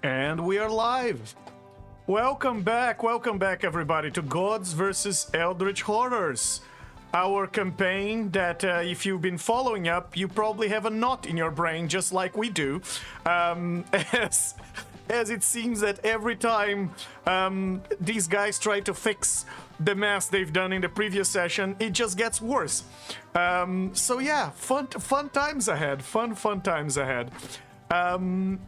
And we are live. Welcome back, everybody, to Gods vs. Eldritch Horrors. Our campaign that, if you've been following up, you probably have a knot in your brain, just like we do. As it seems that every time these guys try to fix the mess they've done in the previous session, it just gets worse. So yeah, fun times ahead. Fun times ahead. For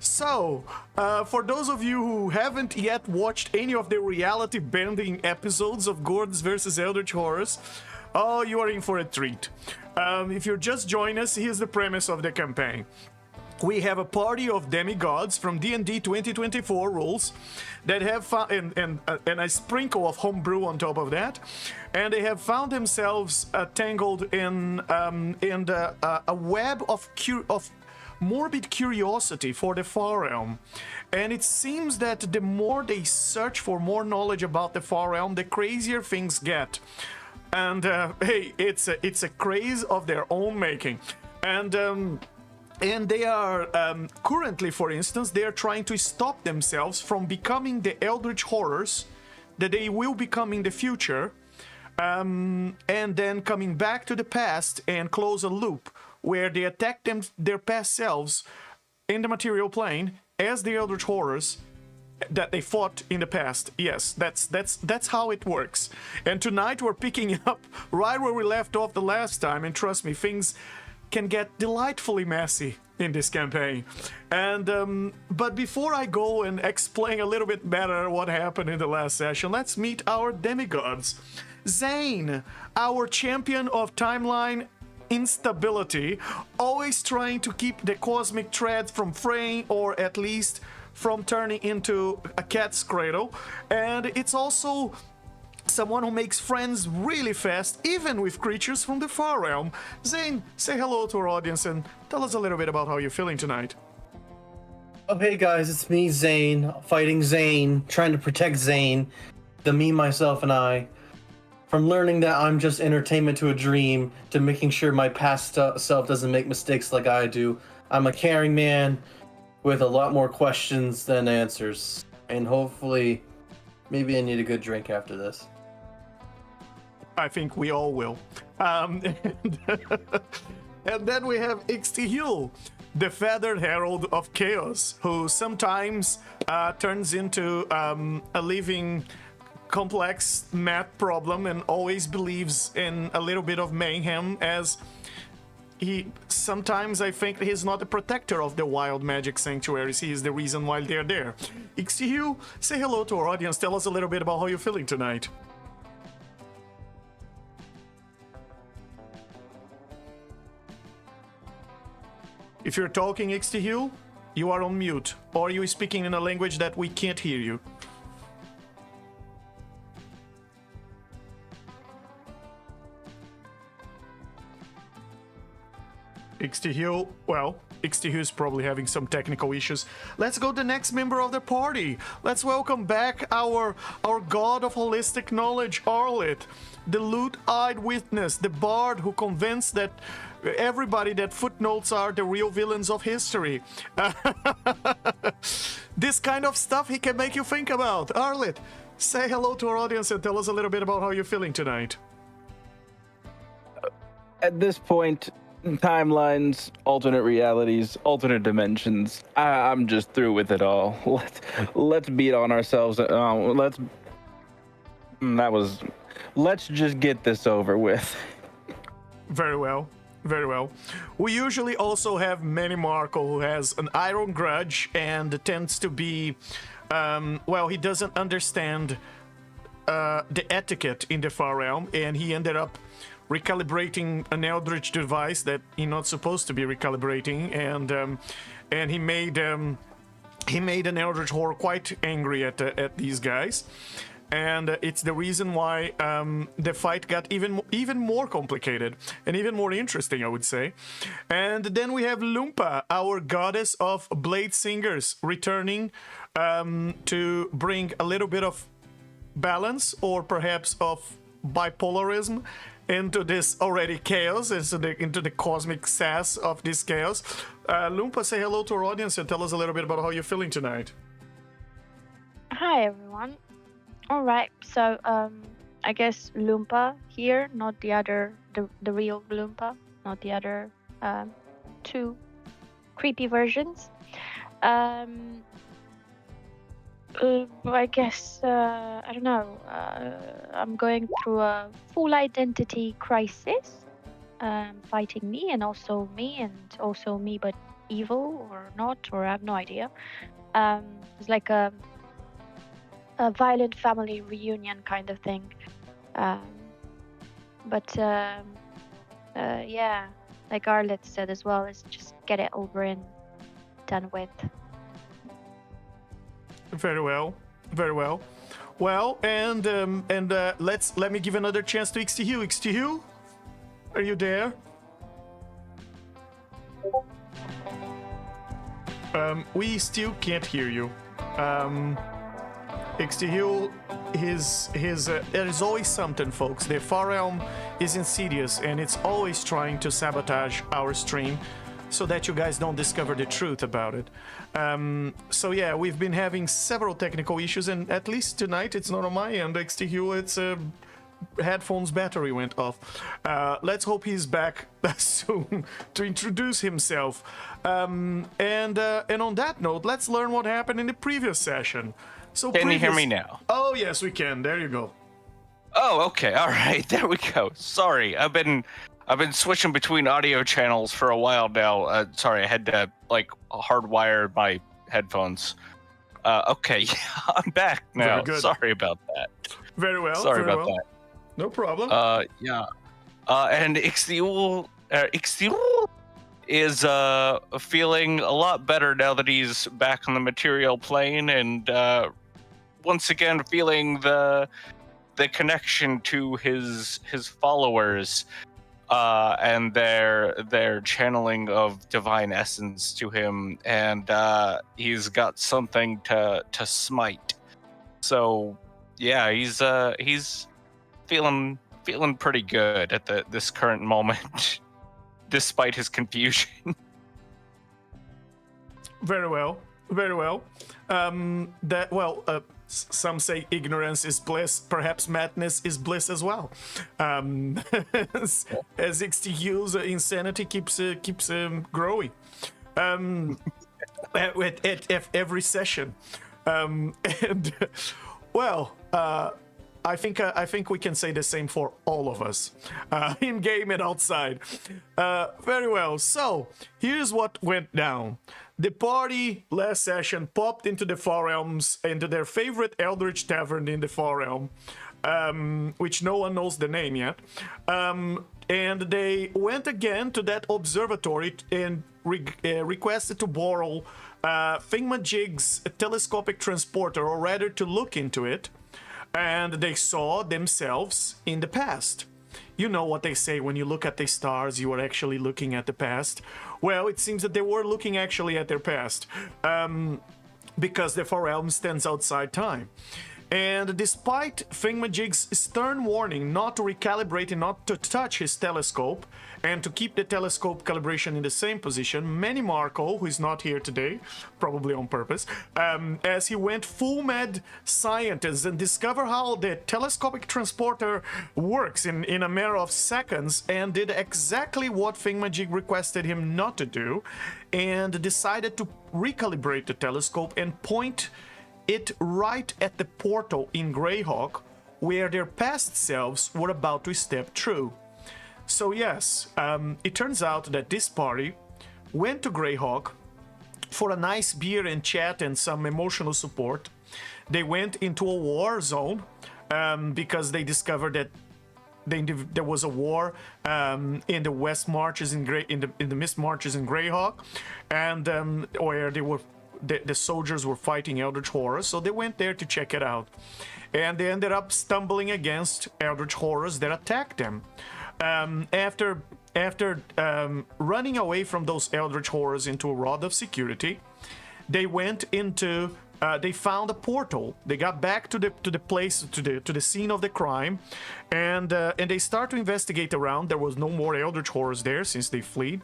those of you who haven't yet watched any of the reality-bending episodes of Gods vs. Eldritch Horrors, oh, you are in for a treat. If you're just joining us, here's the premise of the campaign. We have a party of demigods from D&D 2024 rules that have found, and a sprinkle of homebrew on top of that, and they have found themselves tangled in a web of morbid curiosity for the Far Realm. And it seems that the more they search for more knowledge about the Far Realm, the crazier things get. And hey, it's a craze of their own making. And they are currently, for instance, they are trying to stop themselves from becoming the Eldritch Horrors that they will become in the future, and then coming back to the past and close a loop where they attack their past selves in the material plane as the Eldritch Horrors that they fought in the past. Yes, that's how it works. And tonight we're picking up right where we left off the last time, and trust me, things can get delightfully messy in this campaign. And but before I go and explain a little bit better what happened in the last session, let's meet our demigods. Zane, our champion of timeline instability, always trying to keep the cosmic thread from fraying, or at least from turning into a cat's cradle. And it's also someone who makes friends really fast, even with creatures from the Far Realm. Zane, say hello to our audience and tell us a little bit about how you're feeling tonight. Oh, hey guys, it's me, Zane, fighting Zane, trying to protect Zane, the me, myself, and I. From learning that I'm just entertainment to a dream, to making sure my past self doesn't make mistakes like I do. I'm a caring man with a lot more questions than answers. And hopefully, maybe I need a good drink after this. I think we all will. And then we have Ixtihul, the feathered herald of chaos, who sometimes turns into a living complex math problem and always believes in a little bit of mayhem, as sometimes I think he's not a protector of the wild magic sanctuaries. He is the reason why they're there. Ixtihul, say hello to our audience. Tell us a little bit about how you're feeling tonight. If you're talking, Ixtihul, you are on mute, or you're speaking in a language that we can't hear you. Ixtihul, well, Ixtihul is probably having some technical issues. Let's go to the next member of the party. Let's welcome back our god of holistic knowledge, Arlet, the lute-eyed witness, the bard who convinced that everybody that footnotes are the real villains of history. This kind of stuff he can make you think about. Arlet, say hello to our audience and tell us a little bit about how you're feeling tonight. At this point, timelines, alternate realities, alternate dimensions, I'm just through with it all. Let's beat on ourselves. Let's just get this over with. Very well. Very well. We usually also have Manny Marco, who has an iron grudge and tends to be, well, he doesn't understand the etiquette in the Far Realm, and he ended up recalibrating an Eldritch device that he's not supposed to be recalibrating, and he made an Eldritch Horror quite angry at these guys. And it's the reason why the fight got even more complicated and even more interesting, I would say. And then we have Lumpa, our goddess of blade singers, returning to bring a little bit of balance, or perhaps of bipolarism, into this already chaos, into the cosmic sass of this chaos. Lumpa, say hello to our audience and tell us a little bit about how you're feeling tonight. Hi everyone. All right, so I guess Loompa here, not the other, the real Loompa, not the other two creepy versions. Um, I guess I don't know. I'm going through a full identity crisis, fighting me and also me, but evil or not, or I have no idea. It's like a violent family reunion kind of thing. Um, but yeah, like Arlet said as well, is just get it over and done with. Very well. Very well. Well, and let me give another chance to XTHU. XTHU, are you there? We still can't hear you. XTHU, there is always something, folks. The Far Realm is insidious, and it's always trying to sabotage our stream so that you guys don't discover the truth about it. So yeah, we've been having several technical issues, and at least tonight it's not on my end. XTHU, it's headphones battery went off. Let's hope he's back soon to introduce himself. And on that note, let's learn what happened in the previous session. So Can you hear me now? Oh yes, we can. There you go. Oh, okay. All right. There we go. Sorry, I've been switching between audio channels for a while now. Sorry, I had to hardwire my headphones. Okay, yeah, I'm back now. Very good. Sorry about that. Very well. Sorry very about well. that. No problem. Yeah. And Ixtiul is feeling a lot better now that he's back on the material plane, and once again feeling the connection to his followers and their channeling of divine essence to him, and he's got something to smite. So yeah, he's feeling pretty good at this current moment, despite his confusion. Very well. Very well. Some say ignorance is bliss. Perhaps madness is bliss as well. As XTU's insanity keeps growing at every session. I think we can say the same for all of us, in game and outside. Very well. So here's what went down. The party last session popped into the Far Realms, into their favorite Eldritch Tavern in the Far Realm, which no one knows the name yet. And they went again to that observatory and requested to borrow Thingamajig's telescopic transporter, or rather to look into it. And they saw themselves in the past. You know what they say, when you look at the stars, you are actually looking at the past. Well, it seems that they were looking actually at their past, because the Far Realm stands outside time. And despite Thingamajig's stern warning not to recalibrate and not to touch his telescope, and to keep the telescope calibration in the same position, Manny Marco, who is not here today, probably on purpose, as he went full mad scientist and discovered how the telescopic transporter works in a matter of seconds, and did exactly what Thingamajig requested him not to do, and decided to recalibrate the telescope and point it right at the portal in Greyhawk, where their past selves were about to step through. So yes, it turns out that this party went to Greyhawk for a nice beer and chat and some emotional support. They went into a war zone because they discovered that there was a war in the West Marches in the Mist Marches in Greyhawk, and where the soldiers were fighting Eldritch Horrors, so they went there to check it out. And they ended up stumbling against Eldritch Horrors that attacked them. After running away from those Eldritch Horrors into a rod of security, they went into they found a portal. They got back to the place, to the scene of the crime, and they start to investigate around. There was no more Eldritch Horrors there since they fled,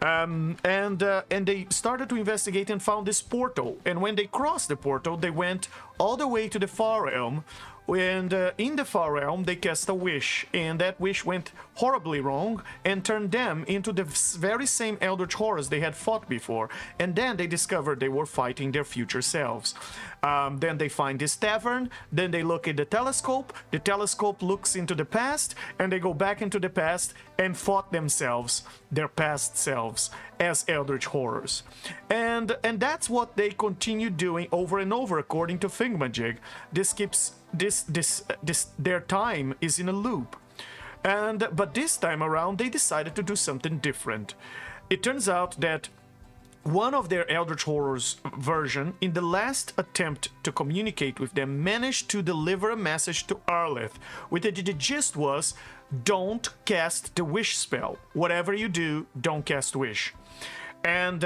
and they started to investigate and found this portal. And when they crossed the portal, they went all the way to the far realm. And in the far realm, they cast a wish, and that wish went horribly wrong and turned them into the very same Eldritch Horrors they had fought before. And then they discovered they were fighting their future selves. Then they find this tavern, then they look at the telescope looks into the past, and they go back into the past and fought themselves, their past selves, as Eldritch Horrors. And that's what they continue doing over and over, according to Thingamajig. This keeps their time is in a loop. But this time around, they decided to do something different. It turns out that one of their Eldritch Horrors version, in the last attempt to communicate with them, managed to deliver a message to Arleth, with the gist was, don't cast the wish spell. Whatever you do, don't cast wish. And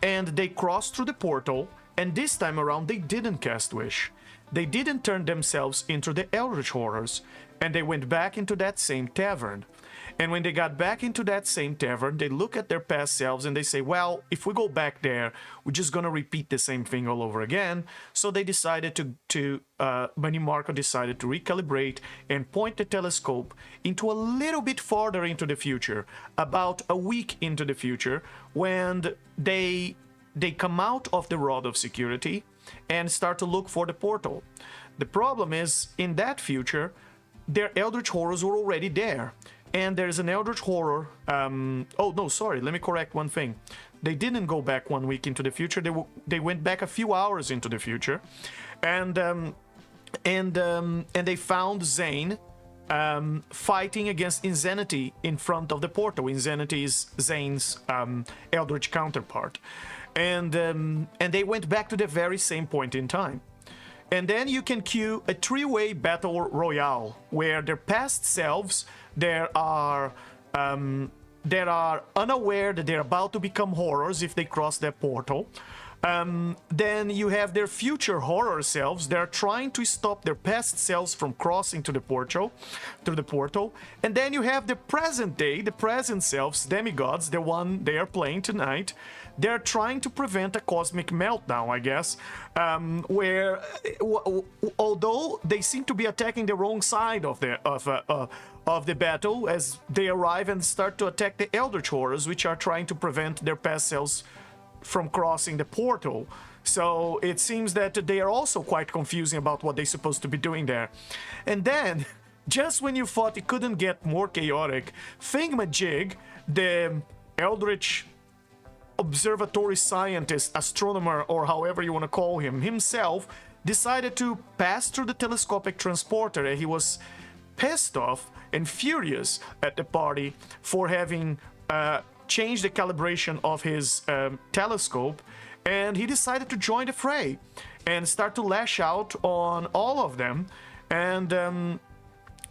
they crossed through the portal, and this time around, they didn't cast wish. They didn't turn themselves into the Eldritch Horrors, and they went back into that same tavern. And when they got back into that same tavern, they look at their past selves and they say, well, if we go back there, we're just gonna repeat the same thing all over again. So they decided Manny Marco decided to recalibrate and point the telescope into a little bit farther into the future, about a week into the future, when they come out of the Rod of Security and start to look for the portal. The problem is, in that future, their Eldritch Horrors were already there. And there's an Eldritch Horror... oh, no, sorry, let me correct one thing. They didn't go back 1 week into the future. They went back a few hours into the future. And they found Zane fighting against Insanity in front of the portal. Insanity is Zane's Eldritch counterpart. And they went back to the very same point in time. And then you can cue a three-way battle royale, where their past selves that are unaware that they're about to become horrors if they cross that portal. Then you have their future horror selves that are trying to stop their past selves from crossing to the portal, and then you have the present day, the present selves, demigods, the one they are playing tonight. They're trying to prevent a cosmic meltdown, I guess, where although they seem to be attacking the wrong side of the battle, as they arrive and start to attack the Eldritch Horrors, which are trying to prevent their past selves from crossing the portal. So it seems that they are also quite confusing about what they're supposed to be doing there. And then, just when you thought it couldn't get more chaotic, Thingamajig, the Eldritch observatory scientist, astronomer, or however you want to call him, himself, decided to pass through the telescopic transporter, and he was pissed off and furious at the party for having changed the calibration of his telescope, and he decided to join the fray and start to lash out on all of them. And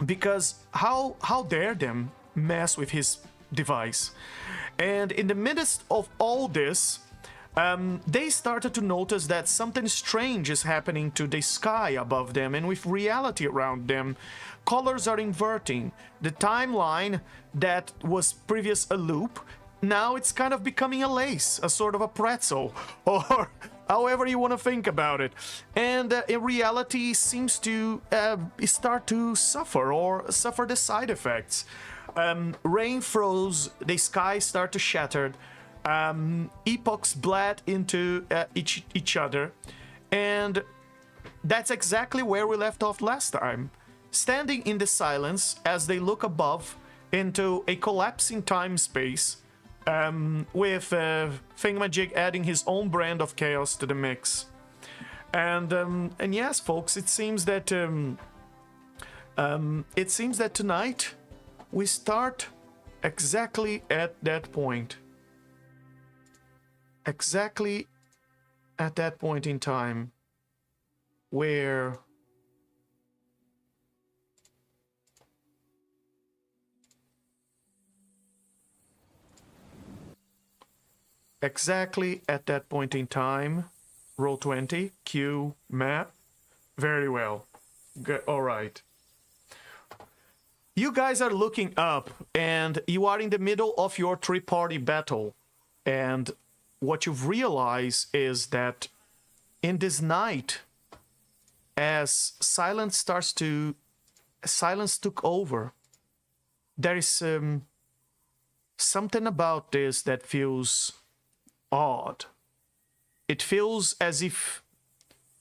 because how dare them mess with his device. And in the midst of all this, they started to notice that something strange is happening to the sky above them and with reality around them. Colors are inverting. The timeline that was previous a loop, now it's kind of becoming a lace, a sort of a pretzel, or however you want to think about it. And reality seems to start to suffer the side effects. Rain froze, the sky started to shatter, epochs bled into each other, and that's exactly where we left off last time. Standing in the silence as they look above into a collapsing time-space, with Thingamajig adding his own brand of chaos to the mix. And yes, folks, it seems that tonight we start exactly at that point. Exactly at that point in time where Roll 20. Q, Matt. Very well. Good. All right. You guys are looking up, and you are in the middle of your three-party battle. And what you've realized is that in this night, as silence took over, there is something about this that feels odd. It feels as if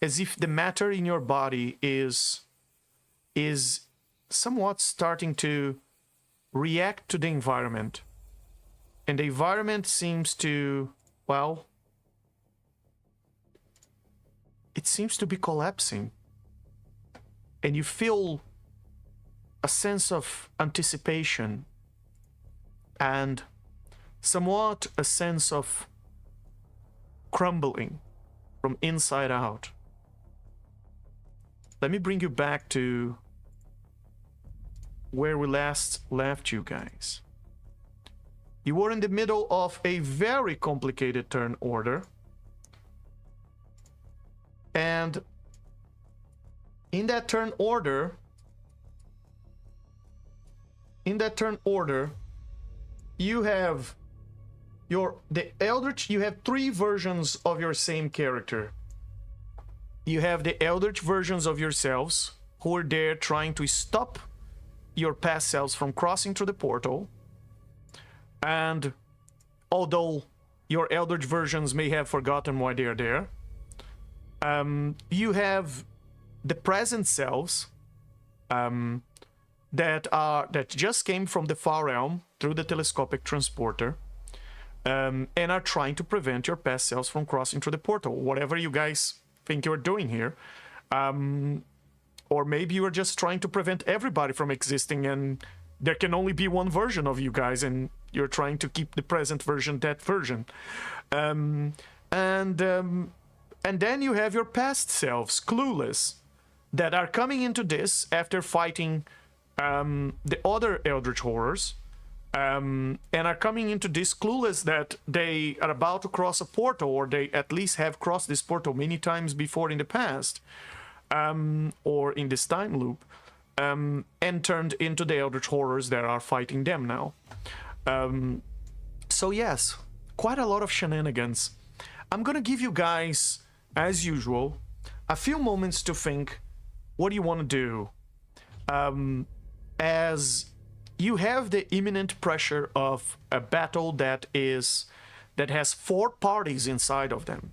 the matter in your body is somewhat starting to react to the environment. And the environment seems to, well, it seems to be collapsing. And you feel a sense of anticipation and somewhat a sense of crumbling from inside out. Let me bring you back to where we last left you guys. You were in the middle of a very complicated turn order. And in that turn order, you have you have three versions of your same character. You have the Eldritch versions of yourselves who are there trying to stop your past selves from crossing through the portal. And although your Eldritch versions may have forgotten why they are there, you have the present selves that just came from the far realm through the telescopic transporter, and are trying to prevent your past selves from crossing through the portal. Whatever you guys think you're doing here, or maybe you are just trying to prevent everybody from existing, and there can only be one version of you guys, and you're trying to keep the present version that version. And then you have your past selves, clueless, that are coming into this after fighting the other Eldritch Horrors, and are coming into this clueless that they are about to cross a portal, or they at least have crossed this portal many times before in the past, or in this time loop, and turned into the Eldritch Horrors that are fighting them now. So yes, quite a lot of shenanigans. I'm gonna give you guys, as usual, a few moments to think what do you want to do, as you have the imminent pressure of a battle that has four parties inside of them.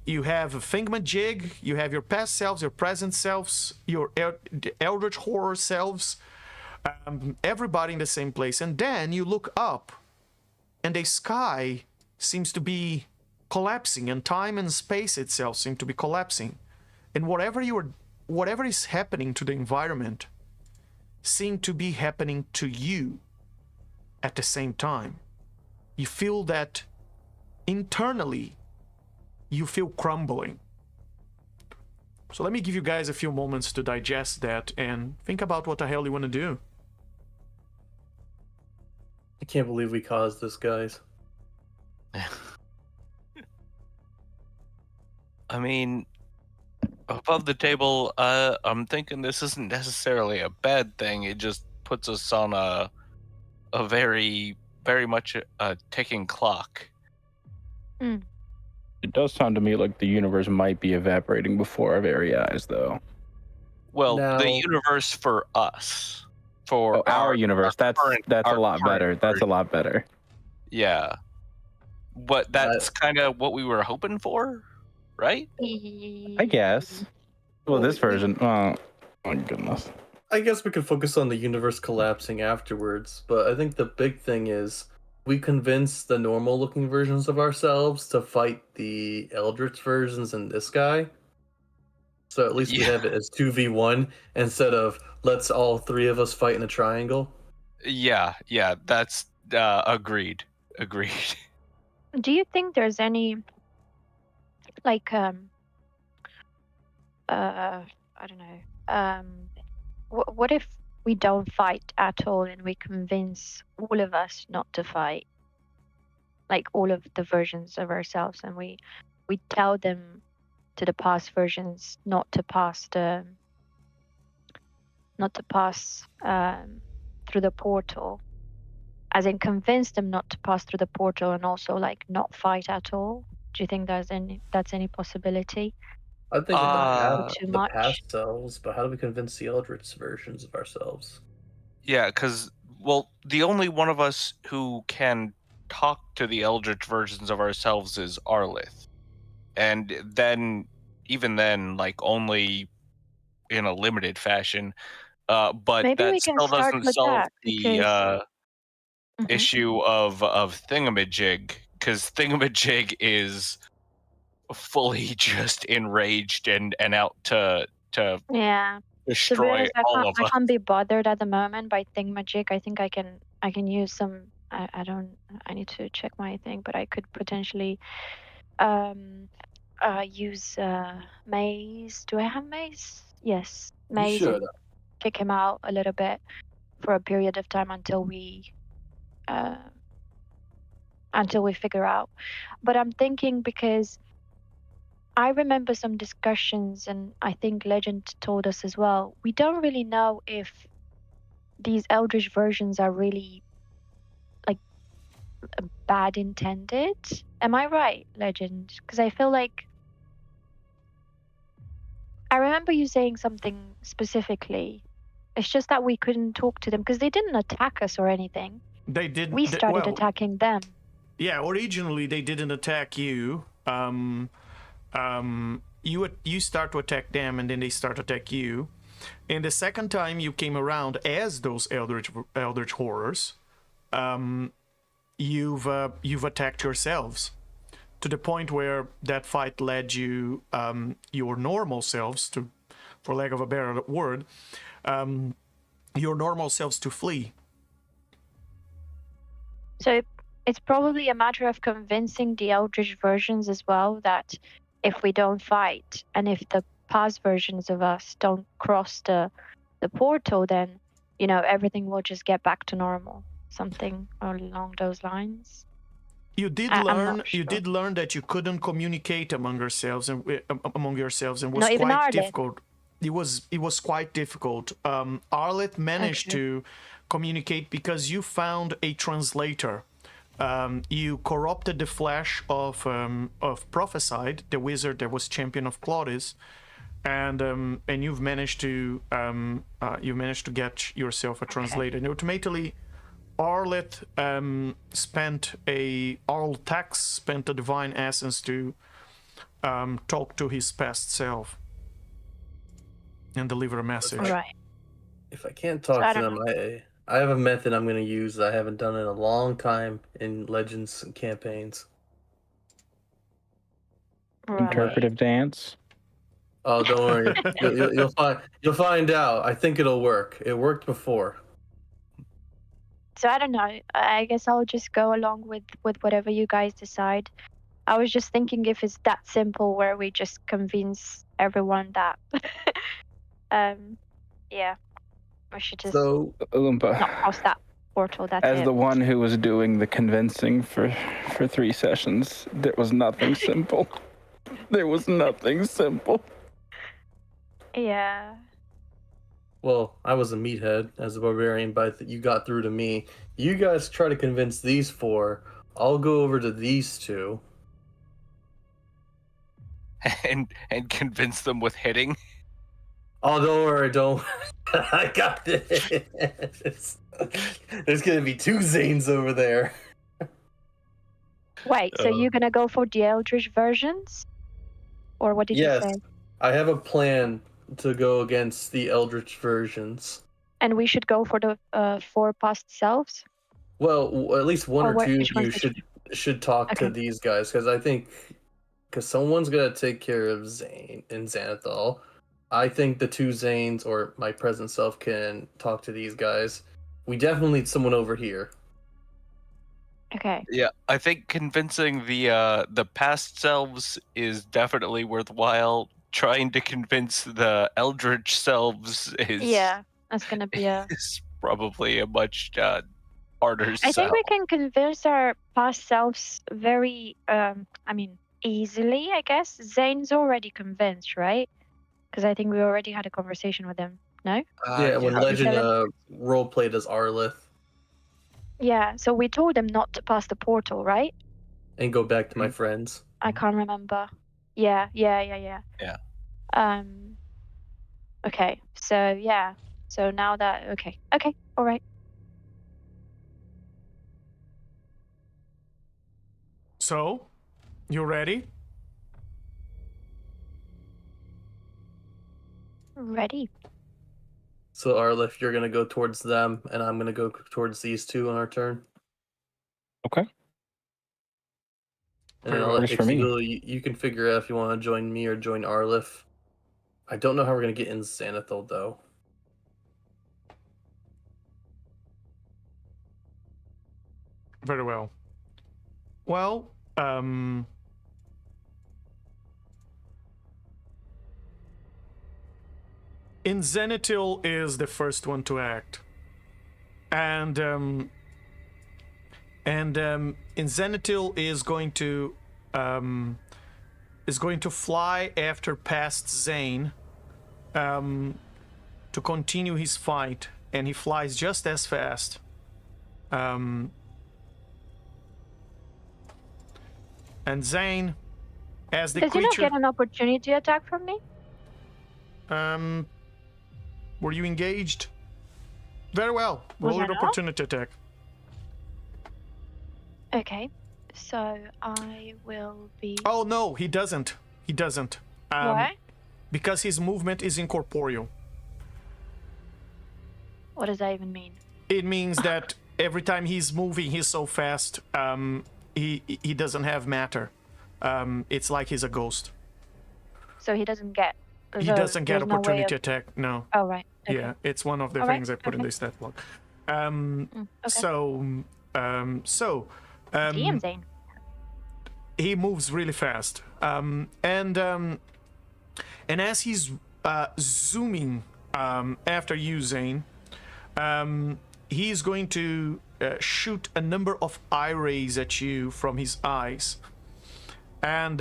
You have a thingamajig, you have your past selves, your present selves, your Eldritch Horror selves, everybody in the same place. And then you look up, and the sky seems to be collapsing, and time and space itself seem to be collapsing. And whatever is happening to the environment seem to be happening to you at the same time. You feel that internally you feel crumbling. So let me give you guys a few moments to digest that and think about what the hell you want to do. I can't believe we caused this, guys. I mean, above the table, I'm thinking this isn't necessarily a bad thing. It just puts us on a very, very much a ticking clock. It does sound to me like the universe might be evaporating before our very eyes, though. Well, Now- the universe for us, for Our universe. That's our a lot current better. That's a version. lot better. Yeah, but that's kind of what we were hoping for, right? I guess. Well, this version. Oh my goodness. I guess we could focus on the universe collapsing afterwards, but I think the big thing is we convinced the normal-looking versions of ourselves to fight the Eldritch versions in this guy. So at least we have it as 2v1 instead of let's all three of us fight in a triangle. Yeah, that's agreed. Do you think there's any, like, I don't know, what if we don't fight at all and we convince all of us not to fight? Like all of the versions of ourselves, and we we tell them to the past versions not to pass through the portal, as in convince them not to pass through the portal and also like not fight at all. Do you think that's any possibility? I think in Too the much? past selves, but how do we convince the Eldritch versions of ourselves? Yeah, because, well, the only one of us who can talk to the Eldritch versions of ourselves is Arlith. And then, even then, like, only in a limited fashion. But Maybe that we can still start doesn't with solve that the because issue of Thingamajig, because Thingamajig is fully just enraged and out to yeah. To be destroy honest, all of I us. can't be bothered at the moment by Thingamajig. I think I can use some. I need to check my thing, but I could potentially use maze. Do I have maze? Yes, You maze, should. and kick him out a little bit for a period of time until we figure out. But I'm thinking, because I remember some discussions, and I think Legend told us as well, we don't really know if these Eldritch versions are really like bad intended. Am I right, Legend? Because I feel like I remember you saying something specifically. It's just that we couldn't talk to them because they didn't attack us or anything. They didn't. We started attacking them. Yeah, originally they didn't attack you. You start to attack them, and then they start to attack you. And the second time you came around as those Eldritch Horrors, you've attacked yourselves to the point where that fight led you your normal selves to, for lack of a better word, your normal selves to flee. So it's probably a matter of convincing the Eldritch versions as well that if we don't fight, and if the past versions of us don't cross the portal, then everything will just get back to normal. Something along those lines. You did learn that you couldn't communicate among yourselves and was quite difficult. It was quite difficult. Arleth managed to communicate because you found a translator. You corrupted the flesh of Prophesied, the wizard that was champion of Claudius, and you've managed to get yourself a translator. And ultimately, Arleth spent a divine essence to talk to his past self and deliver a message. Right. If I can't talk to them, I have a method I'm going to use that I haven't done in a long time in Legends and campaigns. Right. Interpretive dance. Oh, don't worry. You'll find out. I think it'll work. It worked before. So I don't know. I guess I'll just go along with whatever you guys decide. I was just thinking if it's that simple where we just convince everyone that yeah, we should just So, not cross that portal. That's as it. the one who was doing the convincing for 3 sessions, there was nothing simple. There was nothing simple. Yeah. Well, I was a meathead as a barbarian, but you got through to me. You guys try to convince these 4. I'll go over to these 2. and convince them with hitting. Oh, don't worry, don't. I got this. There's gonna be 2 Zanes over there. Wait, so you're gonna go for the Eldritch versions? Or what did you say? Yes, I have a plan to go against the Eldritch versions. And we should go for the 4 past selves? Well, at least one or 2 of you should talk to Okay. these guys, because someone's gonna take care of Zane and Xanathal. I think the 2 Zanes or my present self can talk to these guys. We definitely need someone over here. Okay. Yeah, I think convincing the past selves is definitely worthwhile. Trying to convince the Eldritch selves is that's gonna be is probably a much harder I sell. think we can convince our past selves very easily, I guess. Zane's already convinced, right? Because I think we already had a conversation with him. No? Yeah, when yeah. Legend Tell role played as Arlith Yeah. So we told him not to pass the portal, right? and go back to my friends. I can't remember. Yeah. Yeah. Um. Okay. So yeah. So now that okay. All right. So, you ready? Ready. So Arlith, you're gonna go towards them, and I'm gonna go towards these two on our turn. Okay. And then I'll let Cthulhu, you can figure out if you want to join me or join Arlith. I don't know how we're gonna get in Xanathil though. Very well. Well, Inzenitil is the first one to act, and Inzenitil is going to fly after past Zane, to continue his fight, and he flies just as fast. And Zane, as the Does he not creature, get an opportunity attack from me? were you engaged? Very well. Was Roll I an not? opportunity attack. Okay. So I will be. Oh no, he doesn't. He doesn't. Why? Because his movement is incorporeal. What does that even mean? It means that every time he's moving, he's so fast. He doesn't have matter. It's like he's a ghost. So he doesn't get. He doesn't get opportunity attack. No. Oh right. Okay. Yeah, it's one of the All right, things I put in okay. the stat block. Okay. So, Damn, Zane. he moves really fast, and as he's zooming after you, Zane, he's going to shoot a number of eye rays at you from his eyes, and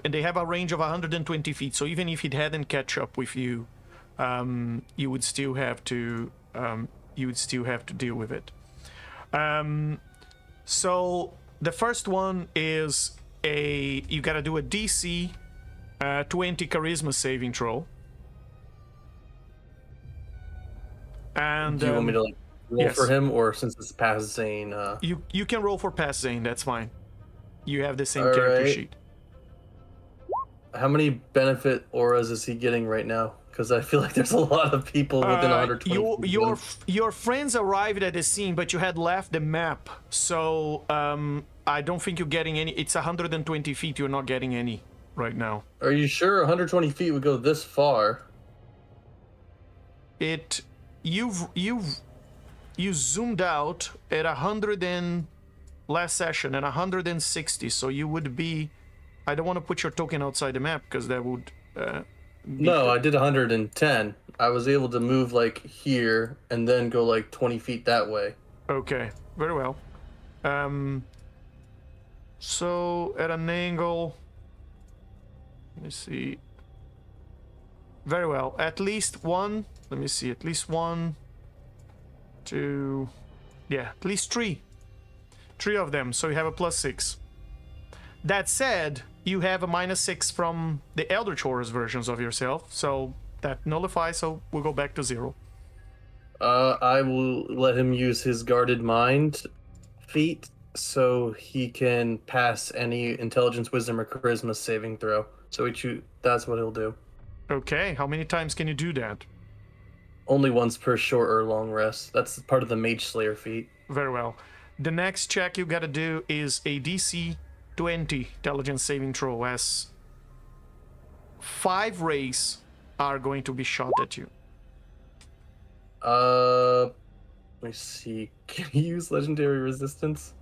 they have a range of 120 feet. So even if he hadn't catch up with you, you would still have to deal with it. So the first one is you gotta do a DC 20 charisma saving throw. And Do you want me to like roll yes. for him, or since it's past Zane? You can roll for past Zane. That's fine. You have the same All character right. sheet. How many benefit auras is he getting right now? Because I feel like there's a lot of people within 120 feet. Your friends arrived at the scene, but you had left the map, so I don't think you're getting any. It's 120 feet. You're not getting any right now. Are you sure 120 feet would go this far? You zoomed out at 100 and last session and 160, so you would be. I don't want to put your token outside the map because that would. No, I did 110. I was able to move like here and then go like 20 feet that way. Okay, very well. So at an angle. Let me see. Very well. At least one. Let me see. At least one, two. Yeah, at least three. Three of them. So you have a +6. That said, you have a -6 from the Eldritch Horrors versions of yourself, so that nullifies, so we'll go back to 0. I will let him use his guarded mind feat so he can pass any intelligence, wisdom, or charisma saving throw. So that's what he'll do. Okay, how many times can you do that? Only once per short or long rest. That's part of the Mage Slayer feat. Very well. The next check you gotta do is a DC 20 intelligence saving throw, as 5 rays are going to be shot at you. Let me see. Can he use legendary resistance?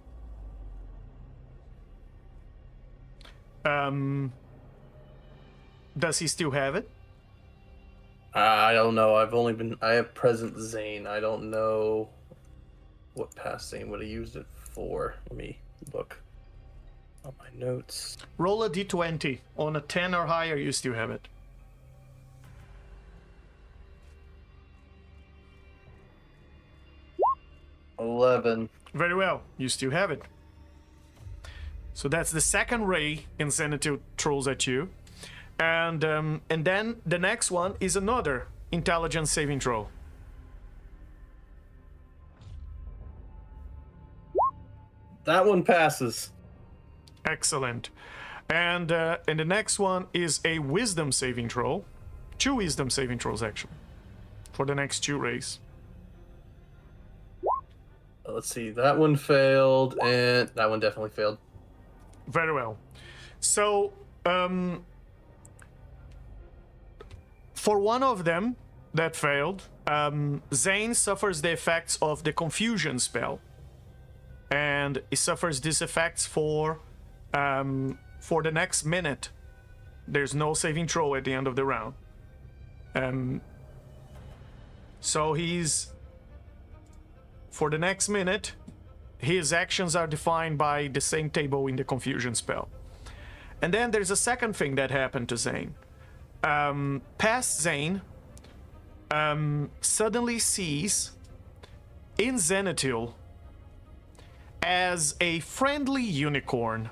Does he still have it? I don't know. I have present Zane. I don't know what past Zane would have used it for. Let me look. On my notes. Roll a d20. On a 10 or higher, you still have it. 11. Very well. You still have it. So that's the second ray Insanity throws at you. And then the next one is another intelligence saving throw. That one passes. Excellent. And the next one is a wisdom saving throw. 2 wisdom saving throws, actually, for the next 2 rays. Let's see. That one failed, and that one definitely failed. Very well. So, for one of them that failed, Zane suffers the effects of the confusion spell. And he suffers these effects for the next minute. There's no saving throw at the end of the round. So for the next minute, his actions are defined by the same table in the confusion spell. And then there's a second thing that happened to Zane. Past Zane suddenly sees in Zenithil as a friendly unicorn.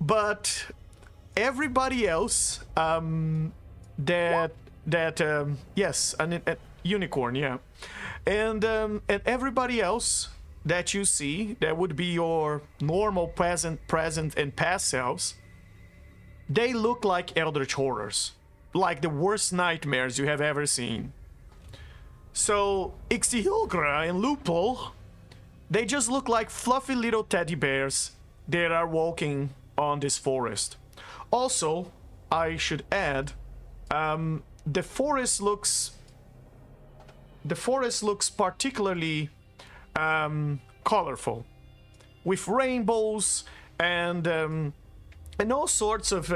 But everybody else yes, a unicorn, yeah. And everybody else that you see, that would be your normal present, and past selves, they look like Eldritch Horrors. Like the worst nightmares you have ever seen. So, Ixtihilgra and Lupul, they just look like fluffy little teddy bears that are walking on this forest. Also, I should add, the forest looks particularly colorful, with rainbows and all sorts of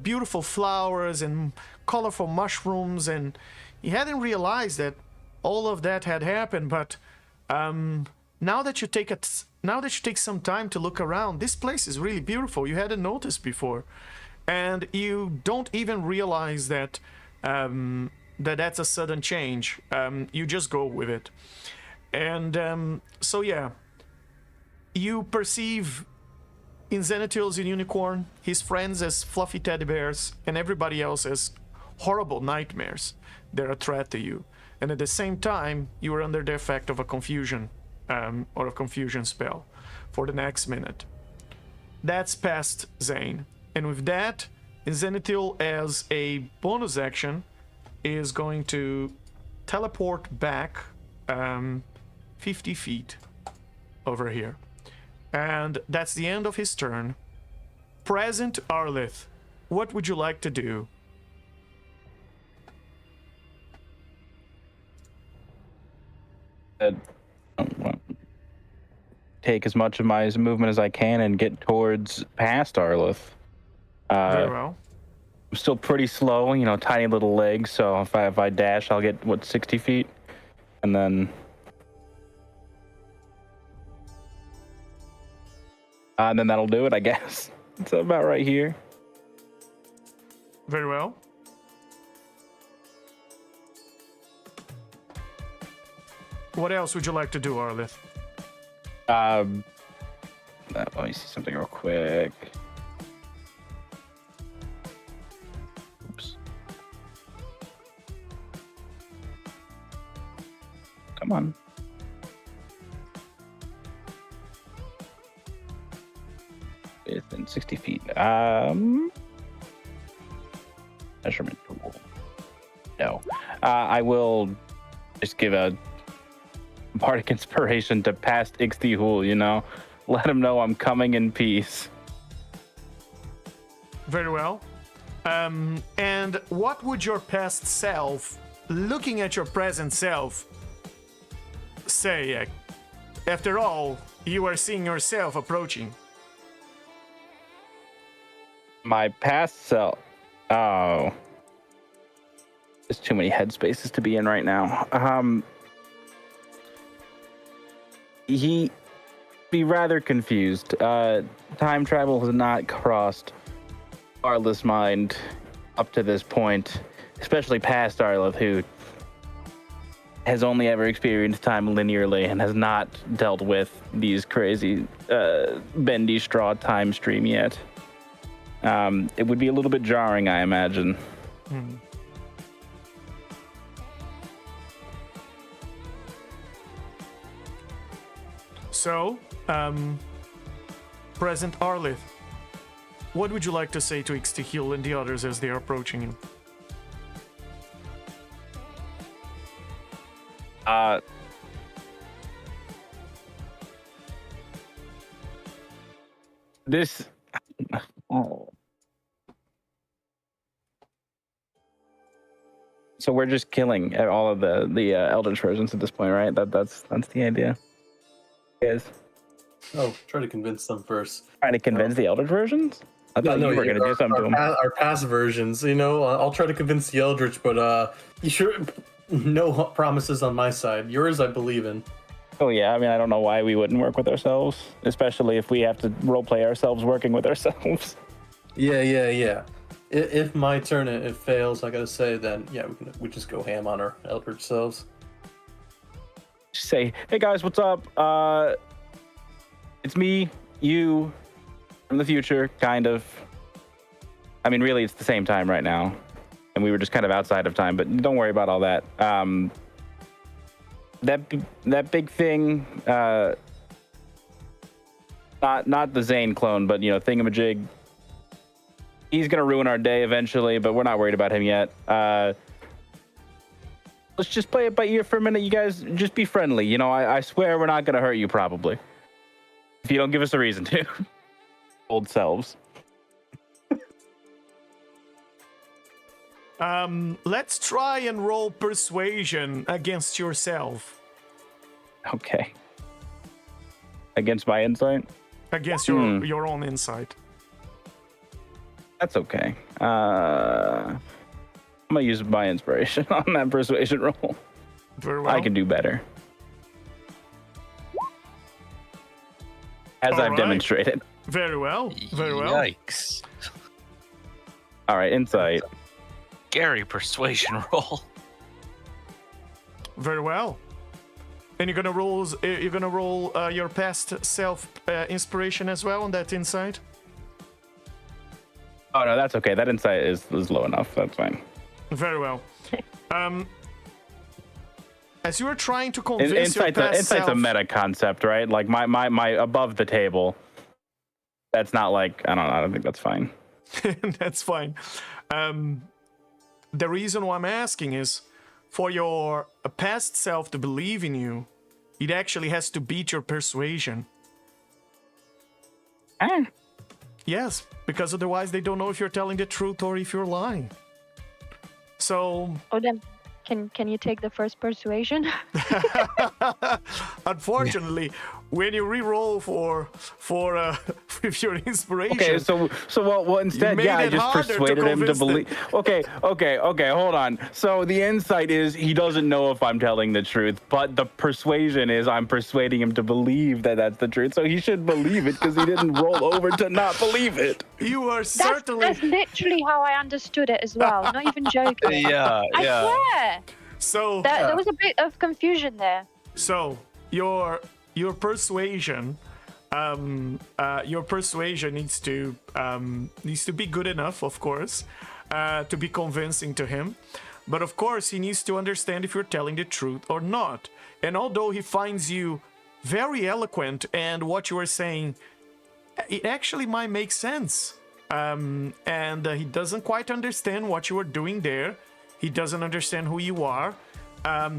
beautiful flowers and colorful mushrooms. And he hadn't realized that all of that had happened. But now that you take some time to look around, this place is really beautiful. You hadn't noticed before, and you don't even realize that that's a sudden change. You just go with it. And so yeah, you perceive in Zenithil as a unicorn, his friends as fluffy teddy bears, and everybody else as horrible nightmares. They're a threat to you. And at the same time, you are under the effect of a confusion or a confusion spell for the next minute. That's past Zane. And with that, Zenithil, as a bonus action, is going to teleport back 50 feet over here. And that's the end of his turn. Present Arlith, what would you like to do? Take as much of my movement as I can and get towards past Arlith. Very well. I'm still pretty slow, tiny little legs. So if I dash, I'll get 60 feet, and then that'll do it, I guess. It's about right here. Very well. What else would you like to do, Arlith? Let me see something real quick. Oops. Come on. Within 60 feet. Measurement tool. No. I will just give a bardic inspiration to past Ixtihul, let him know I'm coming in peace. Very well. And what would your past self, looking at your present self, say? After all, you are seeing yourself approaching. My past self. Oh. There's too many headspaces to be in right now. He be rather confused. Time travel has not crossed Arla's mind up to this point, especially past Arla, who has only ever experienced time linearly and has not dealt with these crazy bendy straw time stream yet. It would be a little bit jarring, I imagine. So, present Arlith, what would you like to say to Ixtihil and the others as they are approaching you? This. Oh. So we're just killing all of the Eldritch versions at this point, right? That's the idea. Yes. Oh, try to convince them first. Trying to convince the Eldritch versions? I thought you were going to do something to them. Our past versions, you know, I'll try to convince the Eldritch, but you sure no promises on my side. Yours, I believe in. Oh yeah, I mean, I don't know why we wouldn't work with ourselves, especially if we have to roleplay ourselves working with ourselves. Yeah. If my turn it fails, I gotta say, then yeah, we just go ham on our Eldritch selves. Just say, hey guys, what's up? It's me, you, from the future, kind of. I mean, really, it's the same time right now, and we were just kind of outside of time. But don't worry about all that. That big thing, not the Zane clone, but thingamajig. He's gonna ruin our day eventually, but we're not worried about him yet. Let's just play it by ear for a minute. You guys just be friendly. I swear we're not gonna hurt you probably. If you don't give us a reason to. Old selves. Let's try and roll persuasion against yourself. Okay. Against my insight? Against your own insight. That's okay. I'm gonna use my inspiration on that persuasion roll. Very well. I can do better. As I've demonstrated. Very well. Very well. Yikes. All right, insight. Scary persuasion roll. Very well. And you're gonna roll your past self inspiration as well on that insight. Oh no, that's okay. That insight is low enough. That's fine. Very well. As you are trying to convince your past insight's self, a meta concept, right? Like my above the table. That's not like I don't think that's fine. That's fine. The reason why I'm asking is for your past self to believe in you, it actually has to beat your persuasion. Yes, because otherwise they don't know if you're telling the truth or if you're lying. So... Oh, then can you take the first persuasion? Unfortunately, when you re-roll for with your inspiration... Okay, so well instead, yeah, I just persuaded him to believe... Okay, hold on. So the insight is he doesn't know if I'm telling the truth, but the persuasion is I'm persuading him to believe that that's the truth. So he should believe it because he didn't roll over to not believe it. You are certainly... That's literally how I understood it as well. Not even joking. Yeah. I swear. So... There was a bit of confusion there. So, your persuasion... your persuasion needs to be good enough, of course, to be convincing to him. But of course, he needs to understand if you're telling the truth or not. And although he finds you very eloquent and what you are saying, it actually might make sense. And he doesn't quite understand what you are doing there. He doesn't understand who you are.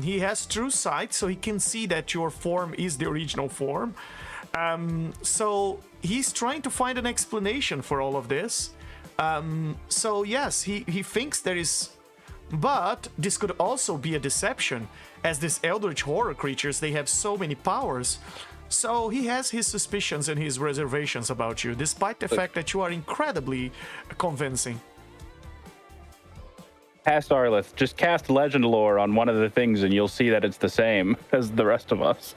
He has true sight, so he can see that your form is the original form. So he's trying to find an explanation for all of this. So yes, he thinks there is, but this could also be a deception, as these Eldritch Horror creatures, they have so many powers. So he has his suspicions and his reservations about you, despite the fact that you are incredibly convincing. Cast Arlith, just cast legend lore on one of the things and you'll see that it's the same as the rest of us.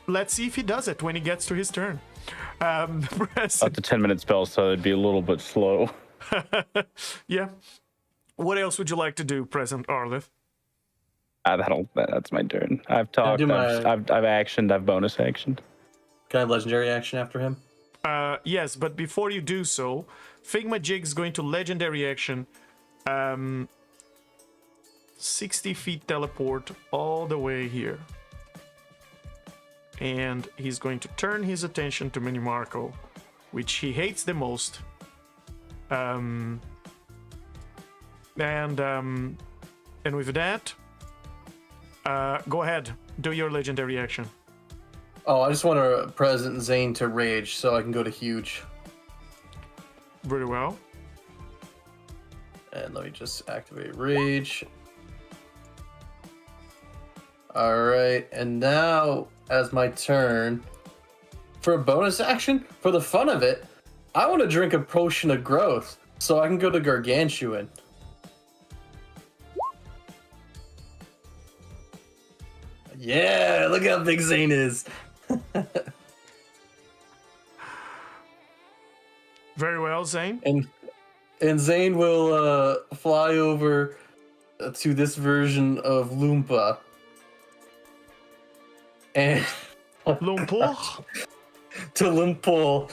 Let's see if he does it when he gets to his turn. That's a 10-minute spell, so it'd be a little bit slow. Yeah. What else would you like to do, Present Arlith? That's my turn. I've talked. I've actioned. I've bonus actioned. Can I have legendary action after him? Yes, but before you do so, Figma Jig's going to legendary action. 60 feet teleport all the way here. And he's going to turn his attention to Mini Marco, which he hates the most. And with that, go ahead, do your legendary action. Oh, I just want to present Zane to rage so I can go to huge. Very well. And let me just activate rage. Alright, and now, as my turn, for a bonus action, for the fun of it, I want to drink a potion of growth so I can go to Gargantuan. Yeah, look how big Zane is. Very well, Zane. And Zane will fly over to this version of Loompa. And Lumpur? to Lumpur.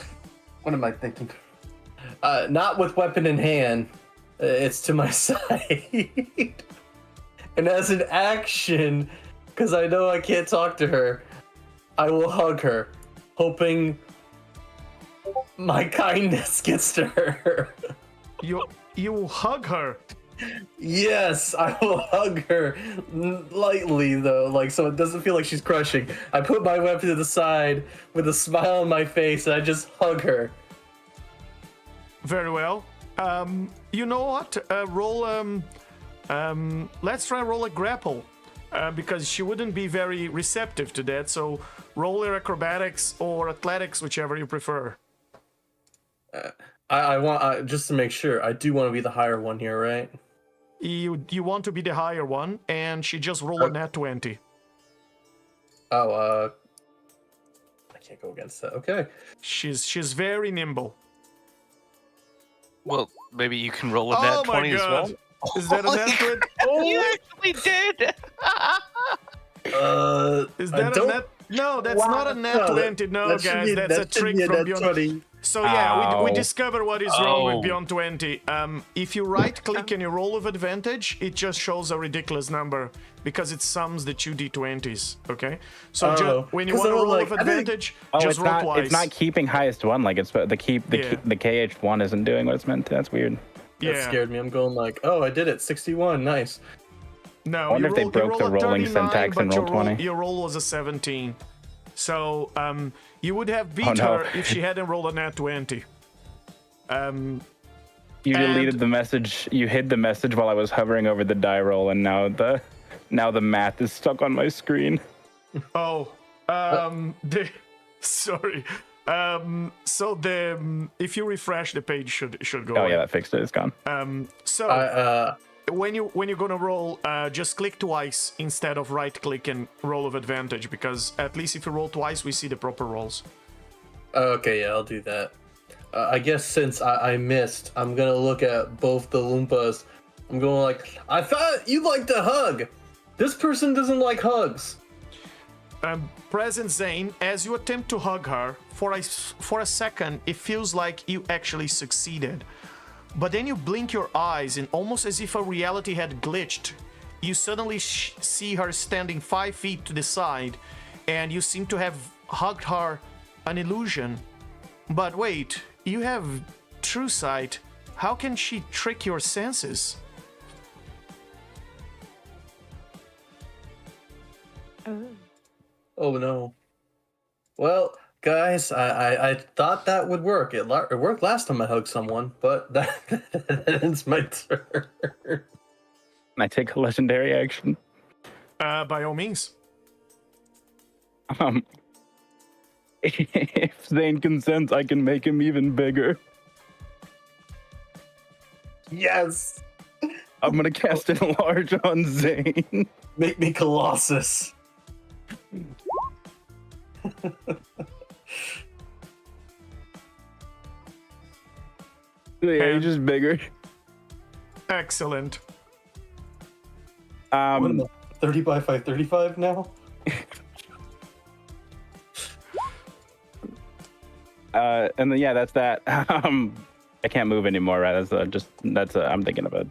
What am I thinking? Not with weapon in hand. It's to my side. And as an action, because I know I can't talk to her, I will hug her, hoping my kindness gets to her. You will hug her. Yes, I will hug her lightly though, like so it doesn't feel like she's crushing. I put my weapon to the side with a smile on my face and I just hug her. Very well. You know what? Roll. Let's try roll a grapple, because she wouldn't be very receptive to that. So roll her acrobatics or athletics, whichever you prefer. I want just to make sure. I do want to be the higher one here, right? You want to be the higher one, and she just rolled a nat 20. Oh, I can't go against that. Okay. She's very nimble. Well, maybe you can roll a nat 20 as well. Is that a nat 20? Oh, you actually did! Is that a net? No, that's not a net 20. No, guys, that's a trick from Beyond 20. So yeah, we discover what is wrong with Beyond 20. If you right-click and you roll with advantage, it just shows a ridiculous number because it sums the two d20s. Okay, so when you want to roll with advantage, just roll twice. It's not keeping highest one. Like it's the KH1 isn't doing what it's meant to. That's weird. That scared me. I'm going like, oh, I did it. 61. Nice. No, I wonder if they broke the rolling syntax in Roll20. Your roll was a 17. So you would have beat her if she hadn't rolled a nat 20. You deleted the message. You hid the message while I was hovering over the die roll, and now the math is stuck on my screen. Oh, sorry. So if you refresh, the page should go. Oh yeah, that fixed it. It's gone. When you're gonna roll, just click twice instead of right-click and roll of advantage, because at least if you roll twice, we see the proper rolls. Okay, yeah, I'll do that. I guess since I missed, I'm gonna look at both the Loompas. I'm going like, I thought you liked a hug. This person doesn't like hugs. Present Zane, as you attempt to hug her, for a second, it feels like you actually succeeded. But then you blink your eyes, and almost as if a reality had glitched, you suddenly see her standing 5 feet to the side, and you seem to have hugged her an illusion. But wait, you have true sight. How can she trick your senses? Oh no. Well, guys, I thought that would work. It worked last time I hugged someone, but that ends my turn. I take a legendary action. By all means. If Zane consents, I can make him even bigger. Yes. I'm gonna cast enlarge on Zane. Make me Colossus. Yeah, he's just bigger. Excellent. What am I, 30 by 535 now? And then yeah, that's that. I can't move anymore, right? That's I'm thinking of it.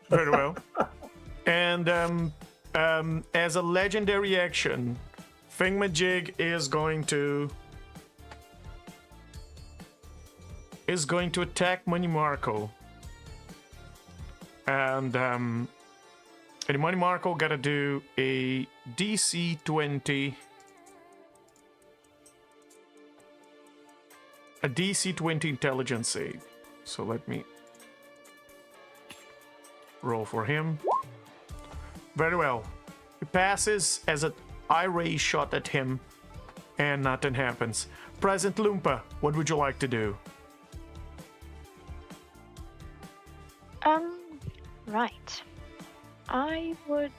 Very well. And as a legendary action, Thingamajig is going to attack Money Marco. And Money Marco gotta do a DC 20. A DC 20 intelligence save. So let me roll for him. Very well. He passes as an eye ray shot at him, and nothing happens. Present Loompa, what would you like to do? Right. I would,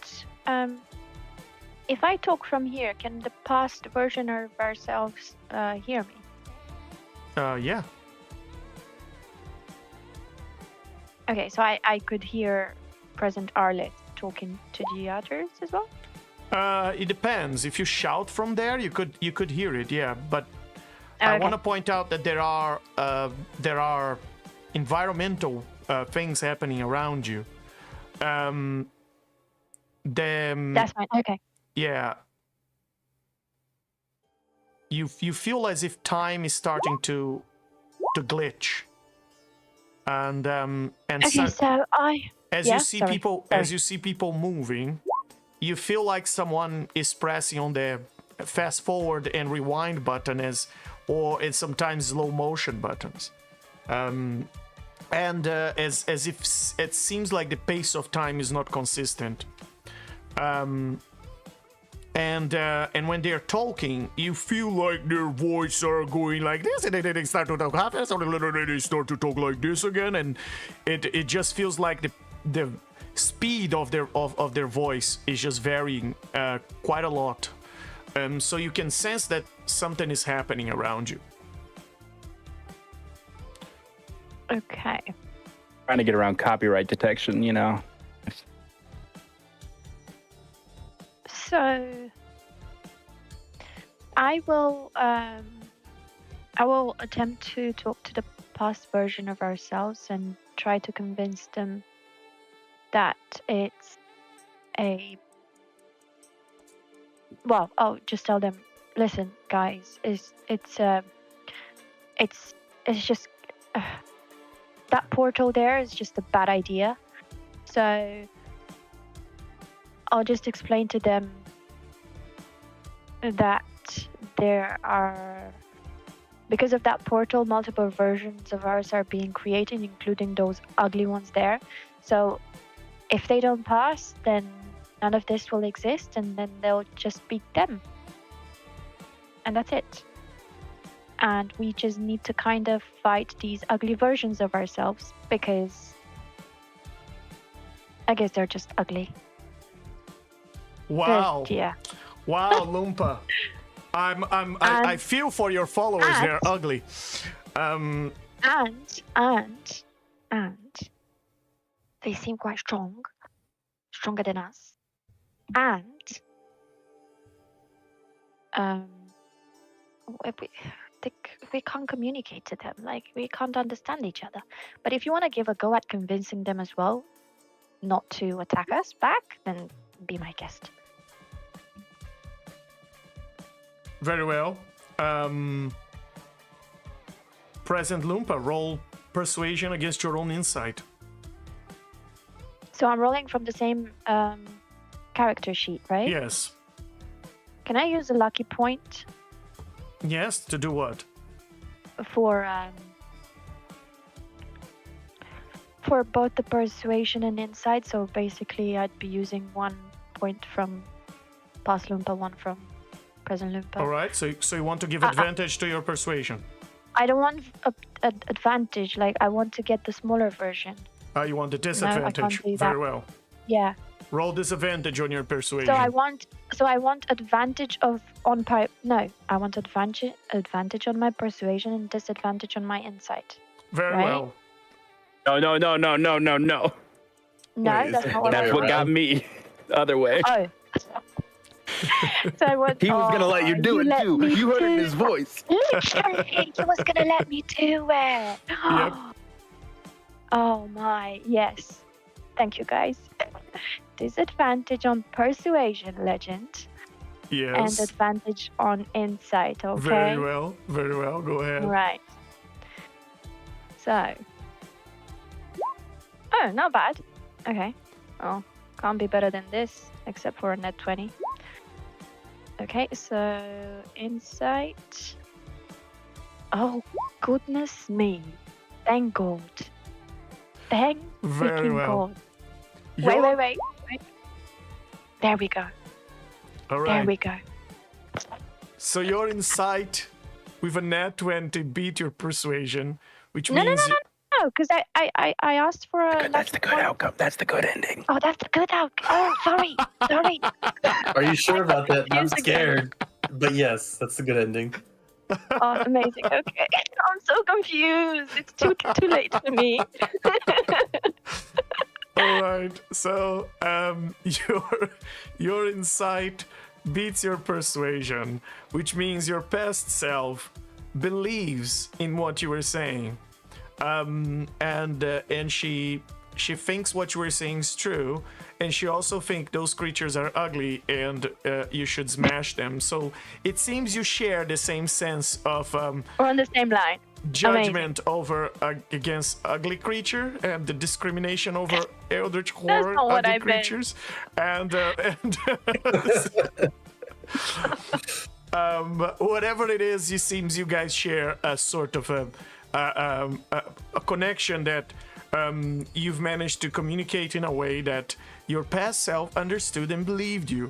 if I talk from here, can the past version of ourselves hear me? Yeah. Okay, so I could hear present Arlet talking to the others as well? It depends. If you shout from there, you could hear it, yeah. But I want to point out that there are environmental things happening around you. That's fine. Okay. Yeah. You feel as if time is starting to glitch, and Okay, so as you see people moving, you feel like someone is pressing on the fast forward and rewind button or sometimes slow motion buttons, and as if it seems like the pace of time is not consistent. And when they're talking, you feel like their voices are going like this, and then they start to talk half, and then they start to talk like this again, and it just feels like the speed of their voice is just varying quite a lot. So you can sense that something is happening around you. Okay. Trying to get around copyright detection, you know. So I will attempt to talk to the past version of ourselves and try to convince them that it's just tell them, listen guys, it's just that portal there is just a bad idea. So I'll just explain to them that there are, because of that portal, multiple versions of ours are being created, including those ugly ones there. So if they don't pass, then none of this will exist, and then they'll just beat them. And that's it. And we just need to kind of fight these ugly versions of ourselves, because I guess they're just ugly. Wow. Yeah. Wow, Loompa. I feel for your followers. They're ugly. And they seem quite strong, stronger than us. And we can't communicate to them. Like, we can't understand each other. But if you want to give a go at convincing them as well not to attack us back, then be my guest. Very well. Present Loompa, roll persuasion against your own insight. So I'm rolling from the same character sheet, right? Yes. Can I use a lucky point? Yes, to do what? For both the persuasion and insight. So basically, I'd be using 1 point from past Loompa, 1 from present Loompa. All right. So you want to give advantage to your persuasion? I don't want advantage. Like, I want to get the smaller version. You want the No, I disadvantage? can't do Very that. well. Yeah. Roll disadvantage on your persuasion. So I want advantage No, I want advantage on my persuasion and disadvantage on my insight. Very right? well. No. No, Wait, that's is not it what That's I what want. got me. The other way. Oh. So I want. He was gonna let you do it let too. me You heard it in do his voice. Literally, he was gonna let me do it. Yep. Oh my, yes. Thank you, guys. Disadvantage on persuasion, legend, Yes. and advantage on insight. Okay. Very well. Very well. Go ahead. Right. So. Oh, not bad. Okay. Well, can't be better than this, except for a net 20. Okay, so insight. Oh, goodness me. Thank God. Thank Very freaking well. God. Your- Wait. There we go. All right. There we go. So your insight with a nat 20 beat your persuasion, which No, means No, because I asked for a. That's the good outcome. That's the good ending. Oh, that's the good outcome. Oh, sorry. Are you sure about that? I'm Confused again. scared. But yes, that's the good ending. Oh, amazing. Okay. I'm so confused. It's too late for me. all right. So your insight beats your persuasion, which means your past self believes in what you were saying, and she thinks what you were saying is true, and she also thinks those creatures are ugly and you should smash them. So it seems you share the same sense of We're on the same line. judgment over against ugly creature and the discrimination over Eldritch Horror not what ugly I meant. creatures and whatever it is, it seems you guys share a sort of a connection that you've managed to communicate in a way that your past self understood and believed you,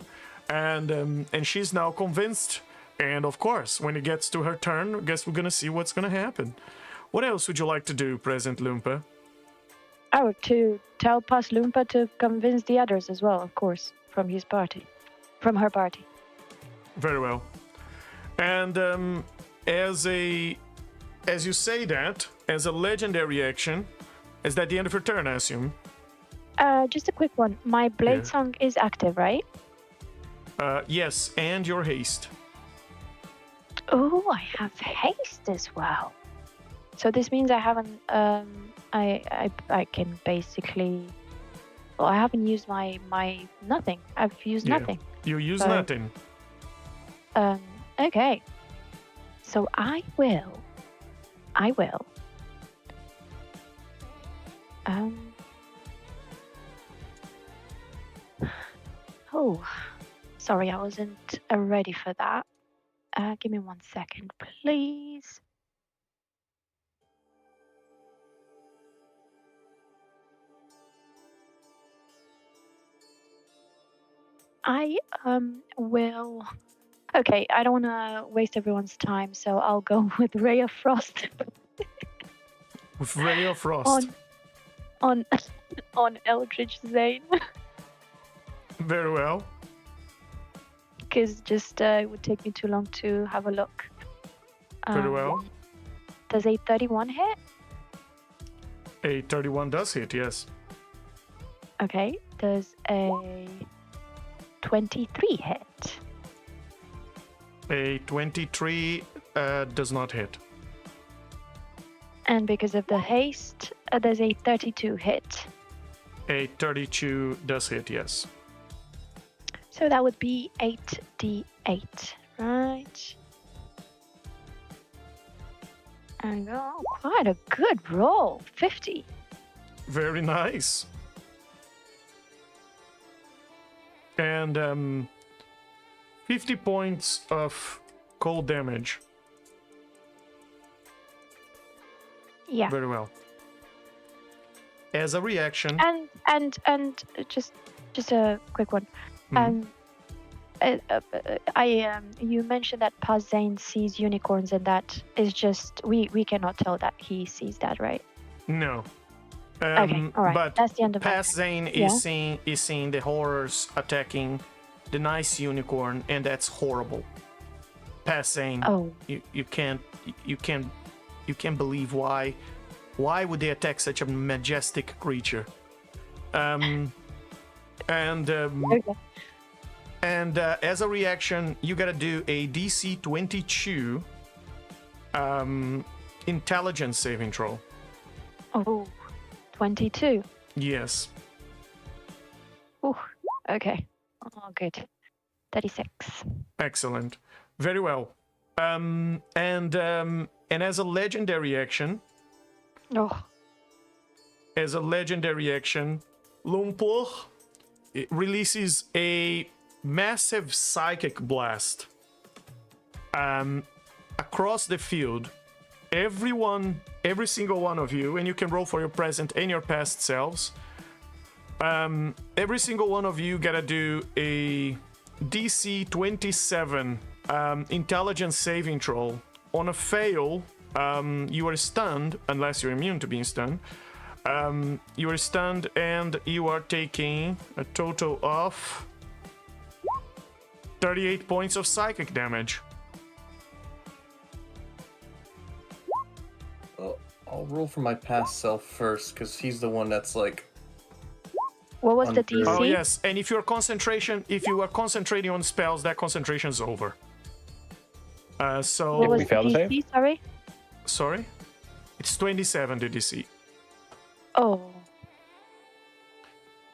and she's now convinced. And of course, when it gets to her turn, I guess we're gonna see what's gonna happen. What else would you like to do, Present Loompa? Oh, to tell Pas Loompa to convince the others as well, of course, from her party. Very well. And as you say that, as a legendary action, is that the end of her turn, I assume? Just a quick one. My blade Yeah. song is active, right? Yes, and your haste. Oh, I have haste as well. So this means I haven't. I can basically. Well, I haven't used my nothing. I've used Yeah. nothing. You use So- nothing. Okay. So I will. Oh, sorry, I wasn't ready for that. Give me 1 second, please. I will. Okay, I don't want to waste everyone's time, so I'll go with Ray of Frost With Ray of Frost. on Eldritch Zane, Very well. because just it would take me too long to have a look. Very well. Does a 31 hit? A 31 does hit, yes. Okay. Does a 23 hit? A 23 does not hit. And because of the haste, there's a 32 hit. A 32 does hit, yes. So that would be 8d8, right? And quite a good roll, 50. Very nice. And 50 points of cold damage. Yeah. Very well. As a reaction, And just a quick one. Mhm. You mentioned that Pazane sees unicorns, and that is just we cannot tell that he sees that, right? no. Okay, all right. But That's the end of my past turn. Zane Yeah. is seeing the horrors attacking the nice unicorn, and that's horrible. Past Zane, Oh, you can't believe why would they attack such a majestic creature. okay. And as a reaction, you gotta do a DC 22 intelligence saving throw. Oh, 22. Yes. Ooh, okay. Oh, good. 36. Excellent. Very well. And as a legendary action, Oh, Lumpur releases a massive psychic blast across the field. Every single one of you, and you can roll for your present and your past selves. Every single one of you gotta do a DC 27 intelligence saving throw. On a fail, you are stunned, unless you're immune to being stunned. You are stunned and you are taking a total of 38 points of psychic damage. I'll roll for my past self first, because he's the one that's like. what was the Unfair. DC? Oh yes, and if you are concentrating on spells, that concentration's over. What So was we the failed to save? DC? Sorry. sorry, it's 27 the DC. Oh,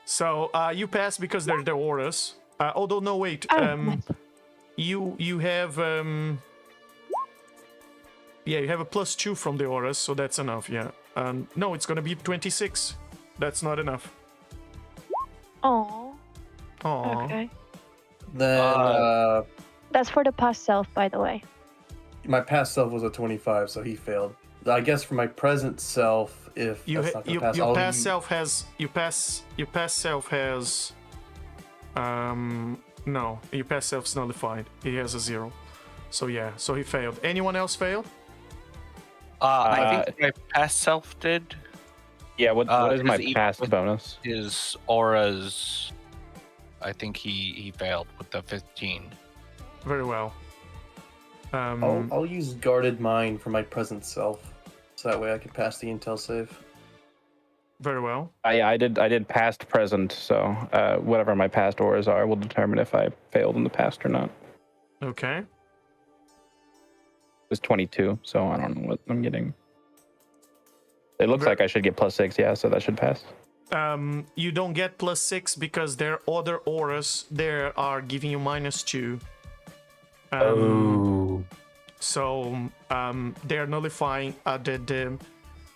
So you pass because they're the auras. Although no, wait. nice. You have you have a +2 from the auras, so that's enough. Yeah. No, it's gonna be 26. That's not enough. Oh, Aww. okay. Then That's for the past self, by the way. my past self was a 25, so he failed. I guess for my present self, if You that's ha- not gonna you, pass, your I'll past use- self has no, your past self's nullified. He has a 0. So yeah, so he failed. Anyone else fail? I think my past self did. Yeah, what is my because even past with bonus? His auras, I think he failed with the 15. Very well. I'll use guarded mind for my present self, so that way I can pass the intel save. Very well. Yeah, I did past present, so whatever my past auras are will determine if I failed in the past or not. Okay. It's 22, so I don't know what I'm getting. It looks Ver- like I should get +6, yeah, so that should pass. You don't get +6 because there are other auras there are giving you -2. So they're nullifying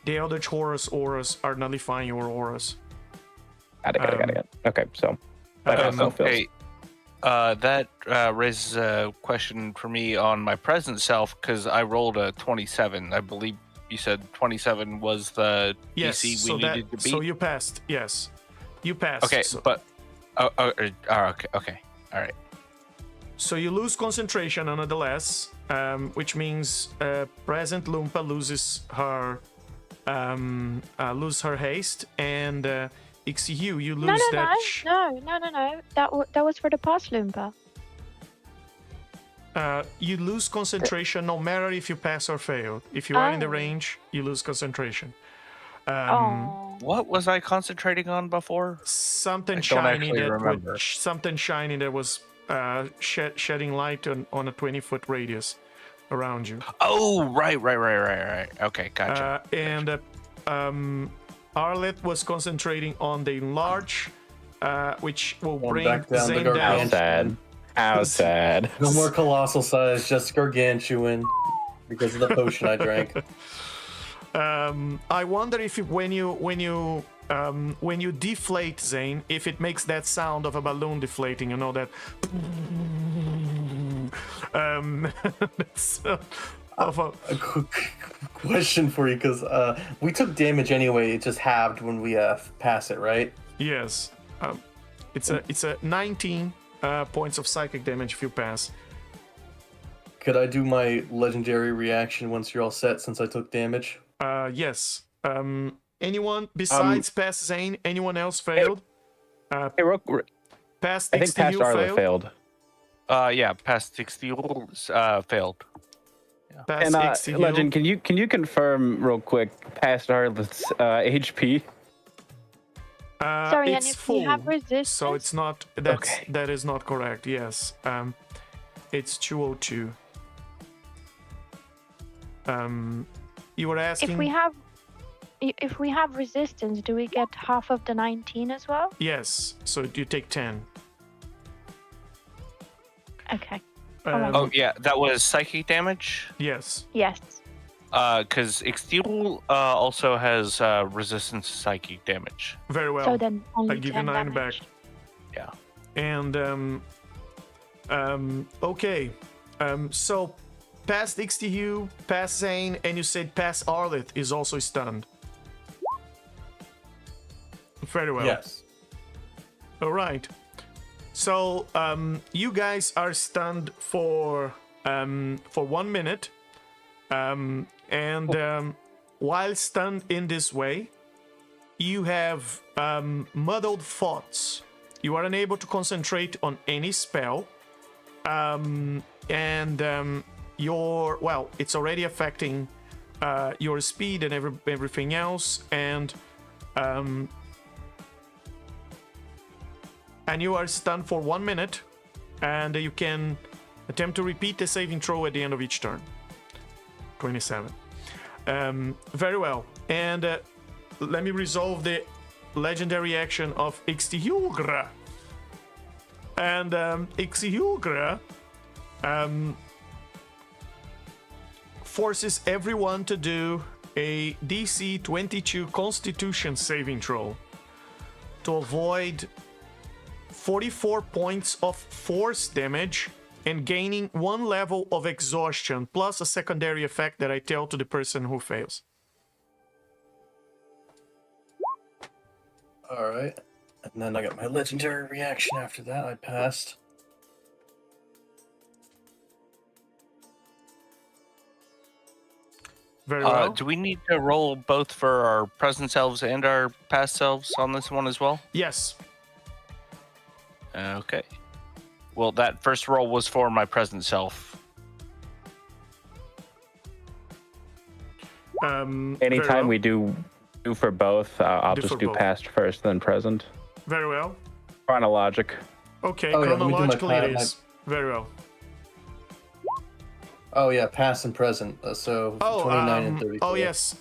the Eldritch Horrors auras are nullifying your auras. Got it. Okay, so my past self fails. Okay. That raises a question for me on my present self because I rolled a 27. I believe you said 27 was the Yes, DC so we needed to beat. so you passed. Yes, you passed. Okay, so, but okay, all right. so you lose concentration nonetheless, which means present Lumpa loses her haste, and Ixihu, you lose No. That was for the past Loompa. You lose concentration no matter if you pass or fail. If you are in the Oh. range, you lose concentration. Oh, What was I concentrating on before? Something I don't shiny actually that remember. was shedding light on a 20-foot radius around you. Oh, right. Okay, gotcha. And Arleth was concentrating on the enlarge, which will Going bring back down to Zane gargantuan. How down. sad. How sad. No more colossal size, just gargantuan, because of the potion I drank. I wonder if when you deflate Zane, if it makes that sound of a balloon deflating, you know that. That's, of a, A quick question for you, because we took damage anyway. It just halved when we pass it, right? yes, it's a 19 points of psychic damage if you pass. Could I do my legendary reaction once you're all set, since I took damage? Yes. Anyone besides past Zane? Anyone else failed? Hey, Past I think past XTU Arla failed. Yeah, past 60 failed. Past And XTU. Legend, can you confirm real quick past Arla's HP? Sorry, and it's if we have full, resistance, so it's not. That is not correct. Yes, it's 202. You were asking. if we have resistance, do we get half of the 19 as well? Yes, so you take 10. Okay. Oh yeah, that was psychic damage. Yes. Yes. Because Exteel also has resistance to psychic damage. Very well. So then only I give you 10 9 damage. back. Yeah. And okay. So past XTU, past Zane, and you said past Arlith is also stunned. Very well. Yes. All right. So you guys are stunned for 1 minute. While stunned in this way, you have muddled thoughts. You are unable to concentrate on any spell. It's already affecting your speed and everything else, and you are stunned for 1 minute, and you can attempt to repeat the saving throw at the end of each turn. 27. Very well. And let me resolve the legendary action of Ixtihulgra. And Ixtihulgra forces everyone to do a DC 22 Constitution saving throw to avoid 44 points of force damage and gaining 1 level of exhaustion, plus a secondary effect that I tell to the person who fails. Alright. And then I got my legendary reaction after that. I passed. Very well. Do we need to roll both for our present selves and our past selves on this one as well? Yes. Okay. Well, that first roll was for my present self. Anytime we do for both, I'll just do both. past first, then present. Very well. Chronologic. Okay, Oh, yeah, let me do my chronologically it pa- is. Very well. Oh yeah, past and present. So 29 and 34. Oh yes.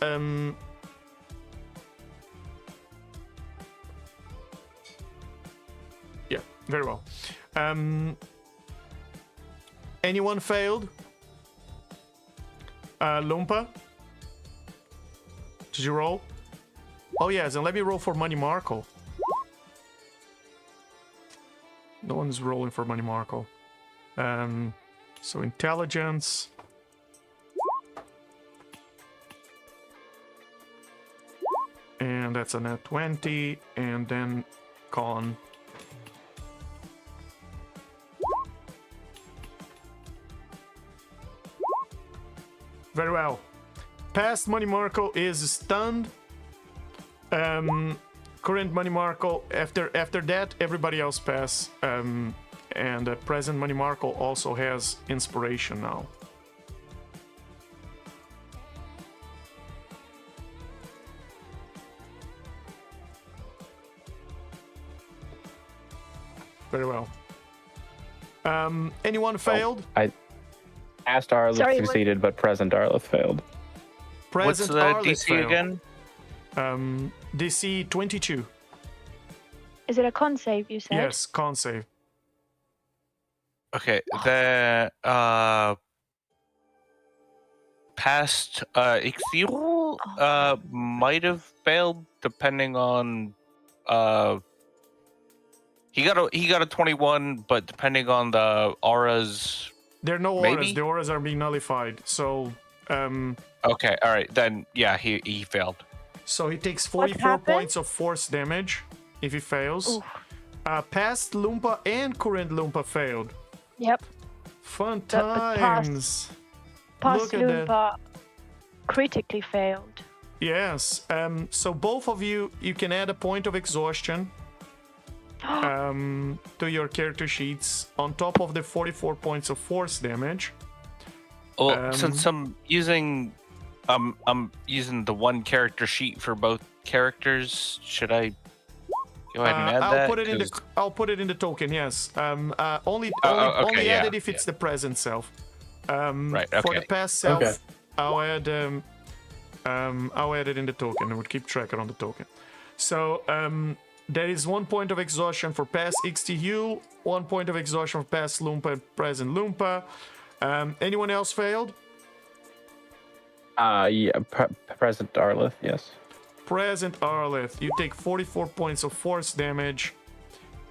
Yeah, very well. Anyone failed? Lumpa? Did you roll? Oh yes, and let me roll for Money Markle. No one's rolling for Money Markle. So intelligence. And that's a net 20, and then con. Very well. Past Money Markle is stunned. Current Money Markle, after that, everybody else pass. And present Money Markle also has inspiration now. Very well. Anyone failed? Past Arlith Sorry, what- succeeded, but present Arlith failed. What's Present the Arlith DC failed. again? DC 22. Is it a con save, you said? Yes, con save. Okay, the past Ixthiel might have failed depending on he got a 21, but depending on the auras. There are no auras. Maybe? The auras are being nullified. So Okay, all right, then yeah, he failed. so he takes What 44 happened? points of force damage if he fails. Oof. Past Lumpa and current Lumpa failed. Yep. Fun But past- times. Past Look at that. Loompa critically failed. Yes. So both of you can add a point of exhaustion to your character sheets on top of the 44 points of force damage. Well, since I'm using the one character sheet for both characters, should I go ahead and add that? I'll put it in the token. Yes. Only okay, add yeah, it if it's the present self. Right. Okay. For the past self, Okay. I'll add it in the token. I would keep track on the token. So there is 1 point of exhaustion for past Ixtihul, 1 point of exhaustion for past Loompa and present Loompa. Anyone else failed? Yeah, present Arlith, yes. Present Arlith, you take 44 points of force damage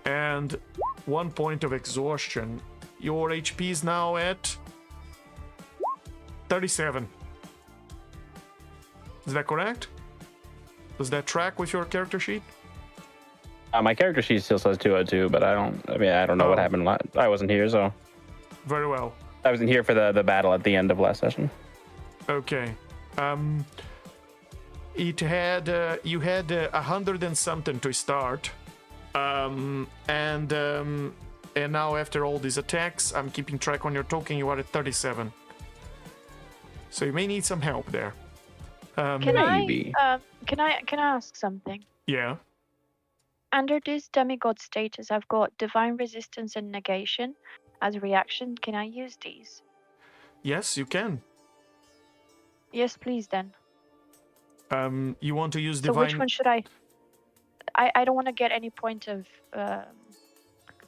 and 1 point of exhaustion. Your HP is now at 37. Is that correct? Does that track with your character sheet? My character sheet still says 202, but I don't know what happened. I wasn't here, so Very well. I wasn't here for the battle at the end of last session. Okay. It had you had 100 and something to start, and now after all these attacks, I'm keeping track on your token. You are at 37. So you may need some help there. Maybe. Can I ask something? Yeah. Under this demigod status, I've got divine resistance and negation as a reaction. Can I use these? Yes, you can. Yes, please. Then. You want to use So divine? which one should I? I don't want to get any point of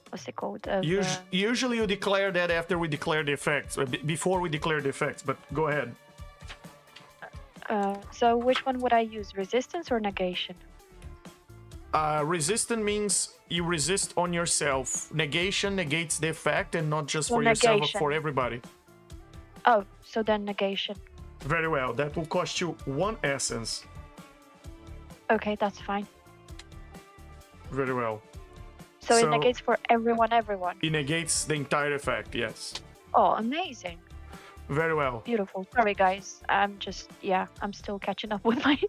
what's it called? Of, Usually you declare that after we declare the effects, before we declare the effects. But go ahead. So which one would I use? Resistance or negation? Resistant means you resist on yourself. Negation negates the effect, and not just Well, for yourself, but negation. for everybody. Oh, so then negation. Very well. That will cost you 1 essence. Okay, that's fine. Very well. So So- it negates for everyone. It negates the entire effect. Yes. Oh, amazing. Very well. Beautiful. Sorry, guys. I'm still catching up with my.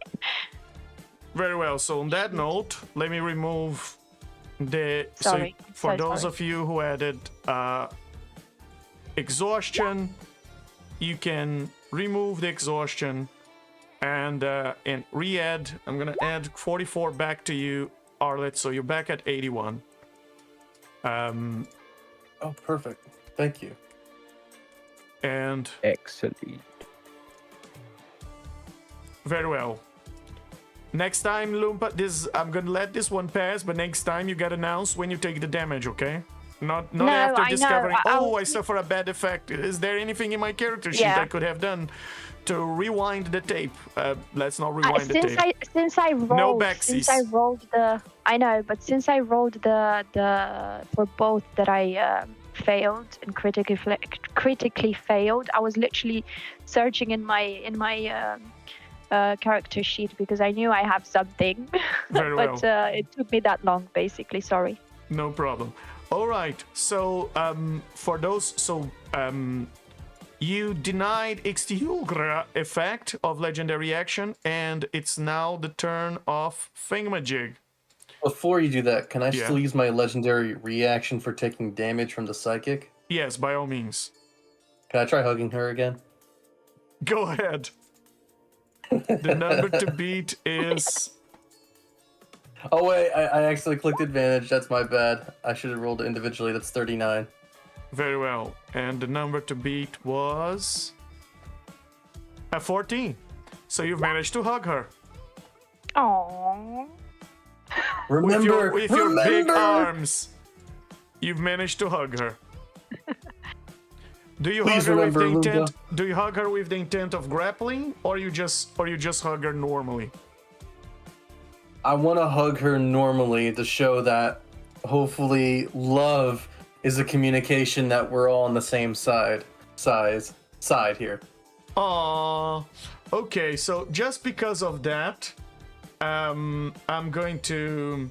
Very well. So on that note, let me remove the. Sorry. For So those sorry. of you who added exhaustion, you can remove the exhaustion and re-add. I'm gonna add 44 back to you, Arlette. So you're back at 81. Oh, perfect. Thank you. And Excellent. very well. Next time, Loompa, I'm gonna let this one pass, but next time you gotta announce when you take the damage, okay? Not No, after I know. discovering, I'll- I suffer a bad effect. Is there anything in my character sheet Yeah. I could have done to rewind the tape? Let's not rewind the tape. Since I rolled backsies. I know, but since I rolled the for both that I failed and critically failed, I was literally searching in my character sheet because I knew I have something. Very But well. it took me that long, basically. Sorry. No problem. All right. So for those, you denied Ixtihulgra effect of legendary action, and it's now the turn of Thingamajig. Before you do that, can I Yeah. still use my legendary reaction for taking damage from the psychic? Yes, by all means. Can I try hugging her again? Go ahead. The number to beat is Oh wait, I actually clicked advantage. That's my bad. I should have rolled it individually. That's 39. very well, and the number to beat was a 14. So you've managed to hug her Aww. Remember, with your big remember! arms. You've managed to hug her. Do you Please hug her with the remember, intent? Luca. Do you hug her with the intent of grappling, or you just hug her normally? I want to hug her normally to show that hopefully love is a communication that we're all on the same side here. Aww. Okay, so just because of that, I'm going to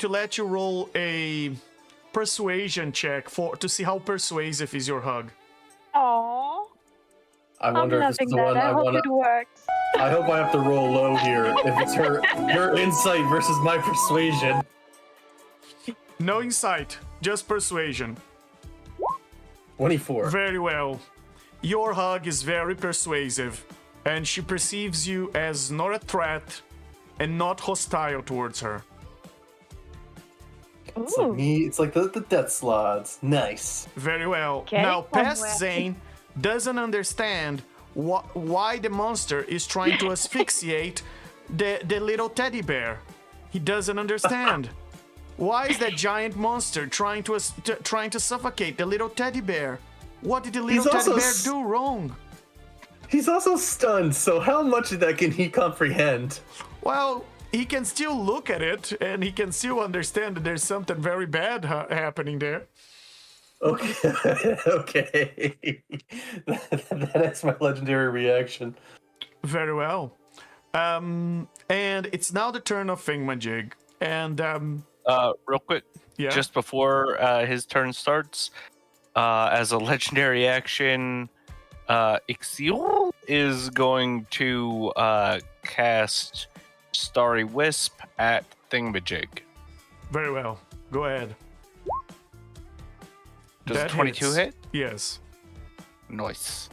let you roll a persuasion check to see how persuasive is your hug. Aww. I wonder if this loving is the that. one I I hope want it to. works. I hope I have to roll low here. If it's her insight versus my persuasion. No insight, just persuasion. 24. Very well. Your hug is very persuasive, and she perceives you as not a threat and not hostile towards her. It's like me. It's like the death slots. Nice. Very well. Okay, Now, past somewhere. Zane doesn't understand why the monster is trying to asphyxiate the little teddy bear. He doesn't understand. Why is that giant monster trying to suffocate the little teddy bear? What did the little He's teddy also bear do wrong? He's also stunned, so how much of that can he comprehend? Well, he can still look at it, and he can still understand that there's something very bad happening there. Okay. Okay. That is my legendary reaction. Very well. And it's now the turn of Thingamajig. And, Real quick, yeah. just before his turn starts, as a legendary action, Ixiol is going to cast Starry Wisp at Thingamajig. Very well. Go ahead. Does That 22 hits. hit? Yes. Nice.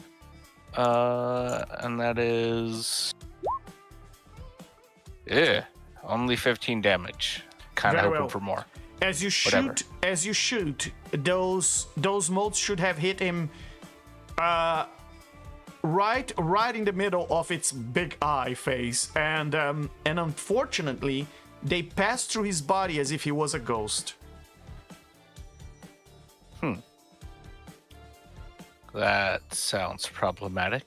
And that is... Yeah, only 15 damage. Kind of Very hoping well. for more. As you Whatever. shoot, those bolts should have hit him right in the middle of its big eye face, and unfortunately they passed through his body as if he was a ghost. That sounds problematic.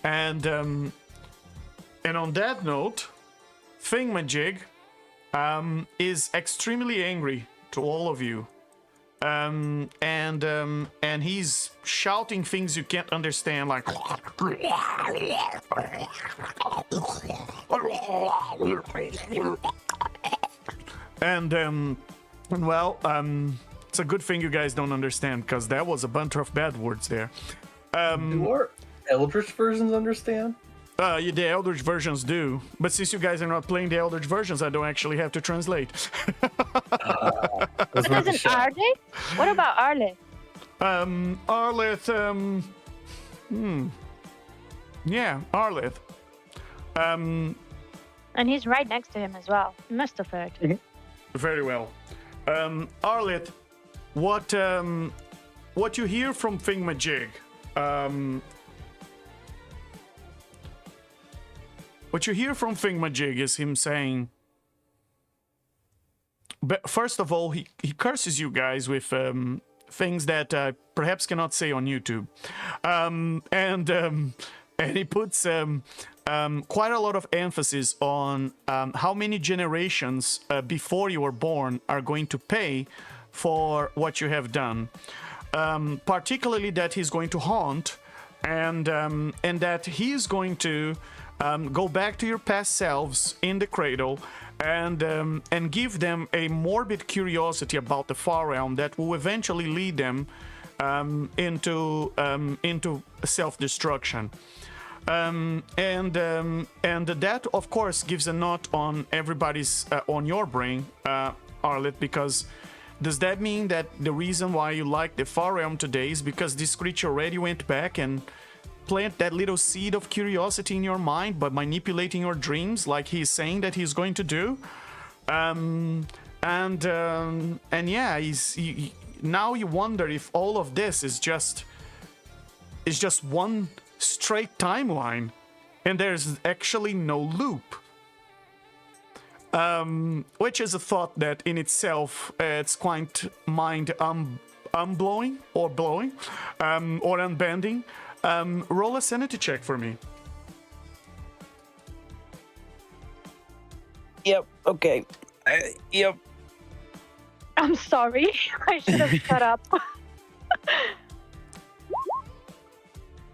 And on that note, Thingamajig is extremely angry to all of you. And he's shouting things you can't understand, like it's a good thing you guys don't understand, because that was a bunch of bad words there. Do our Eldritch versions understand? Yeah, the Eldritch versions do, but since you guys are not playing the Eldritch versions, I don't actually have to translate. But doesn't Arleth? What about Arleth? Arleth, yeah, Arleth. And he's right next to him as well. He must have heard. Very well. Arleth, what you hear from Thingamajig, what you hear from Thingamajig is him saying, but first of all, he curses you guys with things that I perhaps cannot say on YouTube, and he puts quite a lot of emphasis on how many generations before you were born are going to pay for what you have done, particularly that he's going to haunt, and that he's going to go back to your past selves in the cradle and give them a morbid curiosity about the far realm that will eventually lead them into self-destruction. And that, of course, gives a knot on everybody's on your brain, Arleth, because does that mean that the reason why you like the far realm today is because this creature already went back and plant that little seed of curiosity in your mind by manipulating your dreams, like he's saying that he's going to do? And yeah, now you wonder if all of this is just one straight timeline, and there's actually no loop. Which is a thought that in itself it's quite mind unblowing or blowing or unbending. Roll a sanity check for me. Yep. Okay. Yep. I'm sorry. I should have shut up.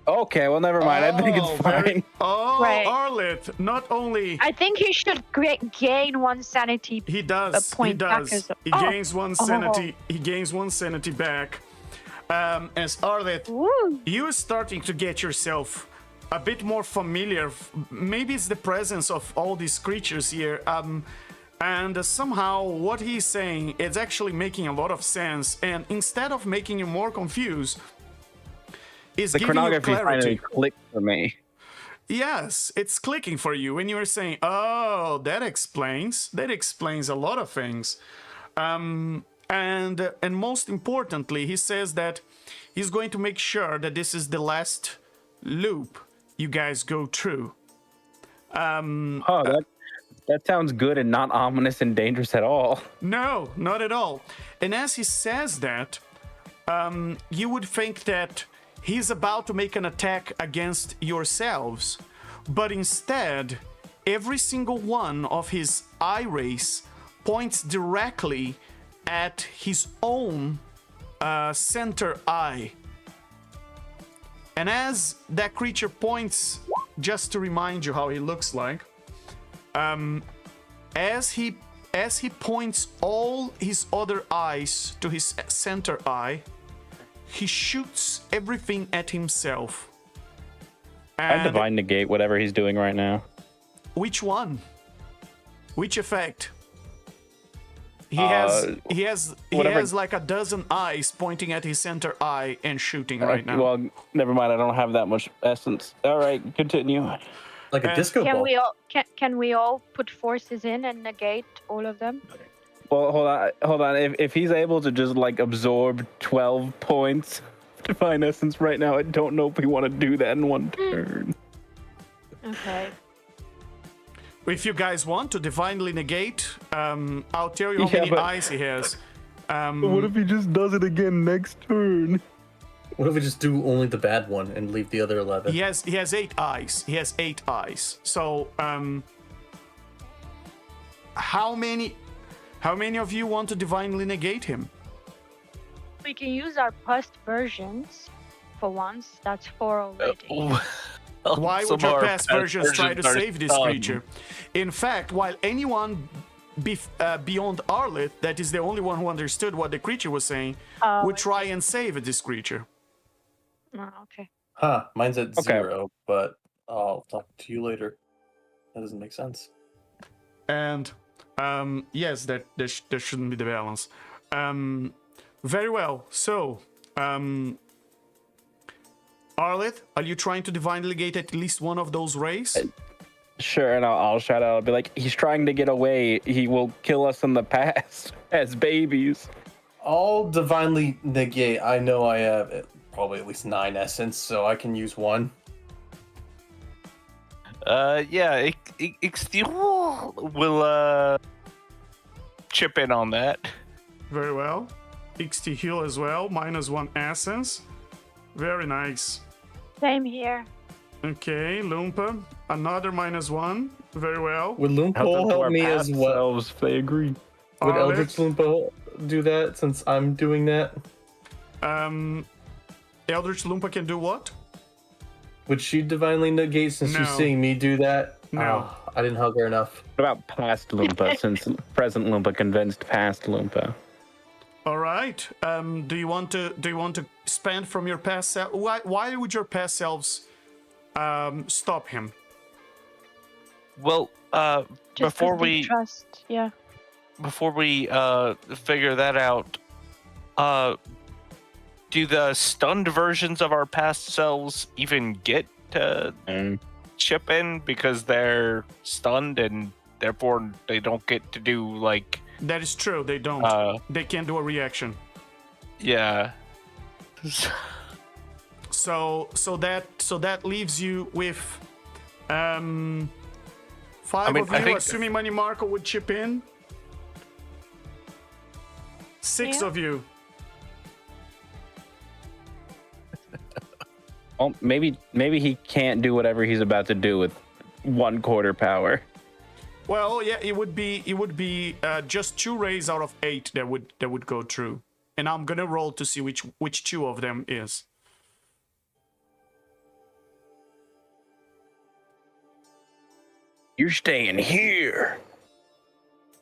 Okay. Well, never mind. I think it's fine. Right. Arleth, not only I think he should gain one sanity. he does, point back as- he Oh. gains one sanity. He gains one sanity back. As Arlet, Ooh. you're starting to get yourself a bit more familiar. Maybe it's the presence of all these creatures here. And somehow what he's saying is actually making a lot of sense. And instead of making you more confused, is The giving you chronography finally clarity. clicked for me. Yes, it's clicking for you, and you're saying, "Oh, that explains a lot of things." And most importantly, he says that he's going to make sure that this is the last loop you guys go through. Oh, that sounds good and not ominous and dangerous at all. No, not at all. And as he says that, you would think that he's about to make an attack against yourselves, but instead, every single one of his eye rays points directly at his own center eye. And as that creature points, just to remind you how he looks like, as he points all his other eyes to his center eye, he shoots everything at himself. I divine negate whatever he's doing right now. Which one? Which effect? He has like a dozen eyes pointing at his center eye and shooting right now. Well, never mind. I don't have that much essence. All right, continue. Like a disco Can ball. can we all put forces in and negate all of them? Well, hold on. If he's able to just like absorb 12 points of divine essence right now, I don't know if we want to do that in one turn. Okay. If you guys want to divinely negate, I'll tell you how many eyes he has. What if he just does it again next turn? What if we just do only the bad one and leave the other 11? He has 8 eyes. He has 8 eyes. So, how many of you want to divinely negate him? We can use our past versions for once. That's 4 already. Why would your past versions try to save this creature? In fact, while anyone beyond Arleth, that is the only one who understood what the creature was saying, would try and save this creature. Oh, okay. Huh, mine's at 0, but I'll talk to you later. That doesn't make sense. And yes, that shouldn't be the balance. Very well. So, Arleth, are you trying to divinely negate at least one of those rays? Sure, and I'll shout out. I'll be like, he's trying to get away. He will kill us in the past as babies. I'll divinely negate. I know I have probably at least 9 essence, so I can use 1. Yeah, Xteel will chip in on that. Very well. XT heal as well, -1 essence. Very nice. Same here. Okay, Loompa, another -1. Very well. Would Loompa help me as well? If they agree. Would Arleth? Eldritch Loompa do that since I'm doing that? Eldritch Loompa can do what? Would she divinely negate since you're No. seeing me do that? No. Oh, I didn't hug her enough. What about past Loompa, since present Loompa convinced past Loompa? All right. Do you want to spend from your past self? Why would your past selves stop him? Well, Just before 'cause they we trust. Yeah. figure that out, do the stunned versions of our past selves even get to chip in because they're stunned and therefore they don't get to do like? That is true. They don't. They can't do a reaction. Yeah. So that leaves you with 5 of you. I think- Assuming Money Marco would chip in. 6 Yeah. of you. Well, maybe he can't do whatever he's about to do with 1/4 power. Well, yeah, it would be just 2 rays out of 8 that would go through, and I'm gonna roll to see which 2 of them is. You're staying here.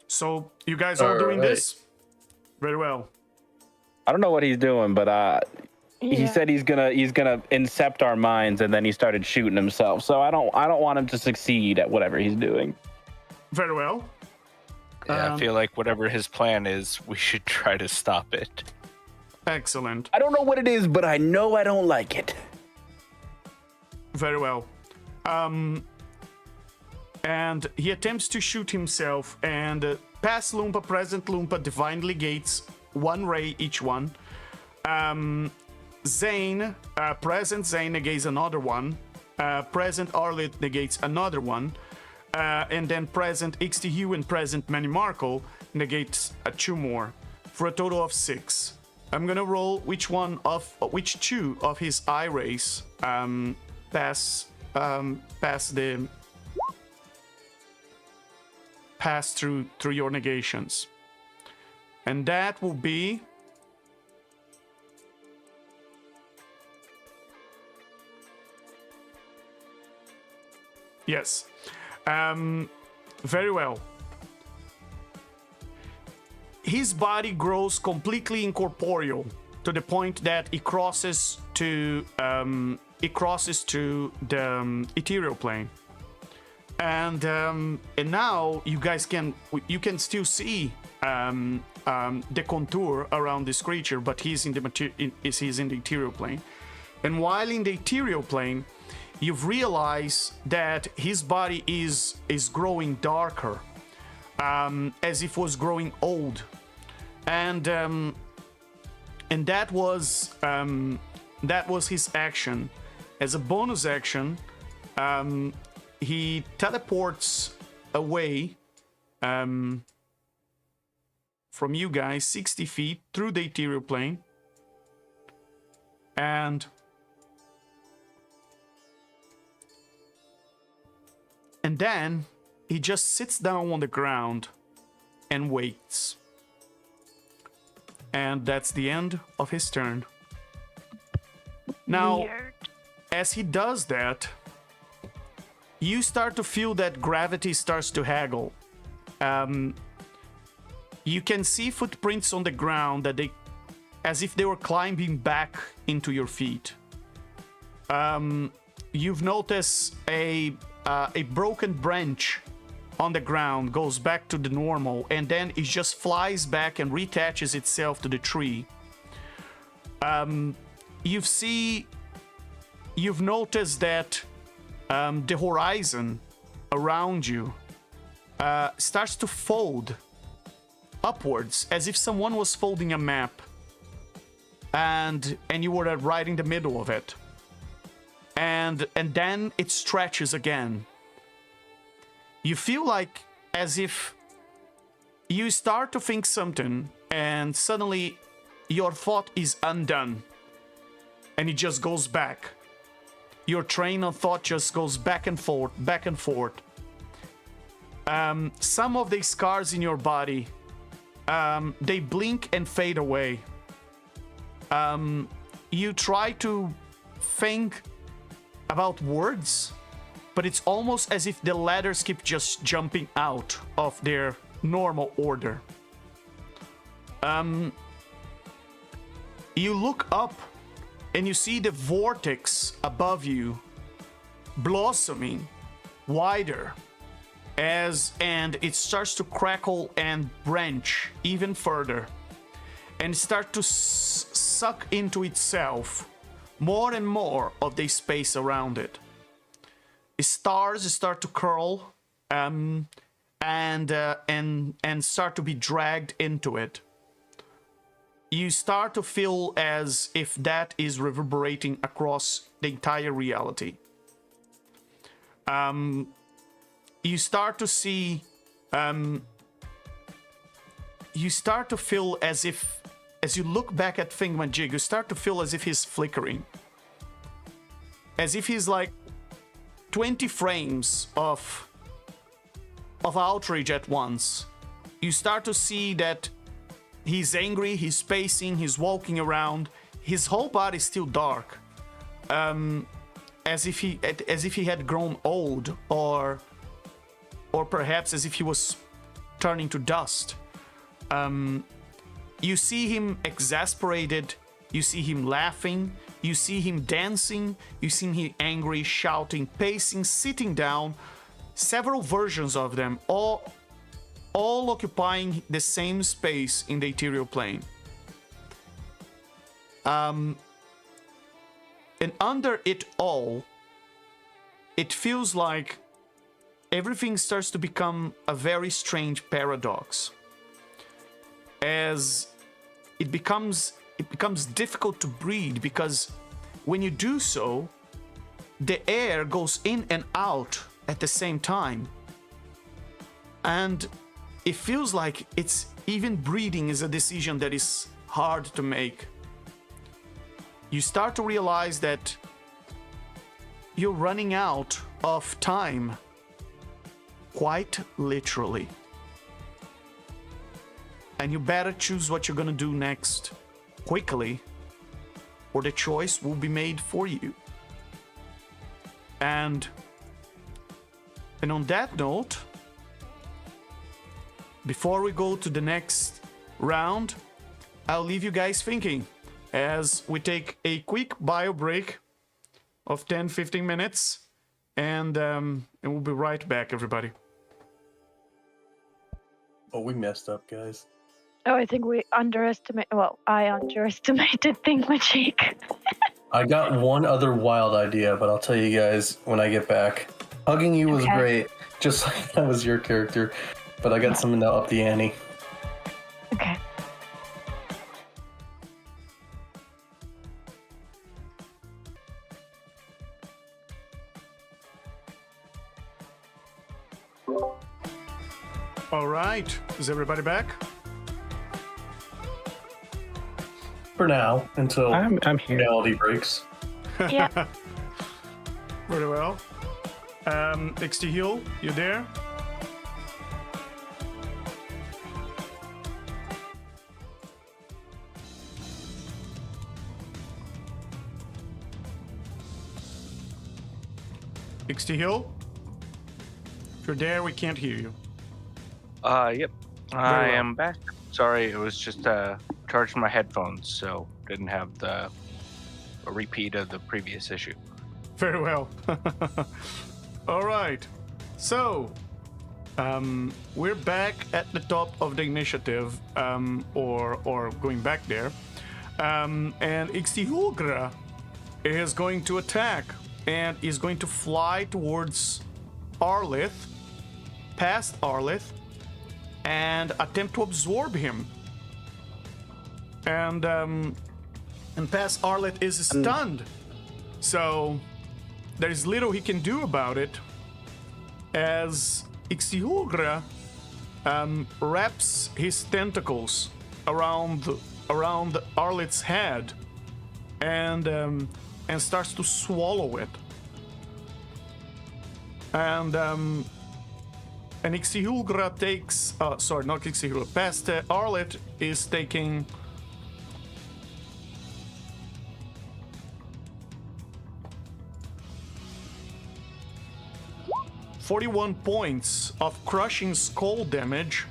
So you guys all doing Alright. this? Very well. I don't know what he's doing, but He said he's gonna incept our minds, and then he started shooting himself. So I don't want him to succeed at whatever he's doing. Very well. Yeah, I feel like whatever his plan is, we should try to stop it. Excellent. I don't know what it is, but I know I don't like it. Very well. And he attempts to shoot himself, and past Loompa, present Loompa, divinely gates, 1 ray each one. Zane, present Zane negates another one. Present Arlit negates another one. And then present XTU and present Manny Markle negates 2 more, for a total of 6. I'm gonna roll which two of his eye rays pass through your negations, and that will be yes. Very well. His body grows completely incorporeal to the point that it crosses to the ethereal plane, and now you guys can still see the contour around this creature, but he's in the ethereal plane, and while in the ethereal plane, you've realized that his body is growing darker, as if it was growing old, and that was his action. As a bonus action, he teleports away from you guys 60 feet through the ethereal plane, and then he just sits down on the ground and waits. And that's the end of his turn. Now, Weird. as he does that, you start to feel that gravity starts to haggle. You can see footprints on the ground as if they were climbing back into your feet. You've noticed a broken branch on the ground goes back to the normal, and then it just flies back and reattaches itself to the tree. You've noticed that the horizon around you starts to fold upwards, as if someone was folding a map, and you were right in the middle of it. And then it stretches again. You feel like as if you start to think something, and suddenly your thought is undone, and it just goes back. Your train of thought just goes back and forth, back and forth. Some of the scars in your body, they blink and fade away. You try to think about words, but it's almost as if the letters keep just jumping out of their normal order. You look up and you see the vortex above you blossoming wider, and it starts to crackle and branch even further, and start to suck into itself more and more of the space around it. Stars start to curl and start to be dragged into it. You start to feel as if that is reverberating across the entire reality. You start to see, you start to feel as if, as you look back at Thingamajig, you start to feel as if he's flickering. As if he's like 20 frames of outrage at once. You start to see that he's angry, he's pacing, he's walking around. His whole body is still dark, as if he had grown old, or perhaps as if he was turning to dust. You see him exasperated, you see him laughing, you see him dancing, you see him angry, shouting, pacing, sitting down. Several versions of them, all occupying the same space in the ethereal plane. And under it all, it feels like everything starts to become a very strange paradox. As it becomes difficult to breathe, because when you do so, the air goes in and out at the same time. And it feels like it's even breathing is a decision that is hard to make. You start to realize that you're running out of time, quite literally. And you better choose what you're gonna do next quickly, or the choice will be made for you. And on that note, before we go to the next round, I'll leave you guys thinking as we take a quick bio break of 10-15 minutes, and we'll be right back, everybody. Oh, we messed up, guys. Oh, I think we underestimate. Well, I underestimated thingamajig. I got one other wild idea, but I'll tell you guys when I get back. Hugging you was Okay. great, just like that was your character, but I got something to up the ante. Okay. All right, is everybody back? For now, until I'm here. reality breaks. Yeah. Very well. XT Hill, you there? XT Hill? If you're there, we can't hear you. Yep. I Very well. am back. Sorry, it was just charging my headphones, so didn't have a repeat of the previous issue. Very well. All right. So, we're back at the top of the initiative, or going back there. And Ixtihulgra is going to attack and is going to fly towards Arlith, past Arlith, and attempt to absorb him. And past Arlith is stunned. So there's little he can do about it, as Ixtihulgra wraps his tentacles around Arlith's head and starts to swallow it. And Ixtihulgra takes sorry, not Ixtihulgra, past Arlith is taking 41 points of crushing skull damage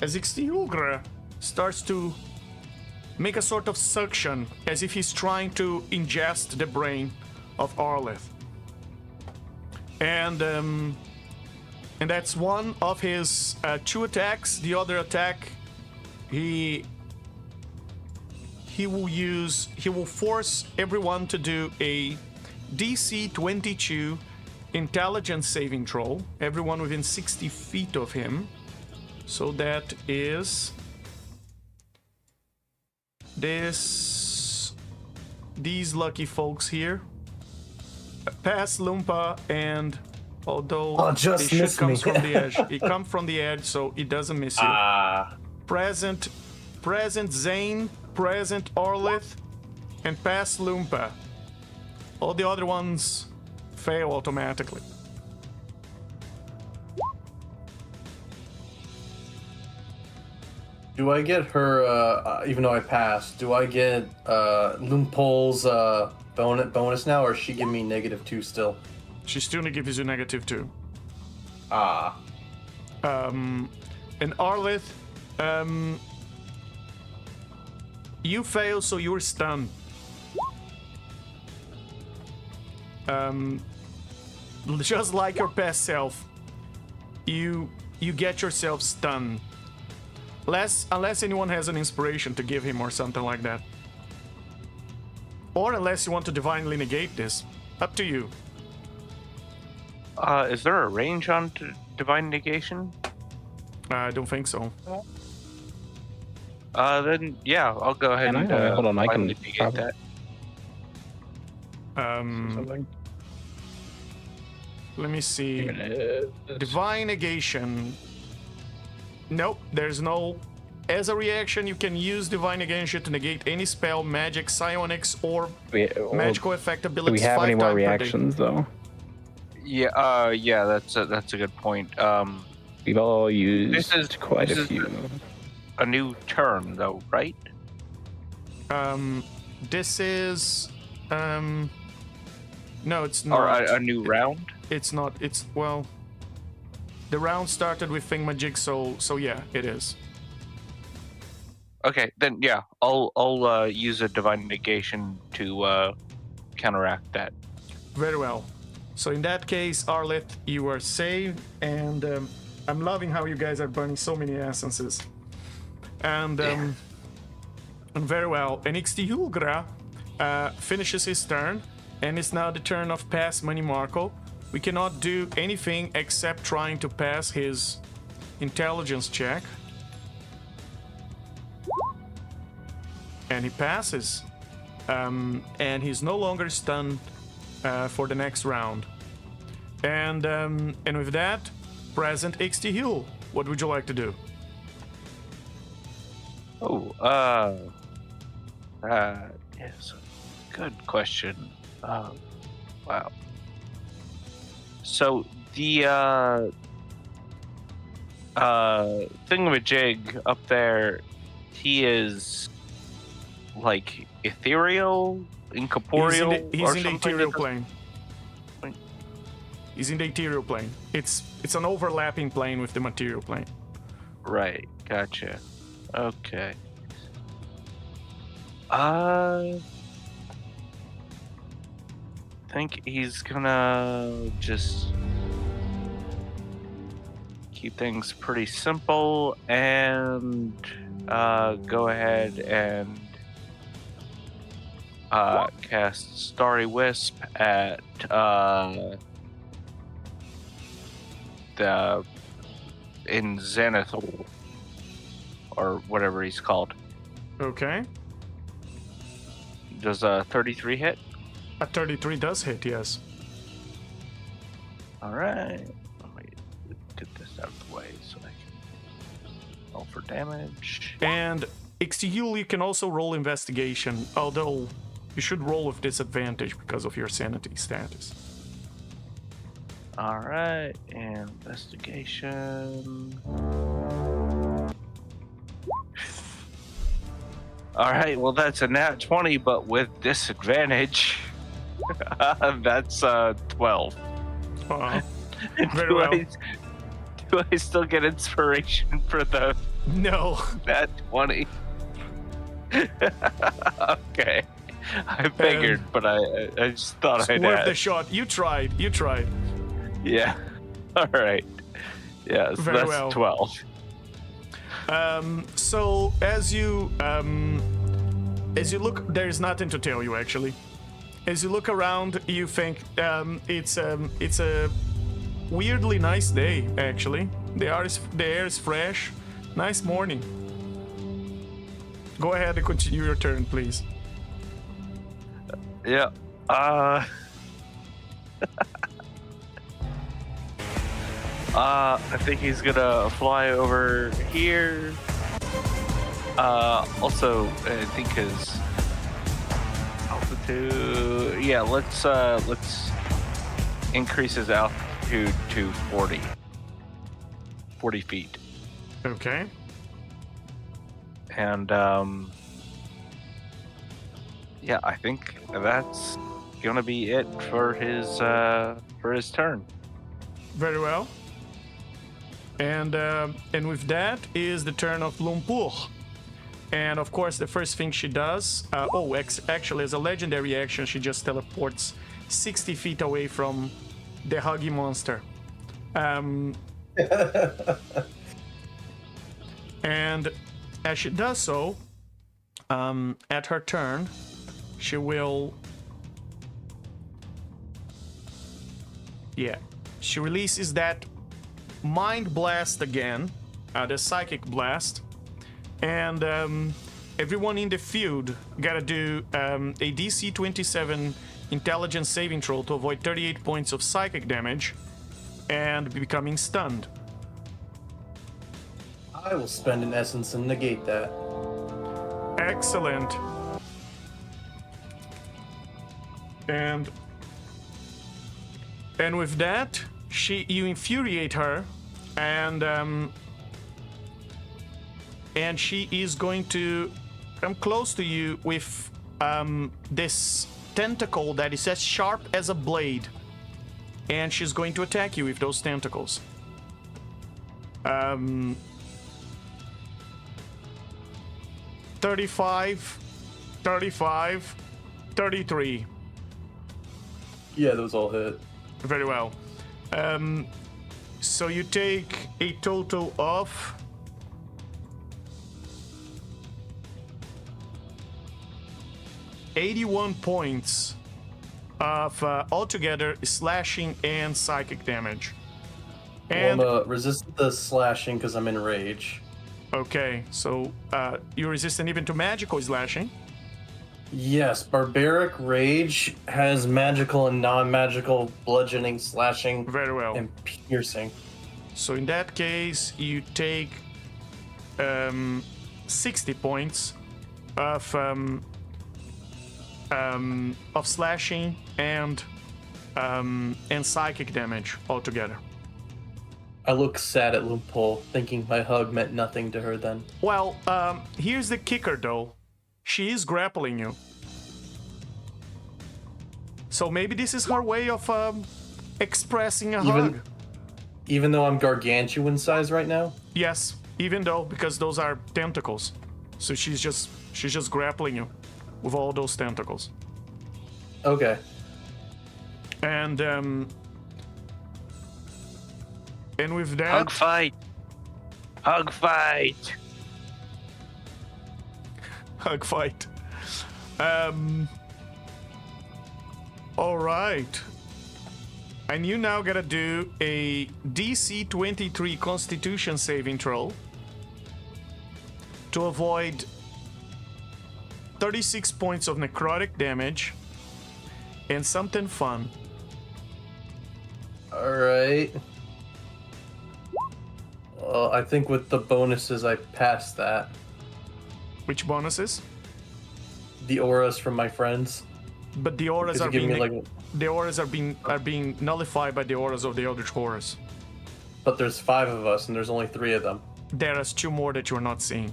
as Ixtihulgra starts to make a sort of suction as if he's trying to ingest the brain of Arlith. And that's one of his 2 attacks. The other attack, he will force everyone to do a DC 22 intelligence saving throw, everyone within 60 feet of him. So that is these lucky folks here. Pass Lumpa, and although just it should miss come me. from the edge, it comes from the edge, so it doesn't miss you. Present Zane, present Arlith, and pass Lumpa. All the other ones fail automatically. Do I get her, even though I passed, do I get Lumpol's bonus now, or is she giving me -2 still? She's still gonna give you -2. And Arlith, You fail, so you're stunned. Just like your past self, you get yourself stunned. Unless anyone has an inspiration to give him or something like that. Or unless you want to divinely negate this. Up to you. Is there a range on divine negation? I don't think so. Then yeah, I'll go ahead and hold on, I can divinely negate probably- that. Something. Let me see. Divine negation. Nope, there's no. As a reaction, you can use divine negation to negate any spell, magic, psionics, or magical effect Do we abilities. have 5 any more times per day. reactions though? Yeah, yeah, that's a good point. We've all used This is- quite this a is- few. A new turn though, right? This is. No, it's not. Or a new round? It's not. It's well. The round started with Thingamajig, so yeah, it is. Okay, then yeah, I'll use a divine negation to counteract that. Very well. So in that case, Arleth, you are saved, and I'm loving how you guys are burning so many essences. And very well. And Ixtihulgra finishes his turn, and it's now the turn of Pass Money Marco. We cannot do anything except trying to pass his intelligence check. And he passes. And he's no longer stunned for the next round. And with that, present Ixtihul, what would you like to do? Oh, yes, good question. Wow. So the thingamajig up there, he is like ethereal, incorporeal, He's or in the something ethereal that plane. He's in the ethereal plane. It's an overlapping plane with the material plane. Right, gotcha. Okay. I think he's gonna just keep things pretty simple and go ahead and cast Starry Wisp at the in Zenith or whatever he's called. Okay. Does a 33 hit? A 33 does hit, yes. All right. Let me get this out of the way so I can roll for damage. And Ixtihul, you can also roll investigation, although you should roll with disadvantage because of your sanity status. All right, investigation. All right, well that's a nat 20, but with disadvantage. That's 12. Very well. Do I still get inspiration for the No. nat 20? Okay, I figured, but I just thought It's I'd worth ask. the shot. You tried. Yeah. All right. Yeah, so Very that's well. 12. So as you look, there is nothing to tell you actually. As you look around, you think it's a weirdly nice day actually. The air is fresh, nice morning. Go ahead and continue your turn, please. Yeah. I think he's gonna fly over here. Also, I think his altitude. Yeah, let's increase his altitude to 40 feet. Okay. And yeah, I think that's gonna be it for his turn. Very well. And with that is the turn of Lumpur. And of course, the first thing she does, actually, as a legendary action, she just teleports 60 feet away from the huggy monster. And as she does so, at her turn, she will... Yeah, she releases that Mind Blast again, the Psychic Blast. And everyone in the field gotta do a DC 27 Intelligence saving throw to avoid 38 points of psychic damage and becoming stunned. I will spend an essence and negate that. Excellent. And with that, you infuriate her, and she is going to come close to you with this tentacle that is as sharp as a blade, and she's going to attack you with those tentacles. 35, 35, 33. Yeah, those all hit. Very well. So you take a total of 81 points of altogether slashing and psychic damage. And I'm resist the slashing because I'm in rage. okay, so you resistant even to magical slashing. Yes, barbaric rage has magical and non-magical bludgeoning, slashing, Very well. and piercing. So in that case, you take 60 points of slashing and psychic damage altogether. I look sad at Loompole, thinking my hug meant nothing to her then. Well, here's the kicker though. She is grappling you. So maybe this is her way of expressing a hug. Even though I'm gargantuan size right now? Yes, even though, because those are tentacles. So she's just grappling you with all those tentacles. Okay. And with that, Hug fight. Hug fight. hug fight. All right. And you now gotta do a DC 23 Constitution saving throw to avoid 36 points of necrotic damage and something fun. Alright. Well, I think with the bonuses I passed that. Which bonuses? The auras from my friends. But the auras Because are you give being me, like, the auras are being nullified by the auras of the Eldritch Horrors. but there's 5 of us and there's only 3 of them. There is 2 more that you're not seeing.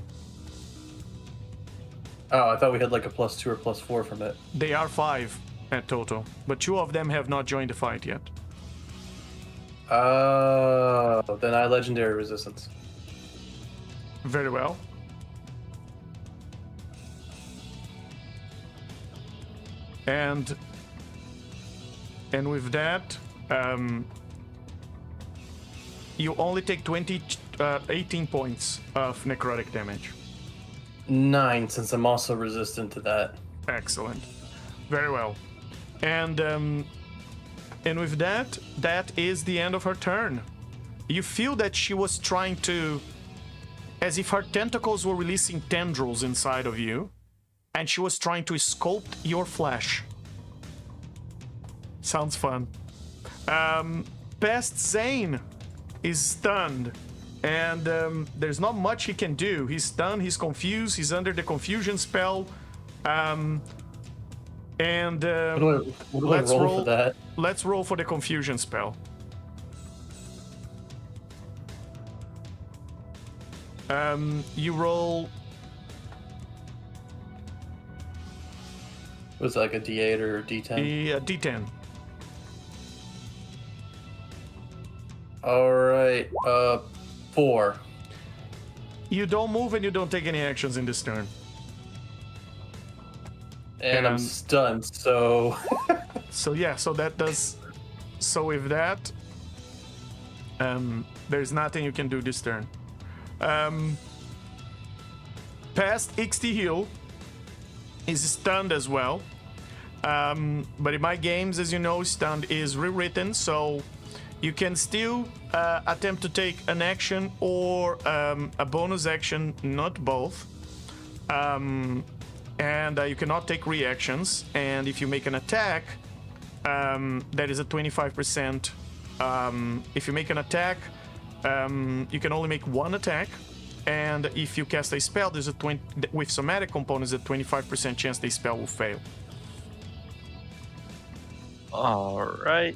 Oh, I thought we had like a +2 or +4 from it. They are 5 at total, but 2 of them have not joined the fight yet. Oh, then I legendary resistance. Very well. And with that, you only take 18 points of necrotic damage. 9, since I'm also resistant to that. Excellent. Very well. And with that, that is the end of her turn. You feel that she was trying to, as if her tentacles were releasing tendrils inside of you, and she was trying to sculpt your flesh. Sounds fun. Past Zane is stunned, and there's not much he can do. He's stunned, he's confused, he's under the confusion spell. What do I let's roll for that? Let's roll for the confusion spell. You roll. Was it like a D8 or a D10? A D10. Alright, 4. You don't move and you don't take any actions in this turn. And I'm stunned, so... So yeah, so that does... So with that, there's nothing you can do this turn. Past Ixtihil is stunned as well. But in my games, as you know, stunned is rewritten, so you can still attempt to take an action or a bonus action, not both. And you cannot take reactions. And if you make an attack, that is a 25%. If you make an attack, you can only make one attack. And if you cast a spell, there's a with somatic components, a 25% chance the spell will fail. All right.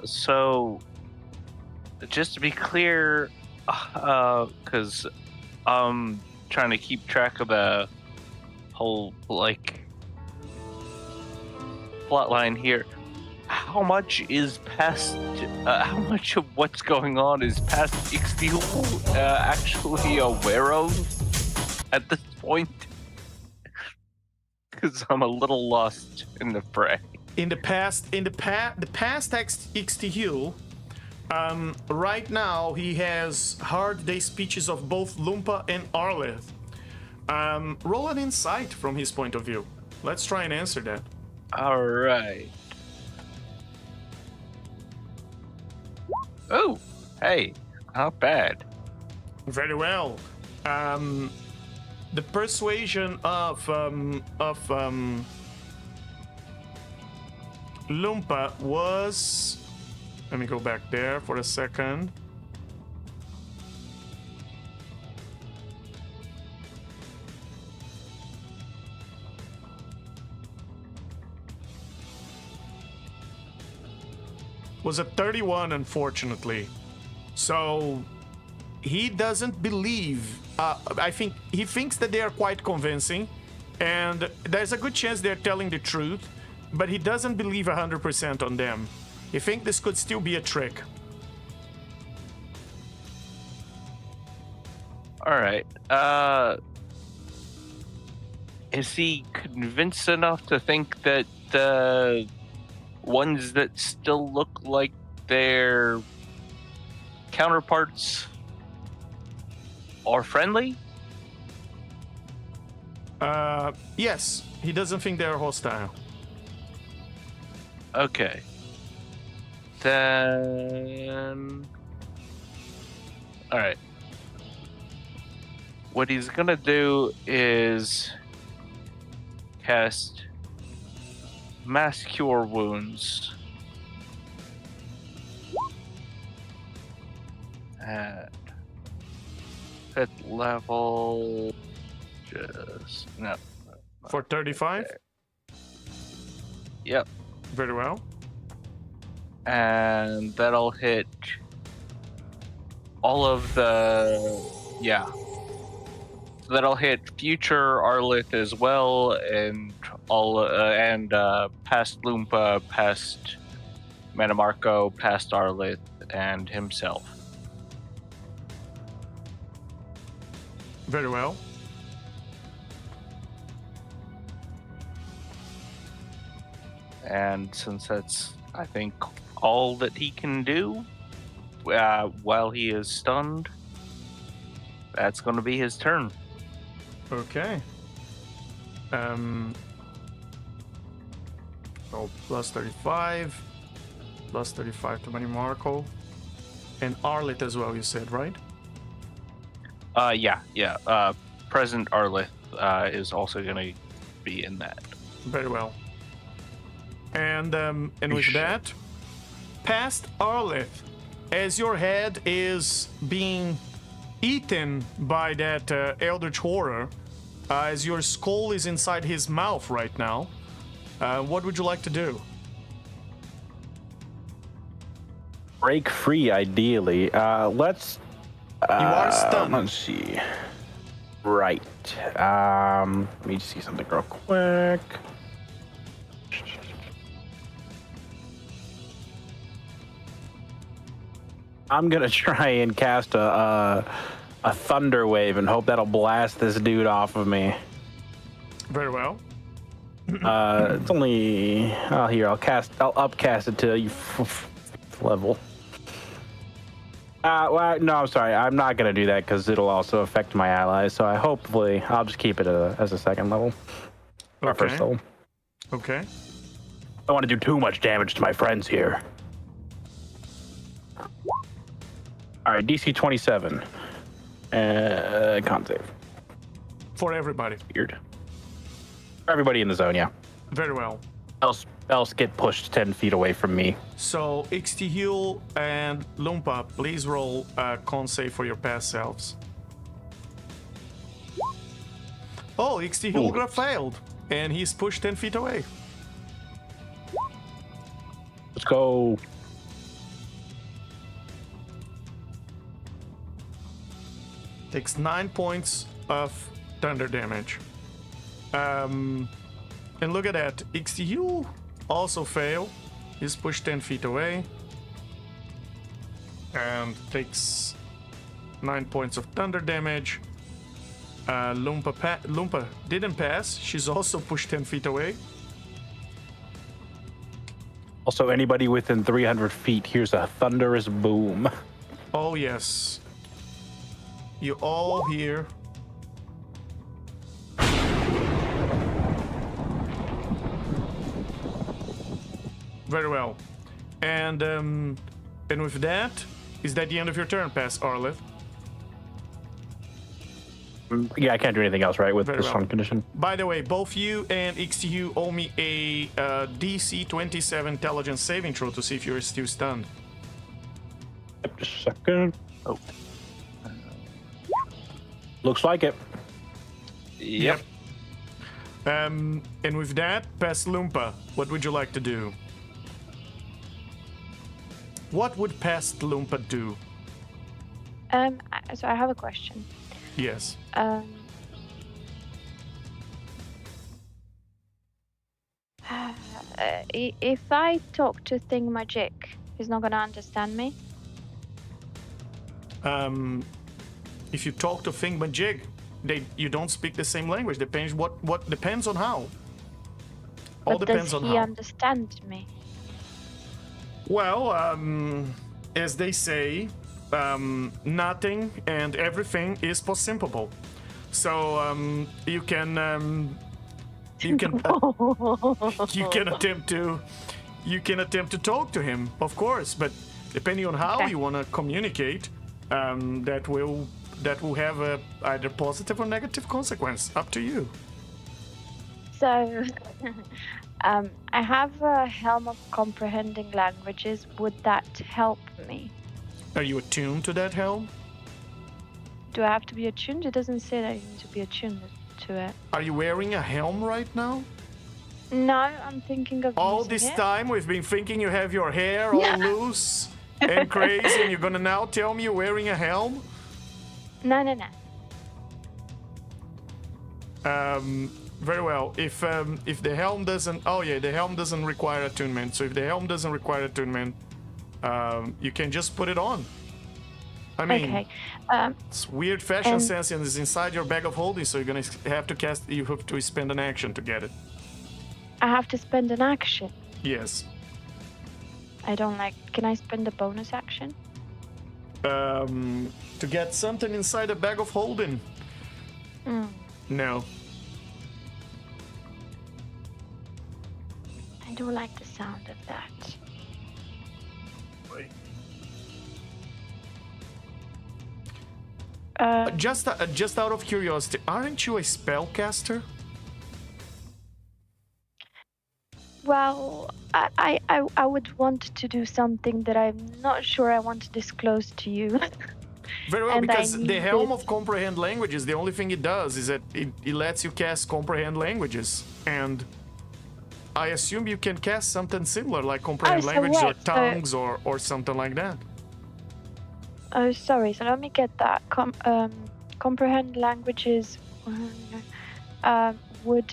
So, just to be clear, because I'm trying to keep track of the whole plot line here. How much is past? How much of what's going on is past Ixtihil actually aware of at this point? Because I'm a little lost in the fray. The past Ixtihil, right now he has heard the speeches of both Lumpa and Arleth. Roll an insight from his point of view. Let's try and answer that. All right. Oh, hey, not bad. Very well. The persuasion of Lumpa was... Let me go back there for a second. Was a 31, unfortunately. So he doesn't believe. I think he thinks that they are quite convincing, and there's a good chance they're telling the truth, but he doesn't believe 100% on them. He thinks this could still be a trick. All right. Is he convinced enough to think that the ones that still look like their counterparts are friendly? Yes, he doesn't think they're hostile. Okay. Then... Alright. What he's gonna do is cast Mass Cure Wounds. At 5th level. Just no. For 35? Yep. Very well. And that'll hit all of the So that'll hit future Arleth as well, and all past Lumpa, past Manamarco, past Arleth, and himself. Very well. And since that's, I think, all that he can do while he is stunned, that's going to be his turn. Okay. So plus 35 to Manamarco, and Arleth as well, you said, right? Yeah. Present Arleth is also going to be in that. Very well. And with that, past Arleth, as your head is being eaten by that Eldritch Horror, as your skull is inside his mouth right now, what would you like to do? Break free, ideally. Let's. You are stunned. Let's see. Right. Let me just see something real quick. I'm gonna try and cast a a thunder wave and hope that'll blast this dude off of me. Very well. It's only. Oh, here I'll upcast it to level. Well, no, I'm sorry. I'm not gonna do that because it'll also affect my allies. So I'll just keep it as a second level, or first level. Okay. I don't want to do too much damage to my friends here. All right, DC 27. Con save. For everybody. Weird. For everybody in the zone, yeah. Very well. Else get pushed 10 feet away from me. So, Ixtihil and Lumpa, please roll a con save for your past selves. Oh, Ixtihil failed, and he's pushed 10 feet away. Let's go. Takes 9 points of thunder damage. And look at that. Ixtihil also failed. He's pushed 10 feet away. And takes 9 points of thunder damage. Lumpa didn't pass. She's also pushed 10 feet away. Also, anybody within 300 feet hears a thunderous boom. Oh, yes. You all hear. Very well. And with that, is that the end of your turn, Pass Arleth? Yeah, I can't do anything else, right, with Very this well. one condition. By the way, both you and XTU owe me a DC 27 intelligence saving throw to see if you're still stunned. Yep, just a second. Oh. Looks like it. Yep. And with that, Pass Lumpa, what would you like to do? What would Past Lumpa do? So I have a question. Yes. If I talk to Thingamagic, he's not gonna understand me. If you talk to Thingamajig, you don't speak the same language. Depends what depends on how. All But depends does on he how. understand me? Well, as they say, nothing and everything is possible. So you can attempt to talk to him, of course, but depending on how you want to communicate, that will have a either positive or negative consequence. Up to you. So, I have a helm of comprehending languages. Would that help me? Are you attuned to that helm? Do I have to be attuned? It doesn't say that I need to be attuned to it. Are you wearing a helm right now? No, I'm thinking of All using this it. time we've been thinking you have your hair all loose and crazy, and you're gonna now tell me you're wearing a helm? No. Very well. If the helm doesn't, the helm doesn't require attunement. So if the helm doesn't require attunement, you can just put it on. I mean, Okay. it's weird fashion sense and it's inside your bag of holding, so you're gonna have to you have to spend an action to get it. I have to spend an action. Yes. I don't like. Can I spend a bonus action? To get something inside a bag of holding. No. I do like the sound of that. Just out of curiosity, aren't you a spellcaster? Well, I would want to do something that I'm not sure I want to disclose to you. Very well, And because I the need Helm it. of Comprehend Languages, the only thing it does is that it lets you cast Comprehend Languages. And I assume you can cast something similar, like Comprehend so Languages or what? So- Tongues or something like that. Oh, sorry. So let me get that. Comprehend languages. Would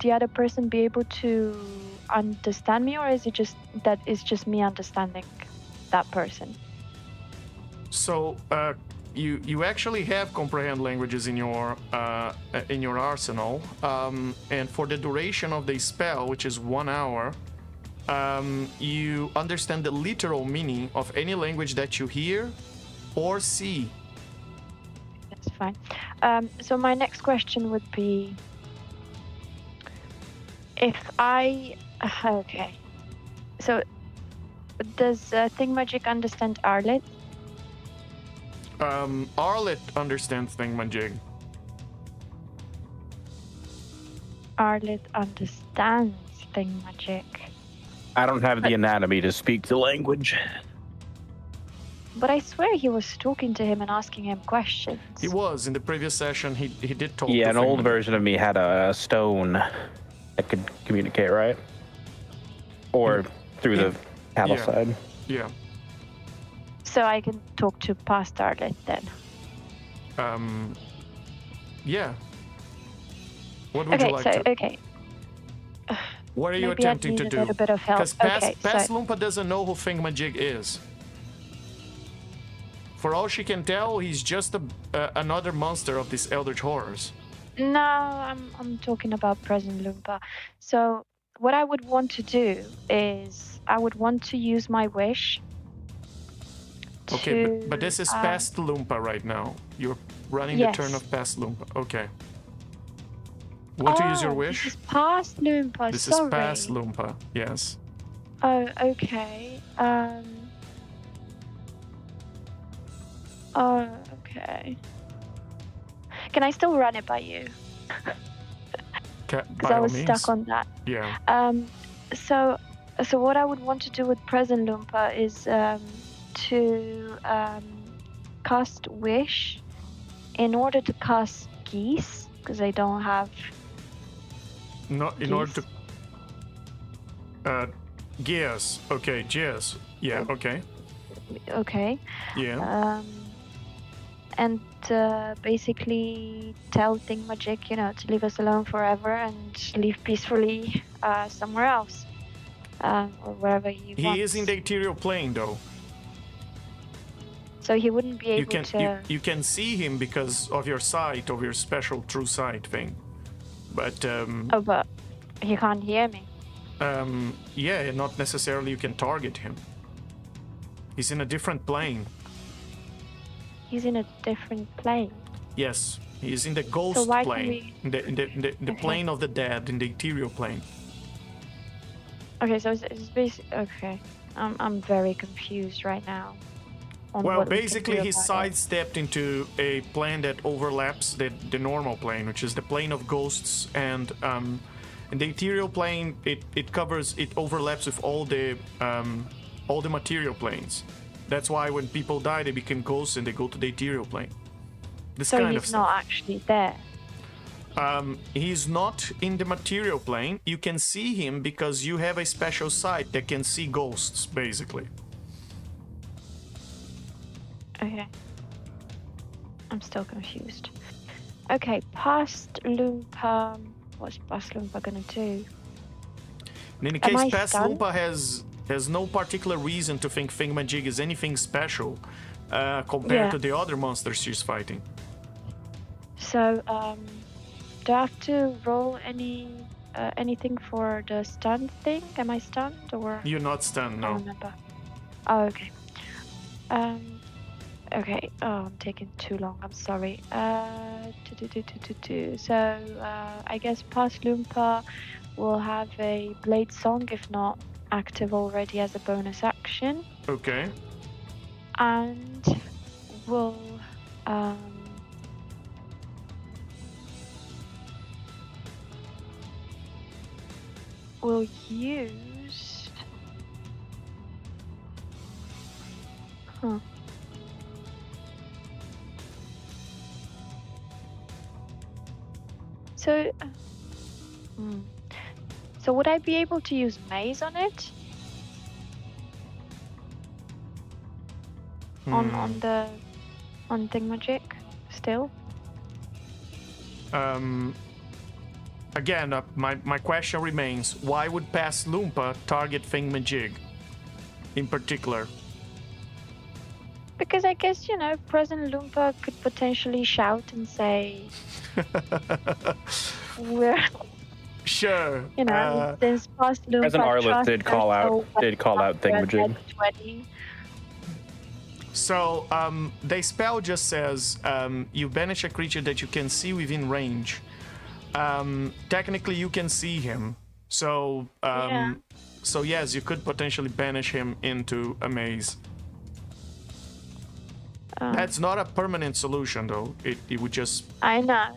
the other person be able to understand me, or is it just that it's just me understanding that person? So you actually have comprehend languages in your arsenal, and for the duration of the spell, which is 1 hour, you understand the literal meaning of any language that you hear or see. That's fine. So my next question would be, if I okay, so does Thingmagic understand Arlet? Arlet understands Thingmajig. Arlet understands Thingmagic. I don't have the anatomy to speak the language. But I swear he was talking to him and asking him questions. He was in the previous session. He did talk. Yeah, to an old Thingmajig. version of me had a stone that could communicate, right? Or through the cattle Yeah. side. Yeah. So I can talk to past Arlet then. Yeah. What would Okay, you like so to? okay. What are you Maybe I attempting need to a do? little bit of help. Because Okay, past so Loompa doesn't know who Thingmajig is. For all she can tell, he's just another monster of this Eldritch Horrors. no, I'm talking about present Loompa. So what I would want to do is I would want to use my wish. Okay, to, but this is past Loompa right now. You're running Yes. the turn of past Loompa. Okay. Want to use your wish? This is past Loompa. This Sorry. is past Loompa. Yes. Oh, okay. Oh, okay. Can I still run it by you? Because By I all was means. stuck on that. Yeah. So what I would want to do with present Loompa is to cast wish in order to cast geese, because I don't have Not in order geese. to. Gears. Okay, gears. Yeah. Okay. Okay. Yeah. And basically tell Thingmagic, to leave us alone forever and live peacefully somewhere else, or wherever he wants. He is in the ethereal plane, though. So he wouldn't be You able can to. you can see him because of your sight, of your special true sight thing. But Oh, but he can't hear me. yeah, not necessarily you can target him. He's in a different plane. He's in a different plane. Yes, he's in the ghost why can plane, we- in the Okay. plane of the dead, in the ethereal plane. Okay, so it's basically okay. I'm very confused right now. On Well, what we can basically, do he about it. sidestepped into a plane that overlaps the normal plane, which is the plane of ghosts, and in the ethereal plane, it overlaps with all the material planes. That's why when people die, they become ghosts and they go to the ethereal plane. This So kind of he's stuff. not actually there. He's not in the material plane. You can see him because you have a special sight that can see ghosts, basically. Okay. I'm still confused. Okay, past Loompa. What's past Loompa gonna do? In any Am case, I past stunned? Loompa has no particular reason to think Thingmajig is anything special compared Yeah. to the other monsters she's fighting. So, do I have to roll anything for the stun thing? Am I stunned or? You're not stunned, I don't no. remember. Oh, okay. Okay. Oh, I'm taking too long. I'm sorry. So, I guess past Loompa will have a blade song, if not active already as a bonus action, Okay. and will use. Huh. So, so would I be able to use maze on it? On Thingmagic still? Again, my question remains: why would past Loompa target Thingmajig in particular? Because I guess, President Loompa could potentially shout and say, we're, Sure. since past Loompa President Arliss trusts did call us out so did call out Thingamajig. 20. So, the spell just says, you banish a creature that you can see within range. Technically, you can see him. So, so yes, you could potentially banish him into a maze. That's not a permanent solution, though. It would just... I know.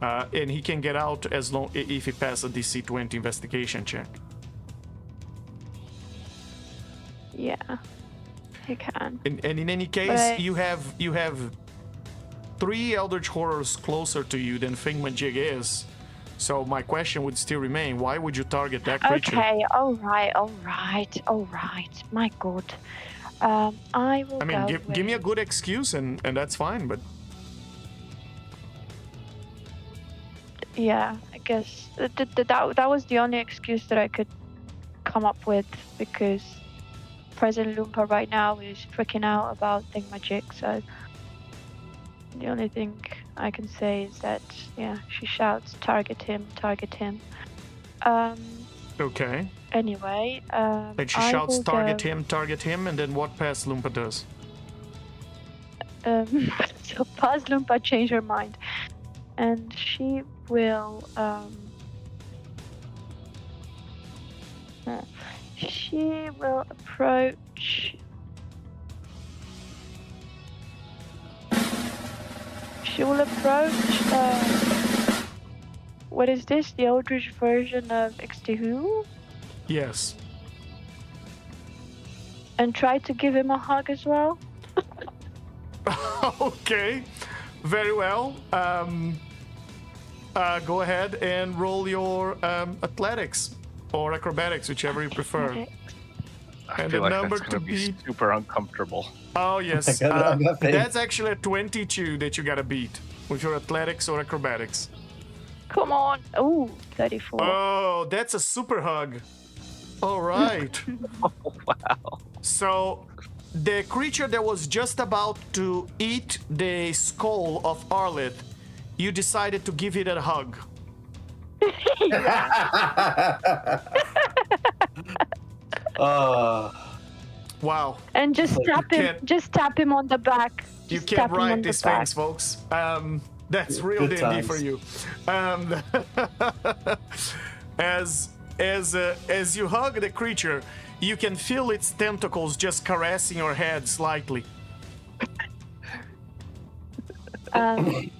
And he can get out if he passes a DC 20 investigation check. Yeah, he can. And in any case, you have 3 Eldritch Horrors closer to you than Thingamajig is. So my question would still remain: why would you target that creature? Okay, all right. My God. I will. I mean, give me a good excuse, and that's fine. But yeah, I guess that was the only excuse that I could come up with, because President Loompa right now is freaking out about Thingamajig. So the only thing I can say is that, yeah, she shouts, target him. okay. Anyway, And she shouts, target him, and then what past Loompa does? So past Loompa changed her mind, and she will approach. She will approach. What is this? The Eldritch version of Cthulhu? Yes. And try to give him a hug as well. Okay. Very well. Go ahead and roll your athletics or acrobatics, whichever you prefer. Athletics. I And feel the like number that's gonna to be beat- super uncomfortable. Oh yes. I got faith. That's actually a 22 that you gotta beat with your athletics or acrobatics. Come on. Ooh, 34. Oh, that's a super hug. All right. Oh, wow. So, the creature that was just about to eat the skull of Arlith, you decided to give it a hug. Wow. And just You tap him. can't- Just tap him on the back. You Just can't tap him on write the these back. things, folks. That's real Good D&D for times. you. As you hug the creature, you can feel its tentacles just caressing your head slightly. And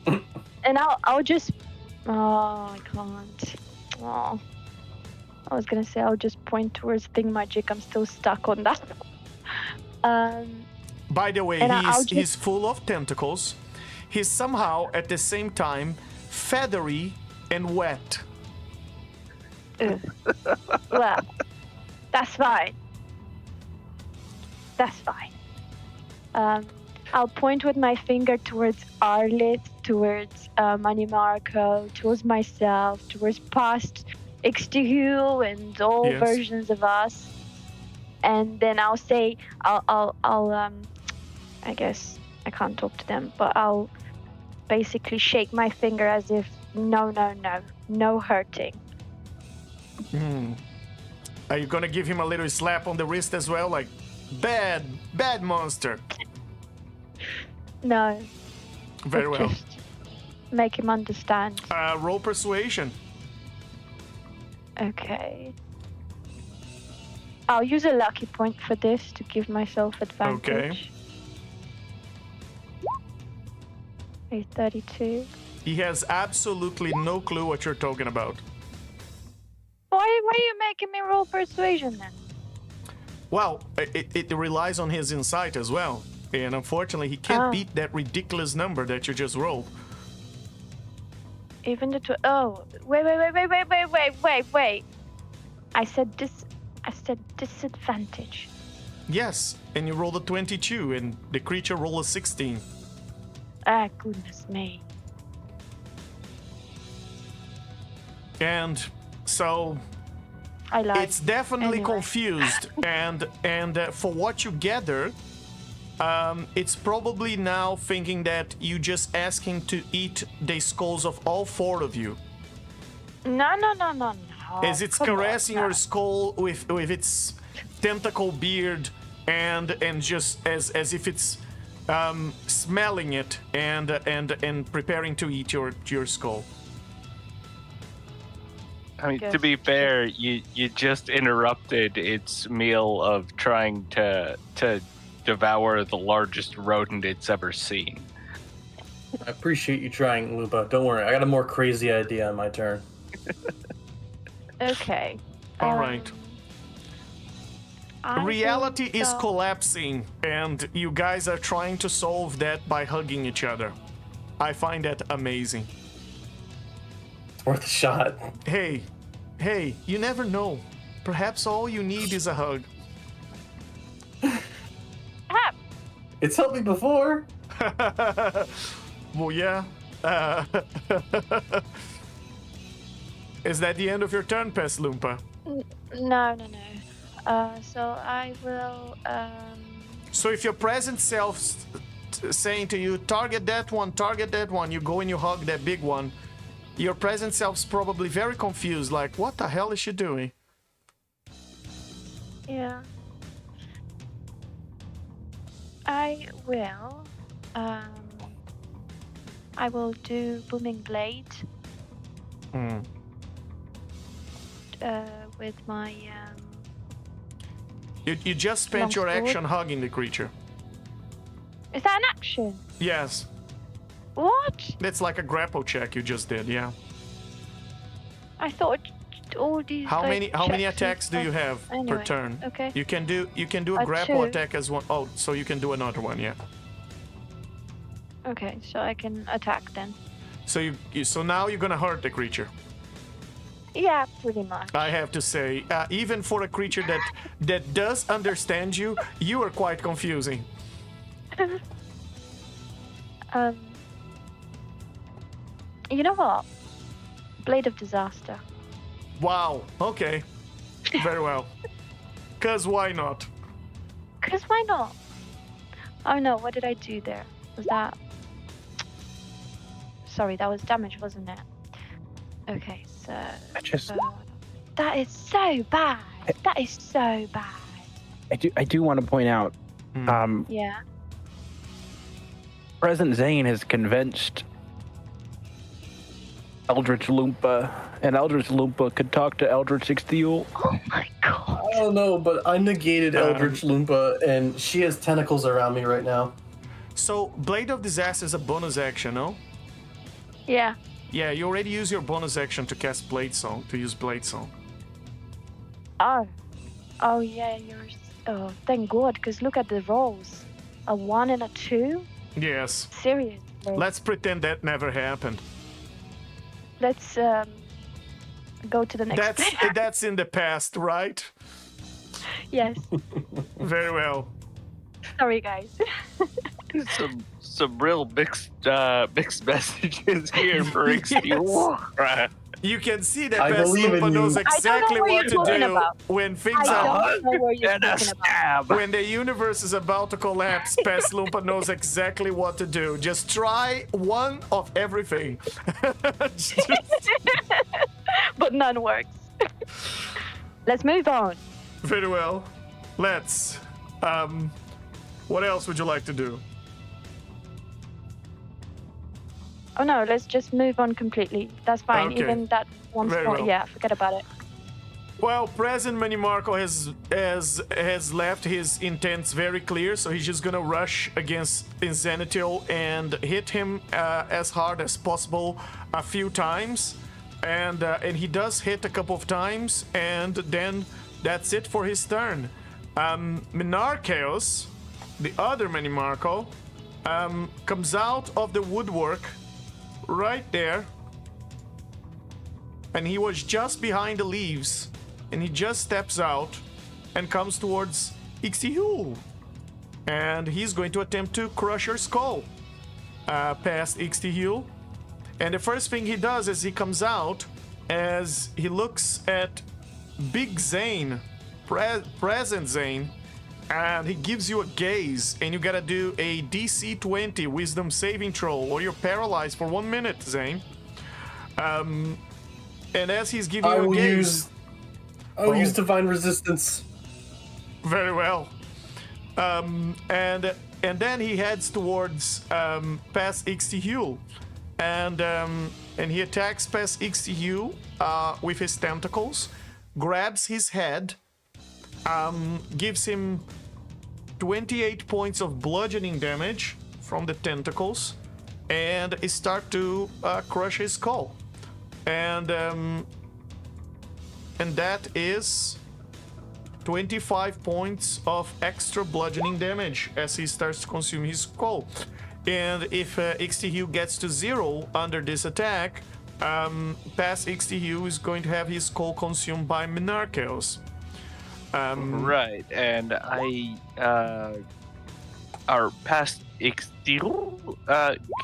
I'll just. Oh, I can't. Oh. I was gonna say I'll just point towards Thingamajig. I'm still stuck on that. By the way, And I'll he's full of tentacles. He's somehow, at the same time, feathery and wet. Well, that's fine. I'll point with my finger towards Arlith, towards Manimarco, towards myself, towards past Cthulhu and all Yes. versions of us, and then I'll say, I'll I guess I can't talk to them, but I'll basically shake my finger as if no hurting. Are you gonna give him a little slap on the wrist as well, like bad monster? No. Very well. Just make him understand. Roll persuasion. Okay. I'll use a lucky point for this to give myself advantage. Okay. 32. He has absolutely no clue what you're talking about. Why are you making me roll persuasion then? Well, it relies on his insight as well. And unfortunately, he can't beat that ridiculous number that you just rolled. Even the wait. I said disadvantage. Yes, and you rolled a 22, and the creature rolled a 16. Ah, goodness me. And so I lied. it's definitely Anyway. confused. and for what you gather, it's probably now thinking that you just asking to eat the skulls of all 4 of you. No. As it's Come on, caressing no. your skull with its tentacle beard and just as if it's smelling it and preparing to eat your skull. I mean, to Guess. be fair, you just interrupted its meal of trying to devour the largest rodent it's ever seen. I appreciate you trying, Lupa. Don't worry, I got a more crazy idea on my turn. Okay. All right. I Reality think, is collapsing, and you guys are trying to solve that by hugging each other. I find that amazing. It's worth a shot. Hey, you never know. Perhaps all you need is a hug. It's helped me before. Well, yeah. Is that the end of your turn, Pestlumpa? No. So I will. So if your present self's saying to you, target that one, you go and you hug that big one, your present self's probably very confused, like, what the hell is she doing? Yeah. I will. I will do booming blade. With my. You just spent your Longsword. action hugging the creature. Is that an action? Yes, What? that's like a grapple check you just did. Yeah. I thought all these. How like, many checks and attacks do you stuff- have per Anyway, turn? Okay. You can do a grapple 2. attack as one. Oh, so you can do another one, yeah. Okay, so I can attack then. So so now you're gonna hurt the creature. Yeah, pretty much. I have to say, even for a creature that does understand you, you are quite confusing. You know what? Blade of Disaster. Wow. Okay. Very well. Cause why not? Cause why not? Oh no, what did I do there? Was that? Sorry, that was damage, wasn't it? Okay, so. I just That is so bad. That is so bad. I do want to point out, Yeah. President Zane has convinced Eldritch Loompa, and Eldritch Loompa could talk to Eldritch Ixtiul. Oh my god. I don't know, but I negated Eldritch Loompa, and she has tentacles around me right now. So Blade of Disaster is a bonus action, no? Yeah. Yeah, you already use your bonus action to cast Blade Song, to use Blade Song. Oh. Oh yeah, oh, thank God, because look at the rolls. A 1 and a 2? Yes. Seriously. Let's pretend that never happened. Let's go to the next player. That's in the past, right? Yes. Very well. Sorry, guys. Some real mixed messages here for Ixtiul. You can see that I believe in Pestlumpa you. knows I don't know exactly what what you're to talking do about. when things I are don't know what you're And a talking about. stab. when the universe is about to collapse. Pestlumpa knows exactly what to do. Just try one of everything. But none works. Let's move on. Very well. Let's. What else would you like to do? Oh no, let's just move on completely. That's fine. Okay. Even that one Very spot, well. yeah, forget about it. Well, President Manimarco has left his intents very clear, so he's just gonna rush against Insanitio and hit him as hard as possible a few times, and he does hit a couple of times, and then that's it for his turn. Minarcheos, the other Manimarco, comes out of the woodwork right there, and he was just behind the leaves. And he just steps out and comes towards Ixtiul. And he's going to attempt to crush her skull past Ixtiul. And the first thing he does as he comes out, as he looks at Big Zane, Present Zane, and he gives you a gaze, and you gotta do a DC 20 wisdom saving throw, or you're paralyzed for 1 minute, Zane. And as he's giving I you a will gaze... I'll use divine resistance. Very well. And then he heads towards past Ixtihul, and he attacks past Ixtihul with his tentacles, grabs his head, gives him 28 points of bludgeoning damage from the tentacles, and start to crush his skull. And that is 25 points of extra bludgeoning damage as he starts to consume his skull. And if Ixtihul gets to 0 under this attack, past Ixtihul is going to have his skull consumed by Minarchos. Right, and our past Ixtihul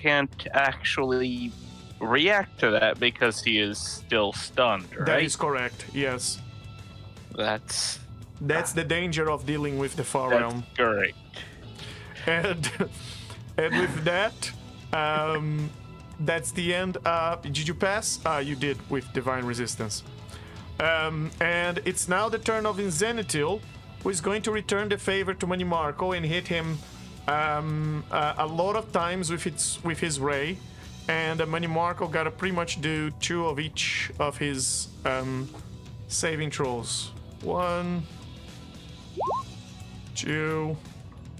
can't actually react to that because he is still stunned, right? That is correct, yes. That's the danger of dealing with the Far Realm. great. And with that, that's the end. Did you pass? You did with Divine Resistance. And it's now the turn of Inzenitil, who is going to return the favor to Manimarco and hit him a lot of times with his ray. And Manimarco got to pretty much do 2 of each of his saving throws. 1, 2.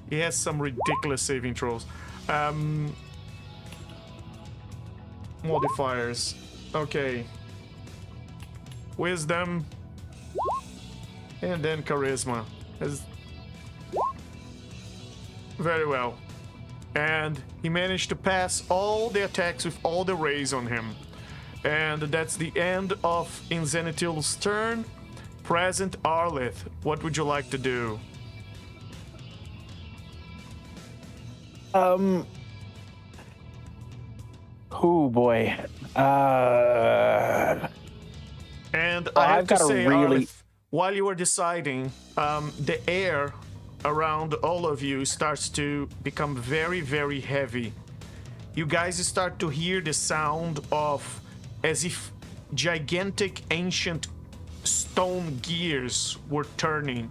He has some ridiculous saving throws. Modifiers. Okay. Wisdom. And then charisma. Very well. And he managed to pass all the attacks with all the rays on him. And that's the end of Inzenitil's turn. Present Arlith, what would you like to do? Oh boy. And I have I've to got a say, really- Arlith, while you were deciding, the air around all of you starts to become very, very heavy. You guys start to hear the sound of as if gigantic ancient stone gears were turning.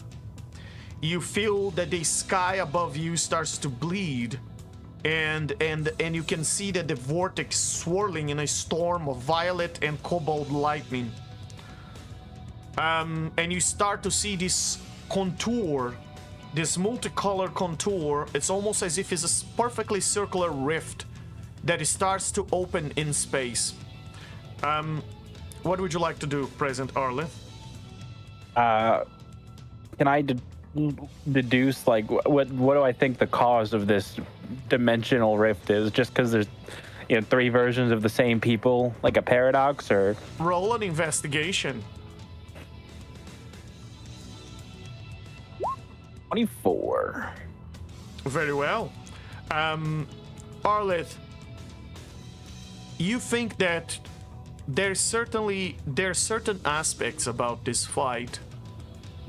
You feel that the sky above you starts to bleed, and you can see that the vortex swirling in a storm of violet and cobalt lightning. And you start to see this contour, this multicolored contour. It's almost as if it's a perfectly circular rift that starts to open in space. What would you like to do, Present Arlith? Can I deduce, like, what do I think the cause of this dimensional rift is? Just because there's, 3 versions of the same people, like a paradox, or? Roll an investigation. 24. Very well. Arlith, you think that there's certain aspects about this fight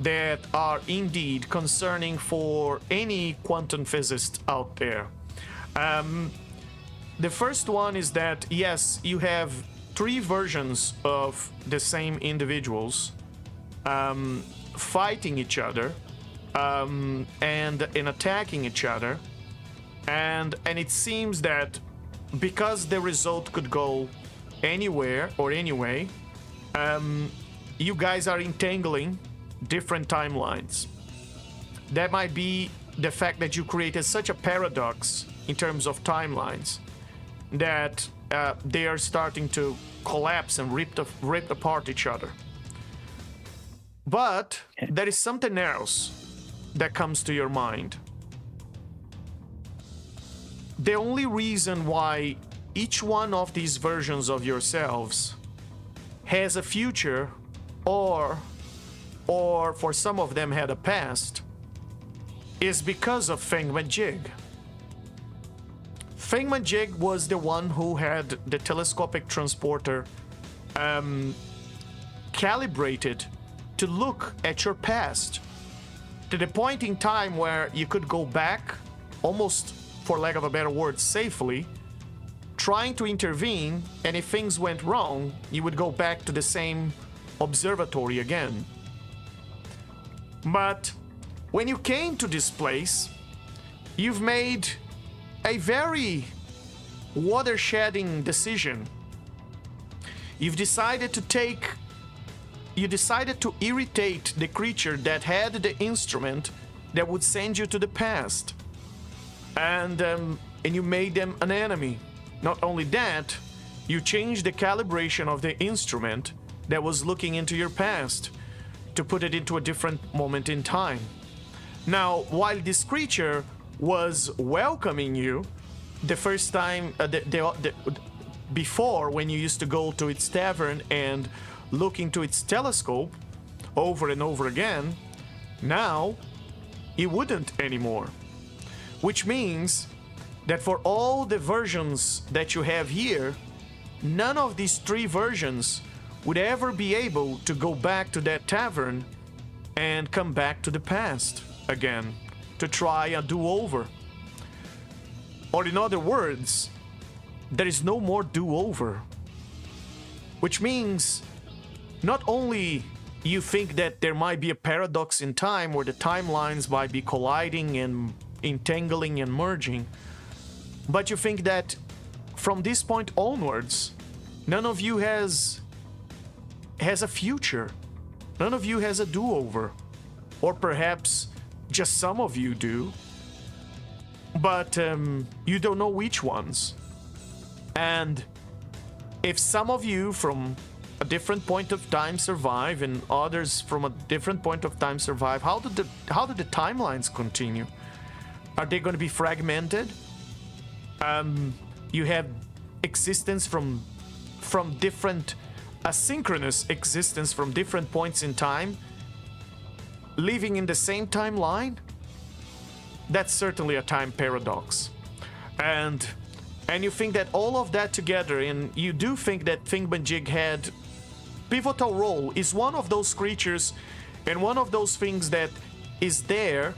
that are indeed concerning for any quantum physicist out there. The first one is that, yes, you have 3 versions of the same individuals fighting each other and attacking each other, and it seems that because the result could go anywhere or anyway, you guys are entangling different timelines. That might be the fact that you created such a paradox in terms of timelines that they are starting to collapse and rip apart each other. But there is something else that comes to your mind. The only reason why each one of these versions of yourselves has a future, or for some of them had a past, is because of Feng Majig. Feng Majig was the one who had the telescopic transporter calibrated to look at your past. to the point in time where you could go back, almost for lack of a better word, safely, trying to intervene, and if things went wrong, you would go back to the same observatory again. But when you came to this place, you've made a very watershedding decision. You decided to irritate the creature that had the instrument that would send you to the past. And you made them an enemy. Not only that, you changed the calibration of the instrument that was looking into your past to put it into a different moment in time. Now, while this creature was welcoming you the first time, before, when you used to go to its tavern and look into its telescope over and over again, now it wouldn't anymore. Which means that for all the versions that you have here, none of these 3 versions would ever be able to go back to that tavern and come back to the past again to try a do-over. Or in other words, there is no more do-over. Which means not only you think that there might be a paradox in time where the timelines might be colliding and entangling and merging, but you think that from this point onwards, none of you has a future. None of you has a do-over. Or perhaps just some of you do. But you don't know which ones. And if some of you from a different point of time survive and others from a different point of time survive, how do the timelines continue? Are they going to be fragmented? You have existence from different asynchronous existence from different points in time, living in the same timeline. That's certainly a time paradox. And you think that all of that together, and you do think that Thingamajig had pivotal role, is one of those creatures and one of those things that is there,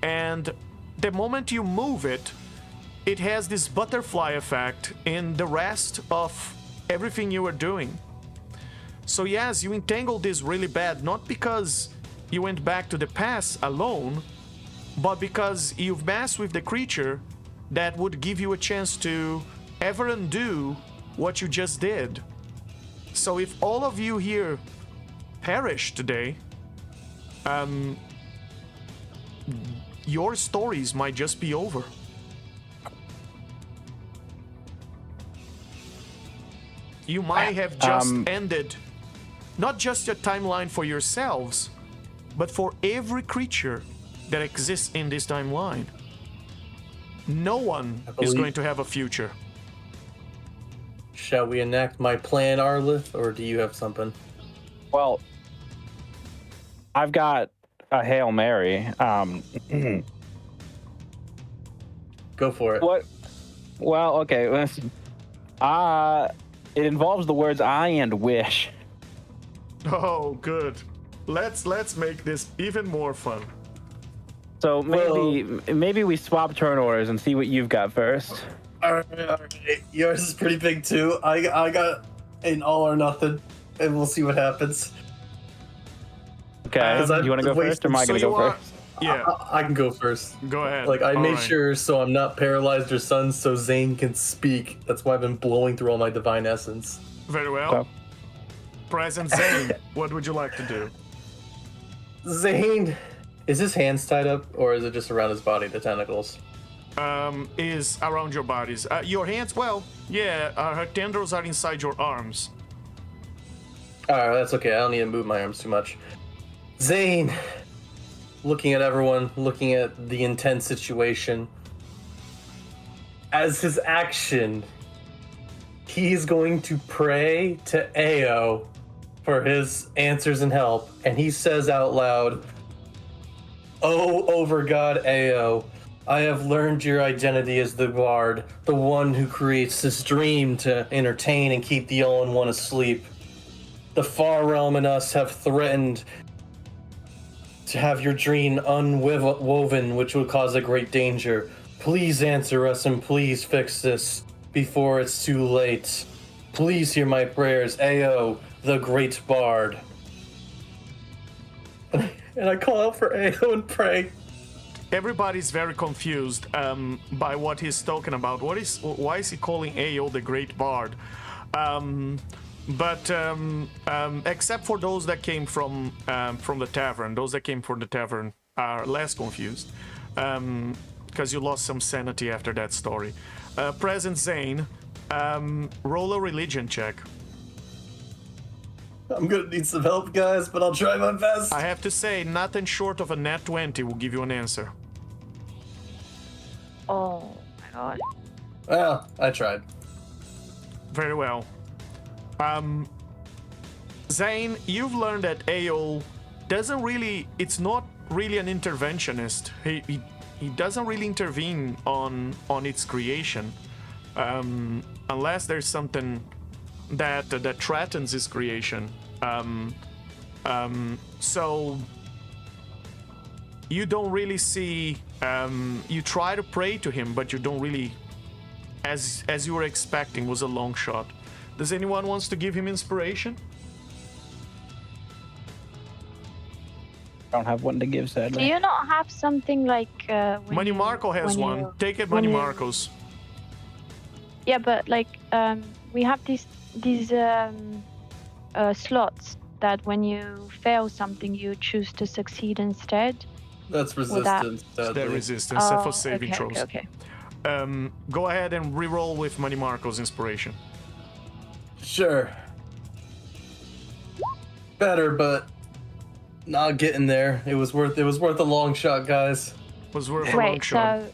and the moment you move it, it has this butterfly effect in the rest of everything you are doing. So yes, you entangled this really bad, not because you went back to the past alone, but because you've messed with the creature that would give you a chance to ever undo what you just did. So if all of you here perish today, your stories might just be over. You might have just ended not just your timeline for yourselves, but for every creature that exists in this timeline. No one is going to have a future. Shall we enact my plan, Arlith, or do you have something? Well, I've got a Hail Mary. Go for it. What? Well, okay. It involves the words "I" and "wish." Oh, good. Let's make this even more fun. So maybe we swap turn orders and see what you've got first. All right. Yours is pretty big too. I got an all or nothing, and we'll see what happens. Okay. You want to go first, or am I going to go first? Yeah, I can go first. go ahead. Like, I All made right. sure so I'm not paralyzed or stunned so Zane can speak. That's why I've been blowing through all my divine essence. Very well. Okay. Present Zane, what would you like to do? Zane, is his hands tied up, or is it just around his body, the tentacles? Is around your bodies. Your hands, well, yeah, her tendrils are inside your arms. Alright, that's okay. I don't need to move my arms too much. Zane, looking at everyone, looking at the intense situation. As his action, he's going to pray to Ao for his answers and help. And he says out loud, "Oh, over God Ao, I have learned your identity as the bard, the one who creates this dream to entertain and keep the All-in-One asleep. The far realm and us have threatened to have your dream unwoven, which would cause a great danger. Please answer us and please fix this before it's too late. Please hear my prayers, Ao, the great bard. And I call out for Ao and pray. Everybody's very confused by what he's talking about. Why is he calling Ao the great bard? But except for those that came from the tavern, those that came from the tavern are less confused because you lost some sanity after that story. Present Zane, roll a religion check. I'm gonna need some help, guys, but I'll try my best. I have to say, nothing short of a nat 20 will give you an answer. Oh my god. Well, I tried. Very well. Zane, you've learned that Ao doesn't really, it's not really an interventionist. He doesn't really intervene on its creation, unless there's something that threatens his creation. So you don't really see. You try to pray to him, but you don't really, as you were expecting, was a long shot. Does anyone wants to give him inspiration? I don't have one to give, sadly. Do you not have something like Money Marco has one. Take it, Money Marcos. Yeah, but like we have these slots that when you fail something, you choose to succeed instead. That's resistance. That resistance for saving okay, throws. Okay. Go ahead and reroll with Money Marco's inspiration. Sure. Better, but not getting there. It was worth a long shot, guys. Was worth a long Wait, shot. so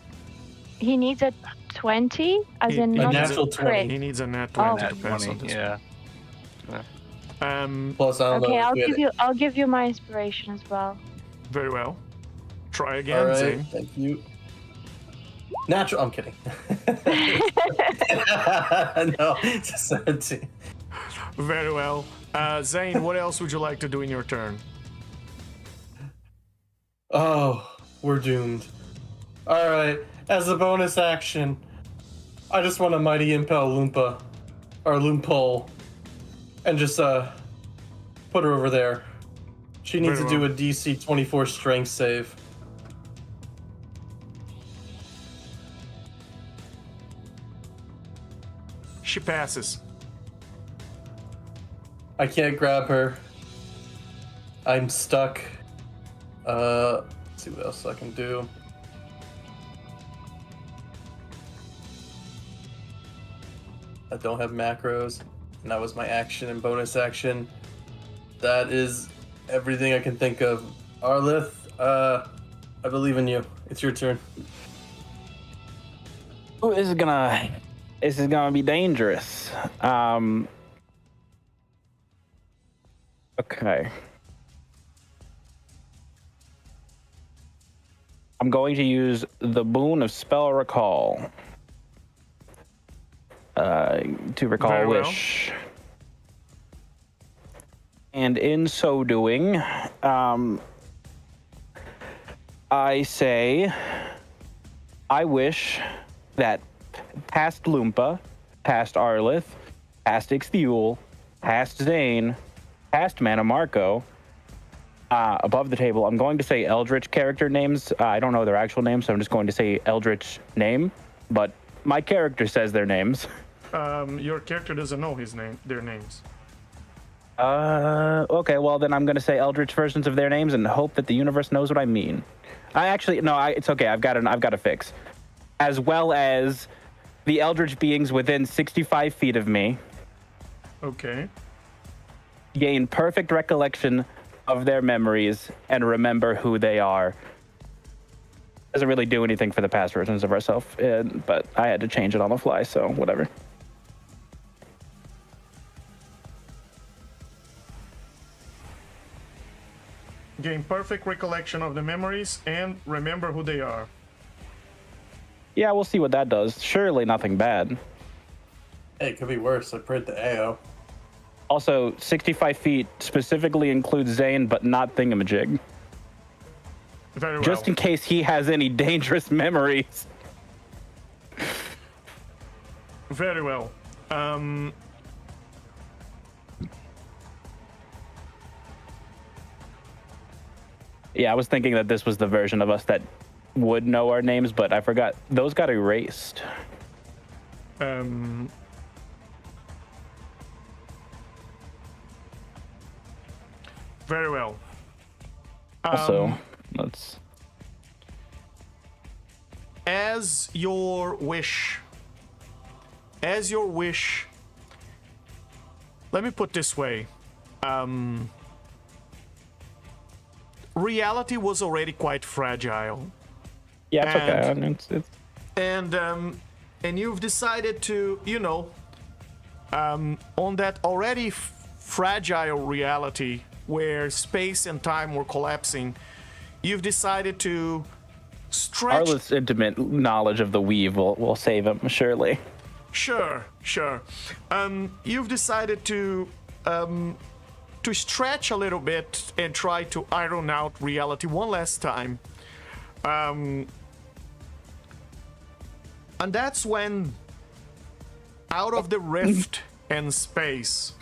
he needs a 20, as in a not natural 20. He needs a nat 20 Oh. to pass on 20, this. yeah. Plus, I don't Okay, know. I'll give you my inspiration as well. Very well. Try again, All right, Zane. thank you. Natural. I'm kidding. No, it's a 17. Very well. Zane, what else would you like to do in your turn? Oh, we're doomed. All right. As a bonus action, I just want to mighty impel Loompa, or Loompole, and just put her over there. She needs Very to do well. a DC 24 strength save. She passes. I can't grab her. I'm stuck. Let's see what else I can do. I don't have macros, and that was my action and bonus action. That is everything I can think of. Arlith, I believe in you. It's your turn. Oh, this is gonna be dangerous. Okay. I'm going to use the boon of spell recall to recall Very a well. wish. And in so doing, I say, I wish that past Loompa, past Arlith, past Ixthiul, past Zane, past Mana Marco, above the table, I'm going to say Eldritch character names. I don't know their actual names, so I'm just going to say Eldritch name, but my character says their names. Your character doesn't know their names. Okay, well then I'm going to say Eldritch versions of their names and hope that the universe knows what I mean. It's okay. I've got a fix. As well as the Eldritch beings within 65 feet of me Okay. gain perfect recollection of their memories and remember who they are. Doesn't really do anything for the past versions of ourselves, but I had to change it on the fly, so whatever. Gain perfect recollection of the memories and remember who they are. Yeah, we'll see what that does. Surely nothing bad. Hey, it could be worse. I prayed to AO. Also, 65 feet specifically includes Zane, but not Thingamajig. Very well. Just in case he has any dangerous memories. Very well. Yeah, I was thinking that this was the version of us that would know our names, but I forgot. Those got erased. Very well. Also, let's... As your wish, let me put this way. Reality was already quite fragile. Yeah, it's okay. I mean, And you've decided to, on that already fragile reality where space and time were collapsing, you've decided to stretch. Arla's intimate knowledge of the weave will save him, surely. Sure. You've decided to stretch a little bit and try to iron out reality one last time. And that's when, out of the rift and space,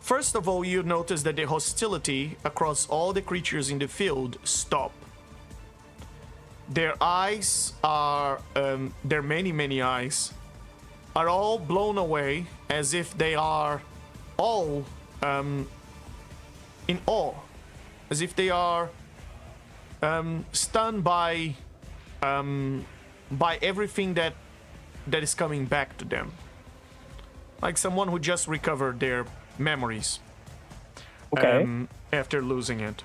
first of all, you notice that the hostility across all the creatures in the field stop. Their eyes are, their many eyes, are all blown away as if they are all in awe, as if they are stunned by everything that is coming back to them, like someone who just recovered their memories. Okay. After losing it,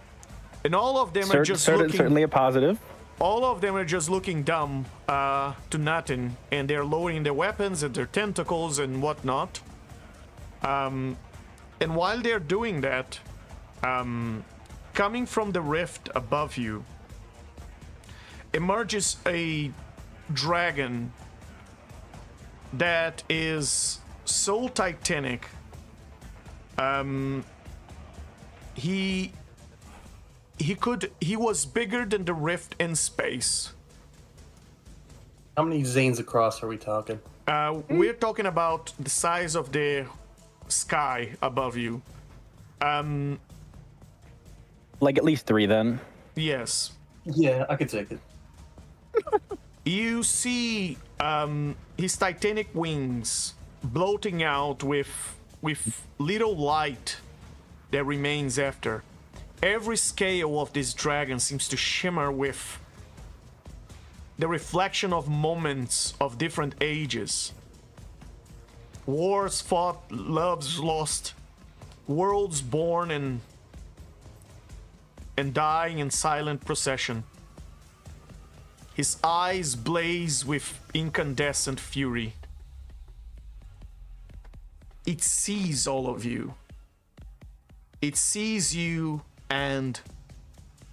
and all of them are just looking. Certainly a positive. All of them are just looking dumb to nothing, and they're lowering their weapons and their tentacles and whatnot. And while they're doing that, coming from the rift above you, emerges a dragon that is so titanic. He was bigger than the rift in space. How many Zanes across are we talking? We're talking about the size of the sky above you. Like at least 3 then. Yes. Yeah, I could take it. You see his titanic wings bloating out with little light that remains after. Every scale of this dragon seems to shimmer with the reflection of moments of different ages. Wars fought, loves lost, worlds born and dying in silent procession. His eyes blaze with incandescent fury. It sees all of you. It sees you, and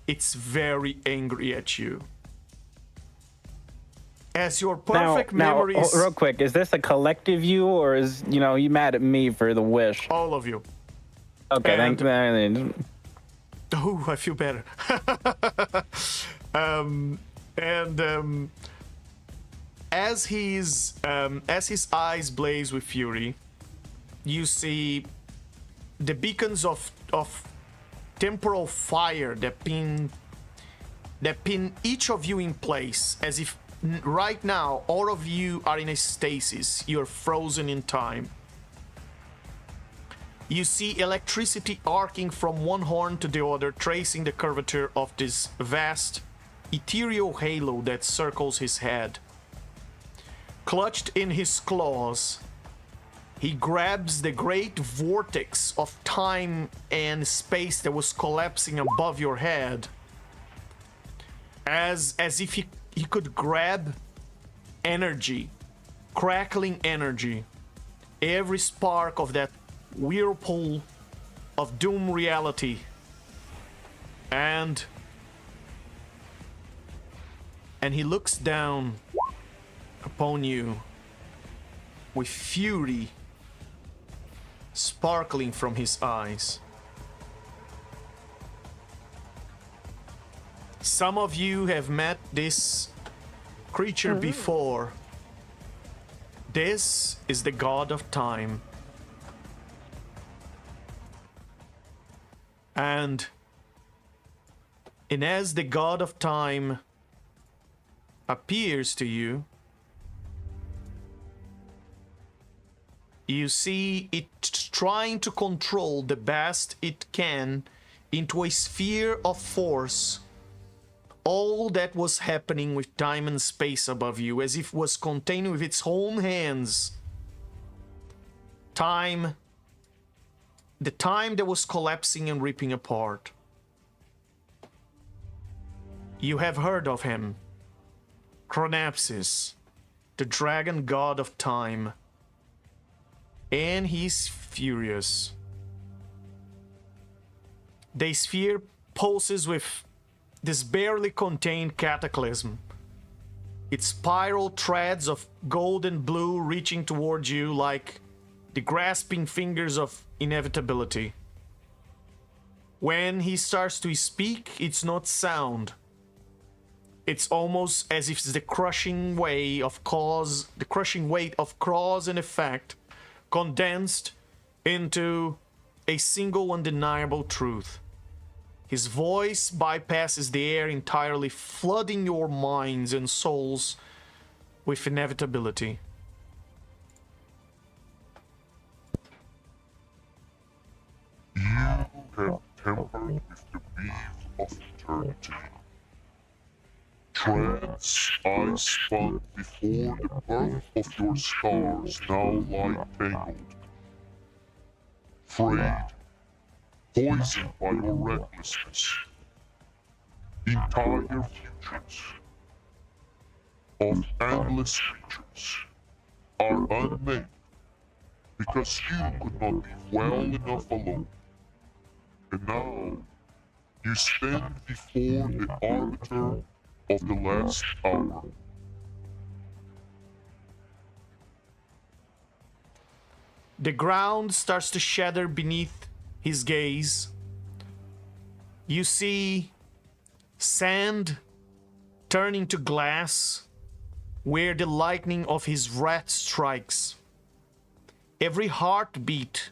it's very angry at you. As your perfect memories... Now, real quick, is this a collective you, or is, you mad at me for the wish? All of you. Okay, And- thank you. Oh, I feel better. As his eyes blaze with fury, you see the beacons of temporal fire that pin each of you in place, as if right now all of you are in a stasis. You're frozen in time. You see electricity arcing from one horn to the other, tracing the curvature of this vast ethereal halo that circles his head. Clutched in his claws, he grabs the great vortex of time and space that was collapsing above your head, as if he could grab energy, crackling energy, every spark of that whirlpool of doom reality, and he looks down upon you with fury sparkling from his eyes. Some of you have met this creature before. This is the god of time. And as the god of time appears to you, you see it trying to control the best it can into a sphere of force all that was happening with time and space above you, as if it was containing with its own hands time, the time that was collapsing and ripping apart. You have heard of him, Chronapsis, the dragon god of time, and he's furious. The sphere pulses with this barely contained cataclysm. Its spiral threads of gold and blue reaching towards you like the grasping fingers of inevitability. When he starts to speak, it's not sound. It's almost as if it's the crushing weight of cause and effect condensed into a single undeniable truth. His voice bypasses the air entirely, flooding your minds and souls with inevitability. You have tempered with the weave of eternity. Threads I spun before the birth of your stars now lie tangled. Frayed, poisoned by your recklessness. Entire futures of endless creatures are unmade because you could not be well enough alone. And now you stand before the arbiter of the last hour. The ground starts to shatter beneath his gaze. You see sand turning to glass where the lightning of his wrath strikes. Every heartbeat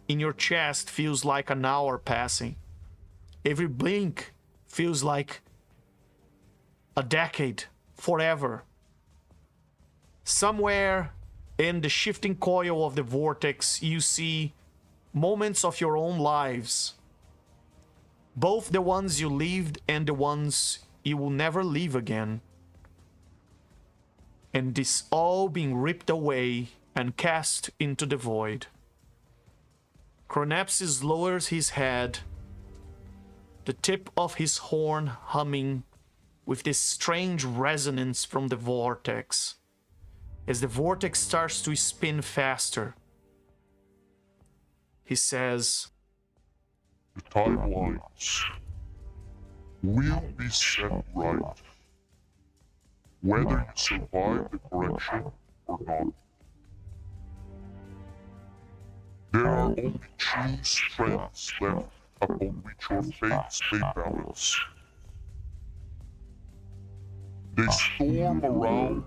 in your chest feels like an hour passing. Every blink feels like a decade, forever. Somewhere in the shifting coil of the vortex, you see moments of your own lives. Both the ones you lived and the ones you will never live again. And this all being ripped away and cast into the void. Chronapsis lowers his head, the tip of his horn humming with this strange resonance from the vortex, as the vortex starts to spin faster. He says, The timelines will be set right, whether you survive the correction or not. There are only two strands left upon which your fates may balance. They storm around.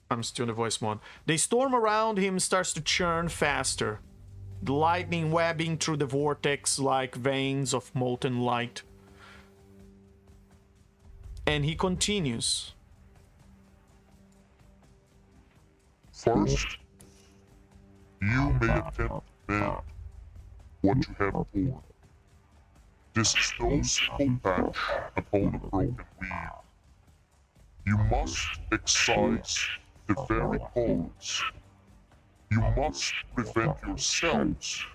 I'm still in the voice mode. The storm around him starts to churn faster, the lightning webbing through the vortex like veins of molten light. And he continues. First, you may attempt to mend what you have torn. This is no simple patch upon a broken weave. You must excise the very cause. You must prevent yourselves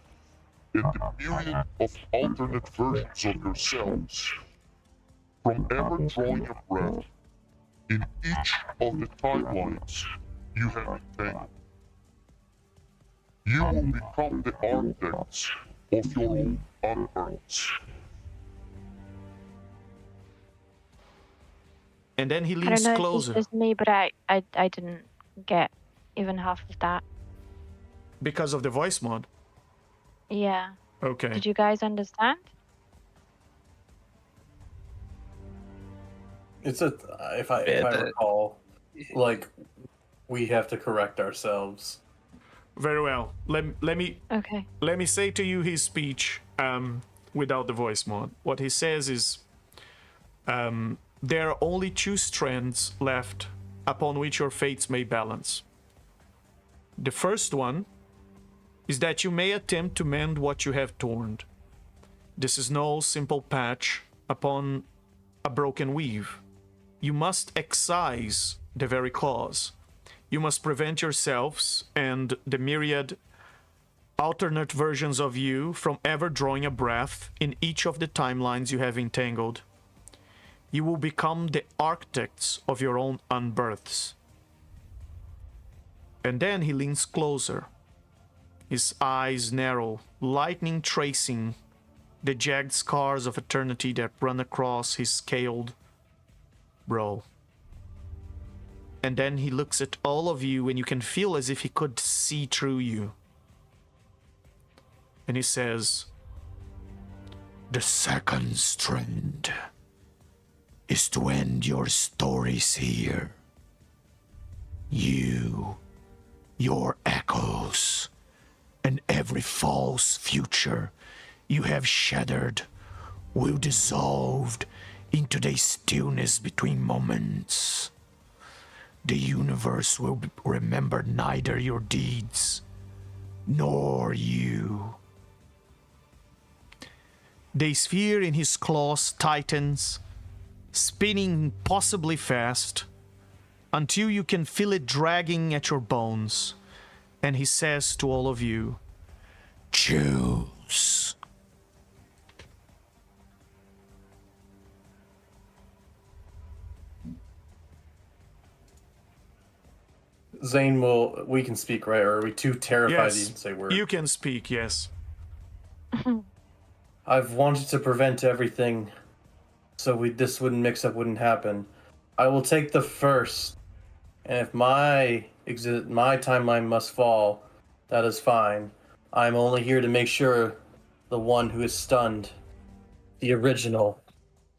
and the myriad of alternate versions of yourselves from ever drawing a breath in each of the timelines you have entangled. You will become the architects of your own unburns. And then he I leans don't know closer. if it's just me, but I didn't get even half of that. Because of the voice mod. Yeah. Okay. Did you guys understand? It's a if I recall, like we have to correct ourselves. Very well. Okay. Let me say to you his speech without the voice mod. What he says is, there are only two strands left upon which your fates may balance. The first one is that you may attempt to mend what you have torn. This is no simple patch upon a broken weave. You must excise the very cause. You must prevent yourselves and the myriad alternate versions of you from ever drawing a breath in each of the timelines you have entangled. You will become the architects of your own unbirths. And then he leans closer. His eyes narrow, lightning tracing the jagged scars of eternity that run across his scaled brow. And then he looks at all of you and you can feel as if he could see through you. And he says, "The second strand is to end your stories here. You, your echoes, and every false future you have shattered will dissolve into the stillness between moments. The universe will remember neither your deeds nor you." The sphere in his claws tightens, spinning impossibly fast, until you can feel it dragging at your bones. And he says to all of you, "Choose." Zane we can speak, right? Or are we too terrified to even say words? You can speak, yes. I've wanted to prevent everything so this wouldn't happen. I will take the first, and if my timeline must fall, that is fine. I'm only here to make sure the one who is stunned, the original,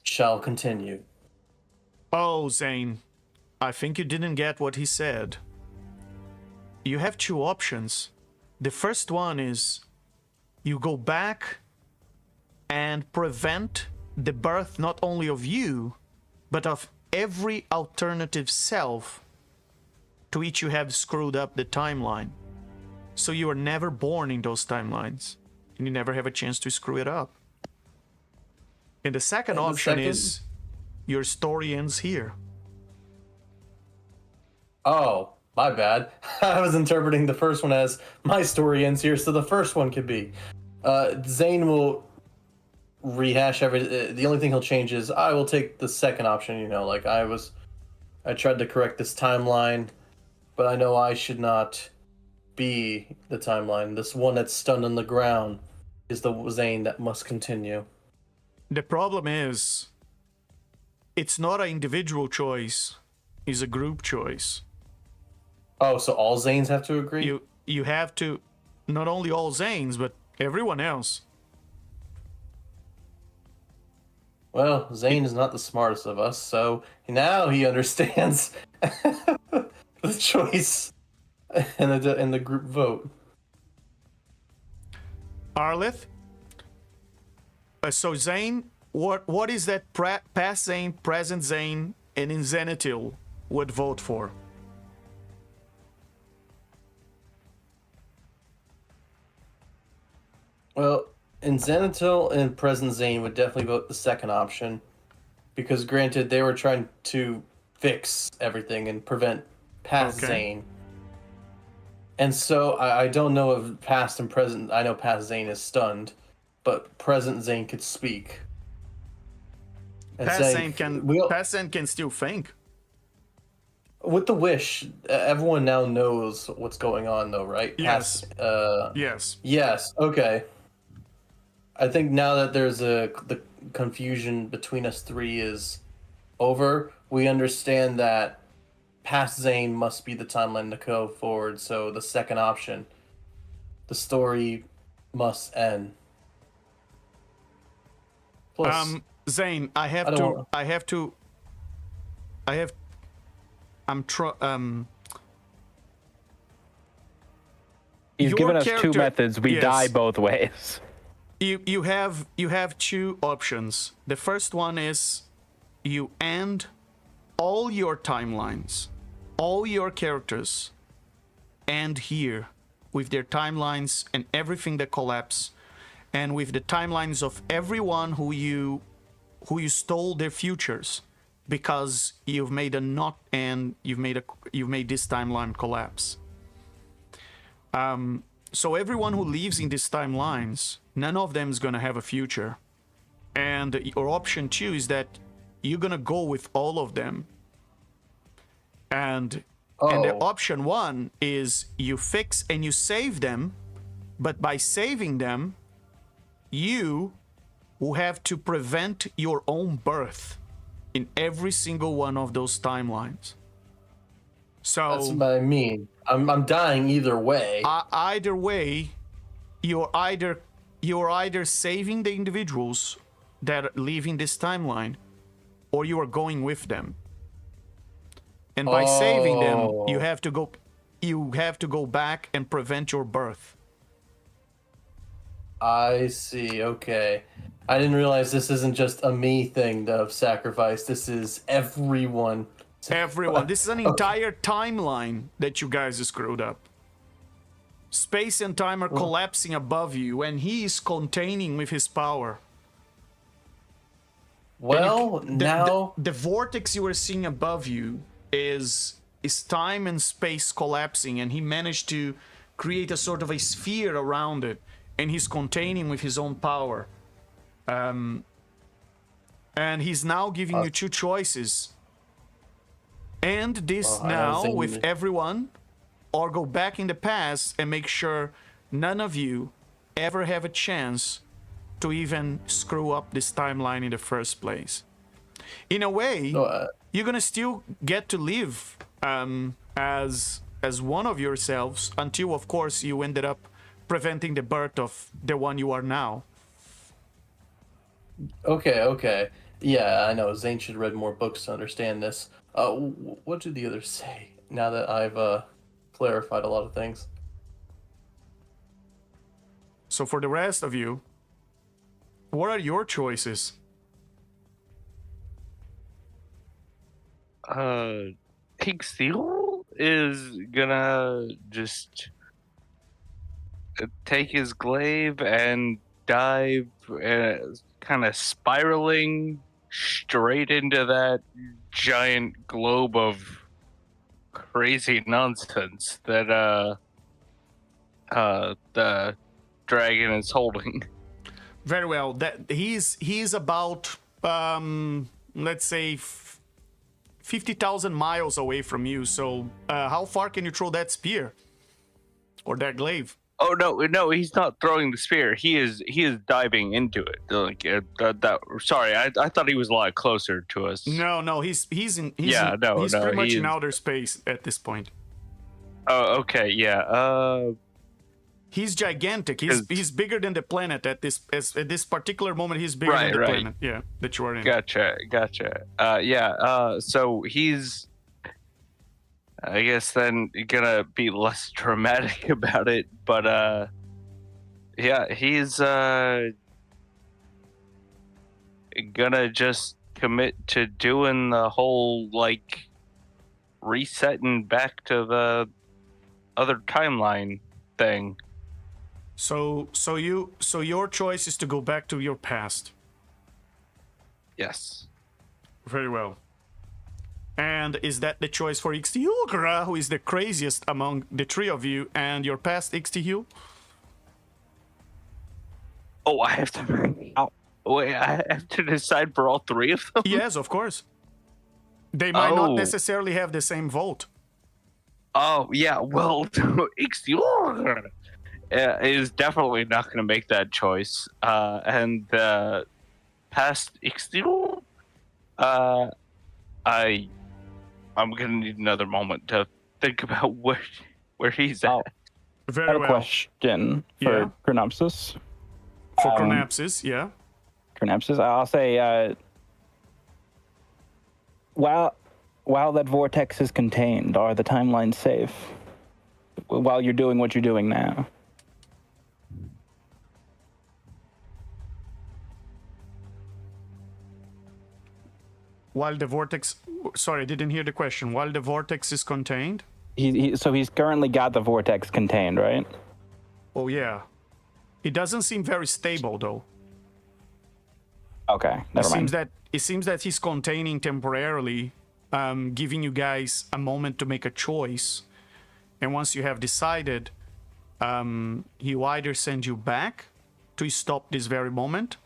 shall continue. Oh, Zane, I think you didn't get what he said. You have two options. The first one is you go back and prevent the birth not only of you, but of every alternative self to which you have screwed up the timeline. So you are never born in those timelines, and you never have a chance to screw it up. And the second option is your story ends here. Oh, my bad. I was interpreting the first one as my story ends here, so the first one could be. Zane will rehash the only thing he'll change is I will take the second option, like I tried to correct this timeline, but I know I should not be the timeline. This one that's stunned on the ground is the Zane that must continue. The problem is, it's not an individual choice, it's a group choice. Oh, so all Zanes have to agree? You have to, not only all Zanes, but everyone else. Well, Zane is not the smartest of us, so now he understands the choice in the group vote. Arleth? So Zane, what is that past Zane, present Zane, and in Zenitil would vote for? Well, in Zenitil and present Zane would definitely vote the second option, because granted they were trying to fix everything and prevent past Zane. And so I don't know if past and present. I know past Zane is stunned, but present Zane could speak. And Past Zane can still think. With the wish, everyone now knows what's going on, though, right? Yes. Yes. Yes. Okay. I think now that there's the confusion between us three is over, we understand that past Zane must be the timeline to go forward. So the second option, the story must end. Plus, Zane, I have to He's your given us two character- methods. We yes. die both ways. You have two options. The first one is you end all your timelines, all your characters end here with their timelines and everything that collapse, and with the timelines of everyone who you stole their futures because you've made a knot and you've made this timeline collapse. So everyone who lives in these timelines, none of them is gonna have a future. And your option 2 is that you're gonna go with all of them. And the option 1 is you fix and you save them, but by saving them, you will have to prevent your own birth in every single one of those timelines. So That's what I mean. I'm dying either way. Either way, you're either saving the individuals that live in this timeline, or you are going with them. And by saving them, you have to go back and prevent your birth. I see. Okay. I didn't realize this isn't just a me thing of sacrifice. This is everyone. Everyone. This is an entire timeline that you guys screwed up. Space and time are collapsing above you, and he is containing with his power. Well, the vortex you are seeing above you is time and space collapsing, and he managed to create a sort of a sphere around it, and he's containing with his own power. And he's now giving you two choices. End this now with everyone, or go back in the past and make sure none of you ever have a chance to even screw up this timeline in the first place. In a way, you're gonna still get to live as one of yourselves until, of course, you ended up preventing the birth of the one you are now. Okay. Yeah, I know. Zane should have read more books to understand this. What do the others say now that I've clarified a lot of things? So for the rest of you, what are your choices? Steel is gonna just take his glaive and dive, kind of spiraling straight into that giant globe of crazy nonsense that the dragon is holding. Very well. That he's about let's say 50,000 miles away from you. So how far can you throw that spear or that glaive? Oh no, he's not throwing the spear. He is diving into it. Like sorry, I thought he was a lot closer to us. No, he's pretty much in outer space at this point. Oh, okay, yeah. He's gigantic. He's bigger than the planet at this particular moment. He's bigger than the planet. Yeah, that you are in. Gotcha. So he's, I guess, then gonna be less dramatic about it, but yeah, he's gonna just commit to doing the whole like resetting back to the other timeline thing. So your choice is to go back to your past. Yes. Very well. And is that the choice for Ixtihugra, who is the craziest among the three of you, and your past Ixtihu? Oh, I have to decide for all three of them? Yes, of course. They might not necessarily have the same vote. Oh, yeah, well, Ixtihugra is definitely not going to make that choice. And past Ixtihugra, I'm gonna need another moment to think about where he's at. Very I have well. a question for Chronopsis. For Chronopsis, yeah. Chronopsis, I'll say, well, while that vortex is contained, are the timelines safe? While you're doing what you're doing now. While the vortex... Sorry, I didn't hear the question. While the vortex is contained? So he's currently got the vortex contained, right? Oh, yeah. It doesn't seem very stable, though. Okay, never mind. It seems that he's containing temporarily, giving you guys a moment to make a choice. And once you have decided, he'll either send you back to stop this very moment,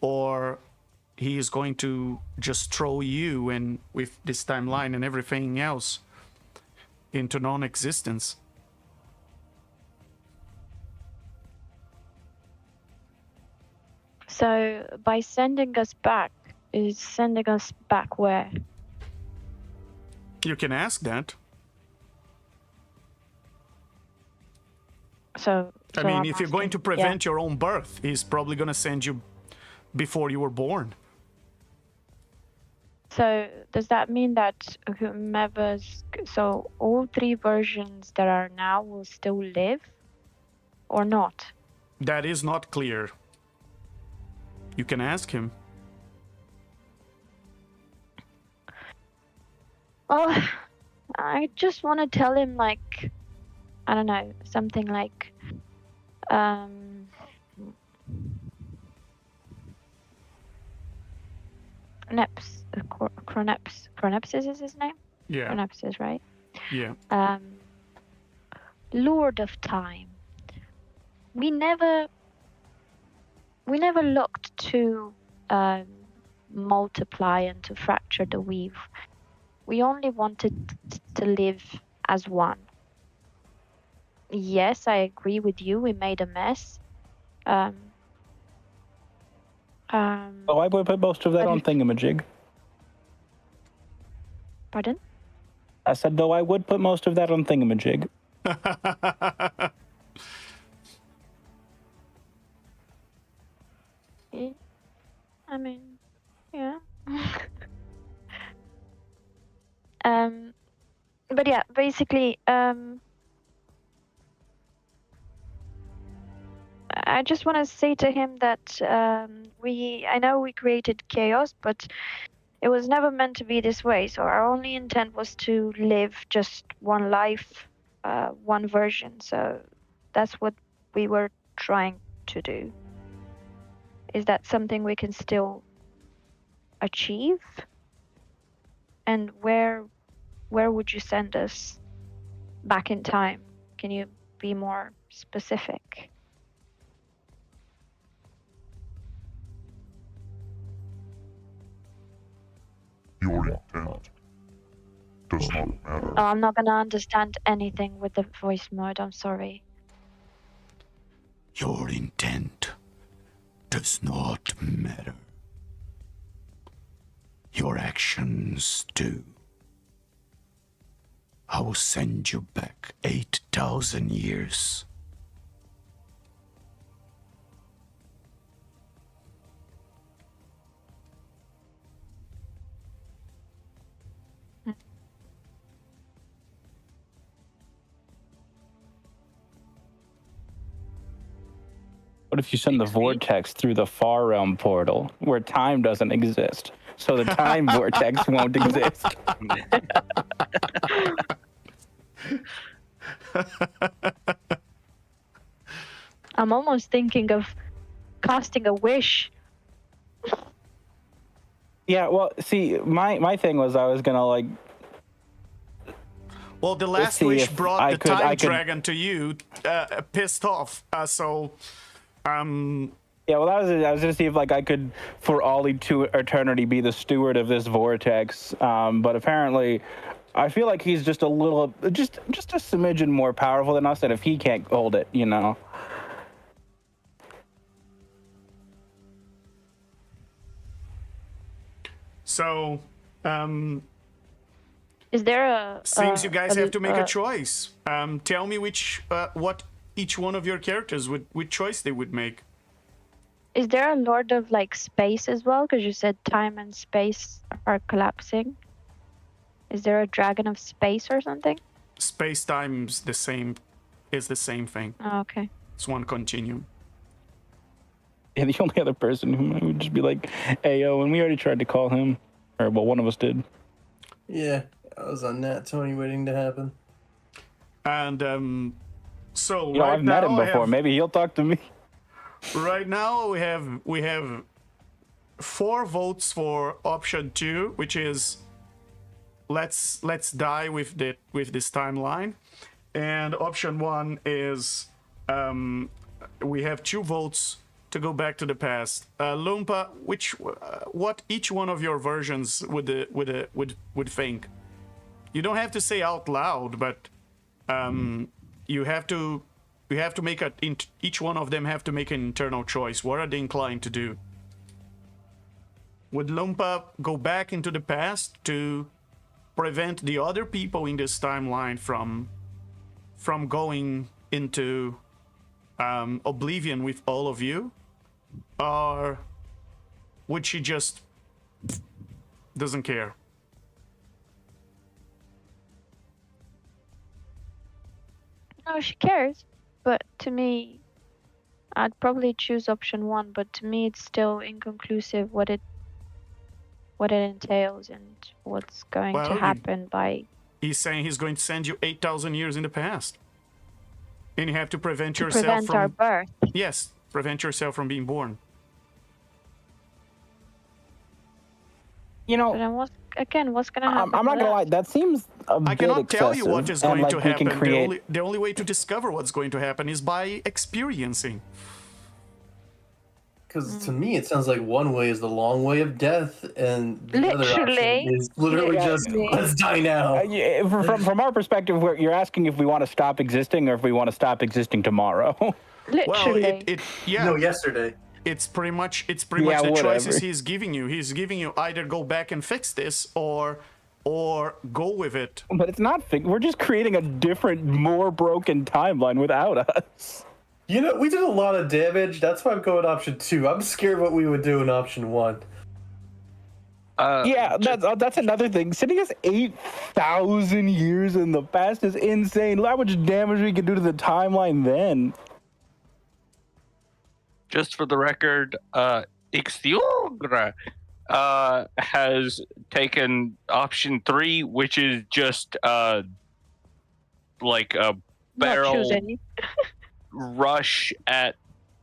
or he is going to just throw you and with this timeline and everything else into non-existence. So by sending us back, is sending us back where? You can ask that. So I mean, I'm if you're going asking- to prevent your own birth, he's probably going to send you before you were born. So does that mean that whomever's... So all three versions that are now will still live? Or not? That is not clear. You can ask him. Well, I just want to tell him, like, I don't know, something like, Chronepsis is his name? Yeah, Chronepsis, right? yeah. Lord of Time. We never looked to multiply and to fracture the weave. We only wanted to live as one. Yes, I agree with you. We made a mess. Oh, I would put most of that on Thingamajig. Pardon? I said, though I would put most of that on Thingamajig. I mean, yeah. But yeah, basically, I just want to say to him that I know we created chaos, but it was never meant to be this way. So our only intent was to live just one life, one version. So that's what we were trying to do. Is that something we can still achieve? And where would you send us back in time? Can you be more specific? Your intent does not matter. Oh, I'm not gonna understand anything with the voice mode, I'm sorry. Your intent does not matter. Your actions do. I will send you back 8,000 years. What if you send the vortex through the far realm portal where time doesn't exist? So the time vortex won't exist. I'm almost thinking of casting a wish. Yeah, well, see, my thing was I was gonna like. Well, the Let's last see wish if brought I the could- time I could- dragon to you, pissed off. Yeah, well, I was gonna see if like I could, for all eternity, be the steward of this vortex. But apparently, I feel like he's just a little, just a smidgen more powerful than us. And if he can't hold it, you know. So, Is there a... seems you guys have to make a choice. choice. Tell me what each one of your characters which choice they would make. Is there a Lord of, like, space as well? Because you said time and space are collapsing. Is there a dragon of space or something? Space-time's the same thing. Oh, okay. It's one continuum. And the only other person who would just be like, hey, yo, and we already tried to call him. Or, well, one of us did. Yeah, I was on that, Tony, waiting to happen. And so You know, right I've met now him I before. have- Maybe he'll talk to me. Right now we have 4 votes for option 2, which is let's die with this timeline, and option 1 is we have 2 votes to go back to the past. Lumpa, what each one of your versions would think? You don't have to say out loud, but you have to make each one of them have to make an internal choice. What are they inclined to do? Would Lumpa go back into the past to prevent the other people in this timeline from going into oblivion with all of you? Or would she just doesn't care? No, she cares. But to me, I'd probably choose option 1. But to me, it's still inconclusive what it entails and what's going Well, to happen by. He's saying he's going to send you 8,000 years in the past, and you have to prevent To yourself prevent from our birth. yes, prevent yourself from being born. You But know, then what's going to happen? I'm not going to lie. That seems a I bit cannot tell you excessive, what is and, going like, to we happen. can create... The only way to discover what's going to happen is by experiencing. Because to me, it sounds like one way is the long way of death, and the other Literally. option is literally just let's die now. Yeah, from our perspective, you're asking if we want to stop existing or if we want to stop existing tomorrow. Well, Literally. yeah. No, yesterday. It's pretty much Yeah, the choices whatever. he's giving you. He's giving you either go back and fix this or go with it. But it's not. We're just creating a different, more broken timeline without us. You know, we did a lot of damage. That's why I'm going option 2. I'm scared what we would do in option 1. Yeah, that's another thing. Sending us 8,000 years in the past is insane. Look how much damage we could do to the timeline then. Just for the record, Ixtiugra has taken option 3, which is just like a Not barrel choose any. rush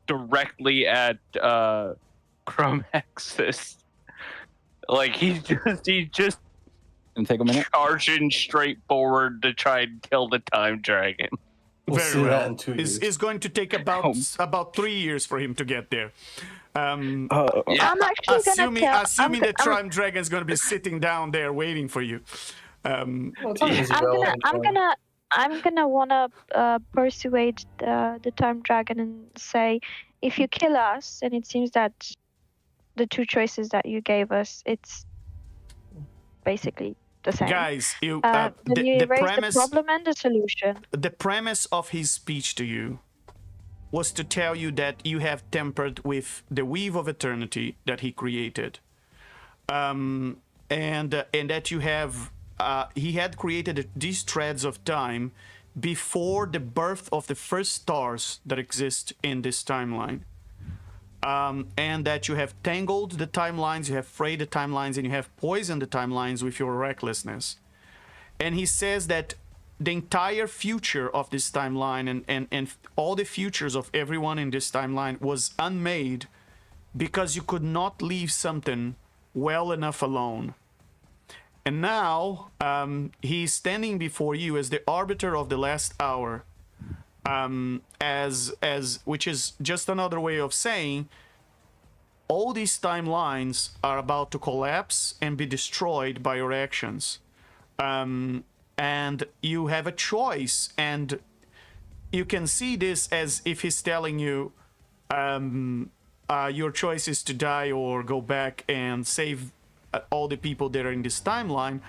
directly at Chromaxis. Like he's just And take a minute. charging straight forward to try and kill the time dragon. We'll Very see well. that in 2 years. It's going to take about 3 years for him to get there. Yeah. I'm actually Assuming the I'm, Time Dragon is going to be sitting down there waiting for you. Well, it's always I'm irrelevant, Tony. gonna wanna persuade the time dragon and say, if you kill us, and it seems that the 2 choices that you gave us, it's basically the same. Guys, Then you erase the problem and the solution. the premise of his speech to you was to tell you that you have tempered with the weave of eternity that he created, and that you have he had created these threads of time before the birth of the first stars that exist in this timeline, and that you have tangled the timelines, you have frayed the timelines, and you have poisoned the timelines with your recklessness. And he says that the entire future of this timeline and all the futures of everyone in this timeline was unmade because you could not leave something well enough alone. And now he's standing before you as the arbiter of the last hour, as which is just another way of saying all these timelines are about to collapse and be destroyed by your actions. And you have a choice, and you can see this as if he's telling you your choice is to die or go back and save all the people that are in this timeline,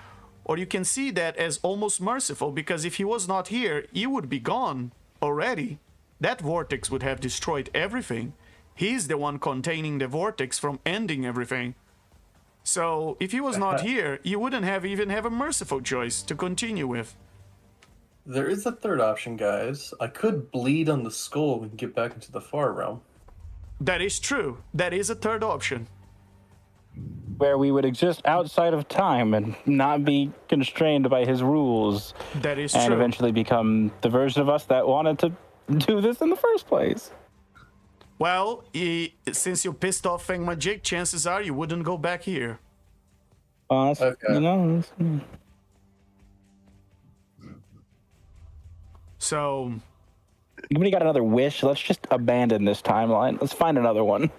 or you can see that as almost merciful, because if he was not here, you would be gone already. That vortex would have destroyed everything. He's the one containing the vortex from ending everything. So if he was not here, you wouldn't even have a merciful choice to continue with. There is a third option, guys. I could bleed on the skull and get back into the far realm. That is true. That is a third option. Where we would exist outside of time and not be constrained by his rules. That is and true. eventually become the version of us that wanted to do this in the first place. Well, since you pissed off Fengmajig, chances are you wouldn't go back here. Okay. You know, So, we got another wish. Let's just abandon this timeline. Let's find another one.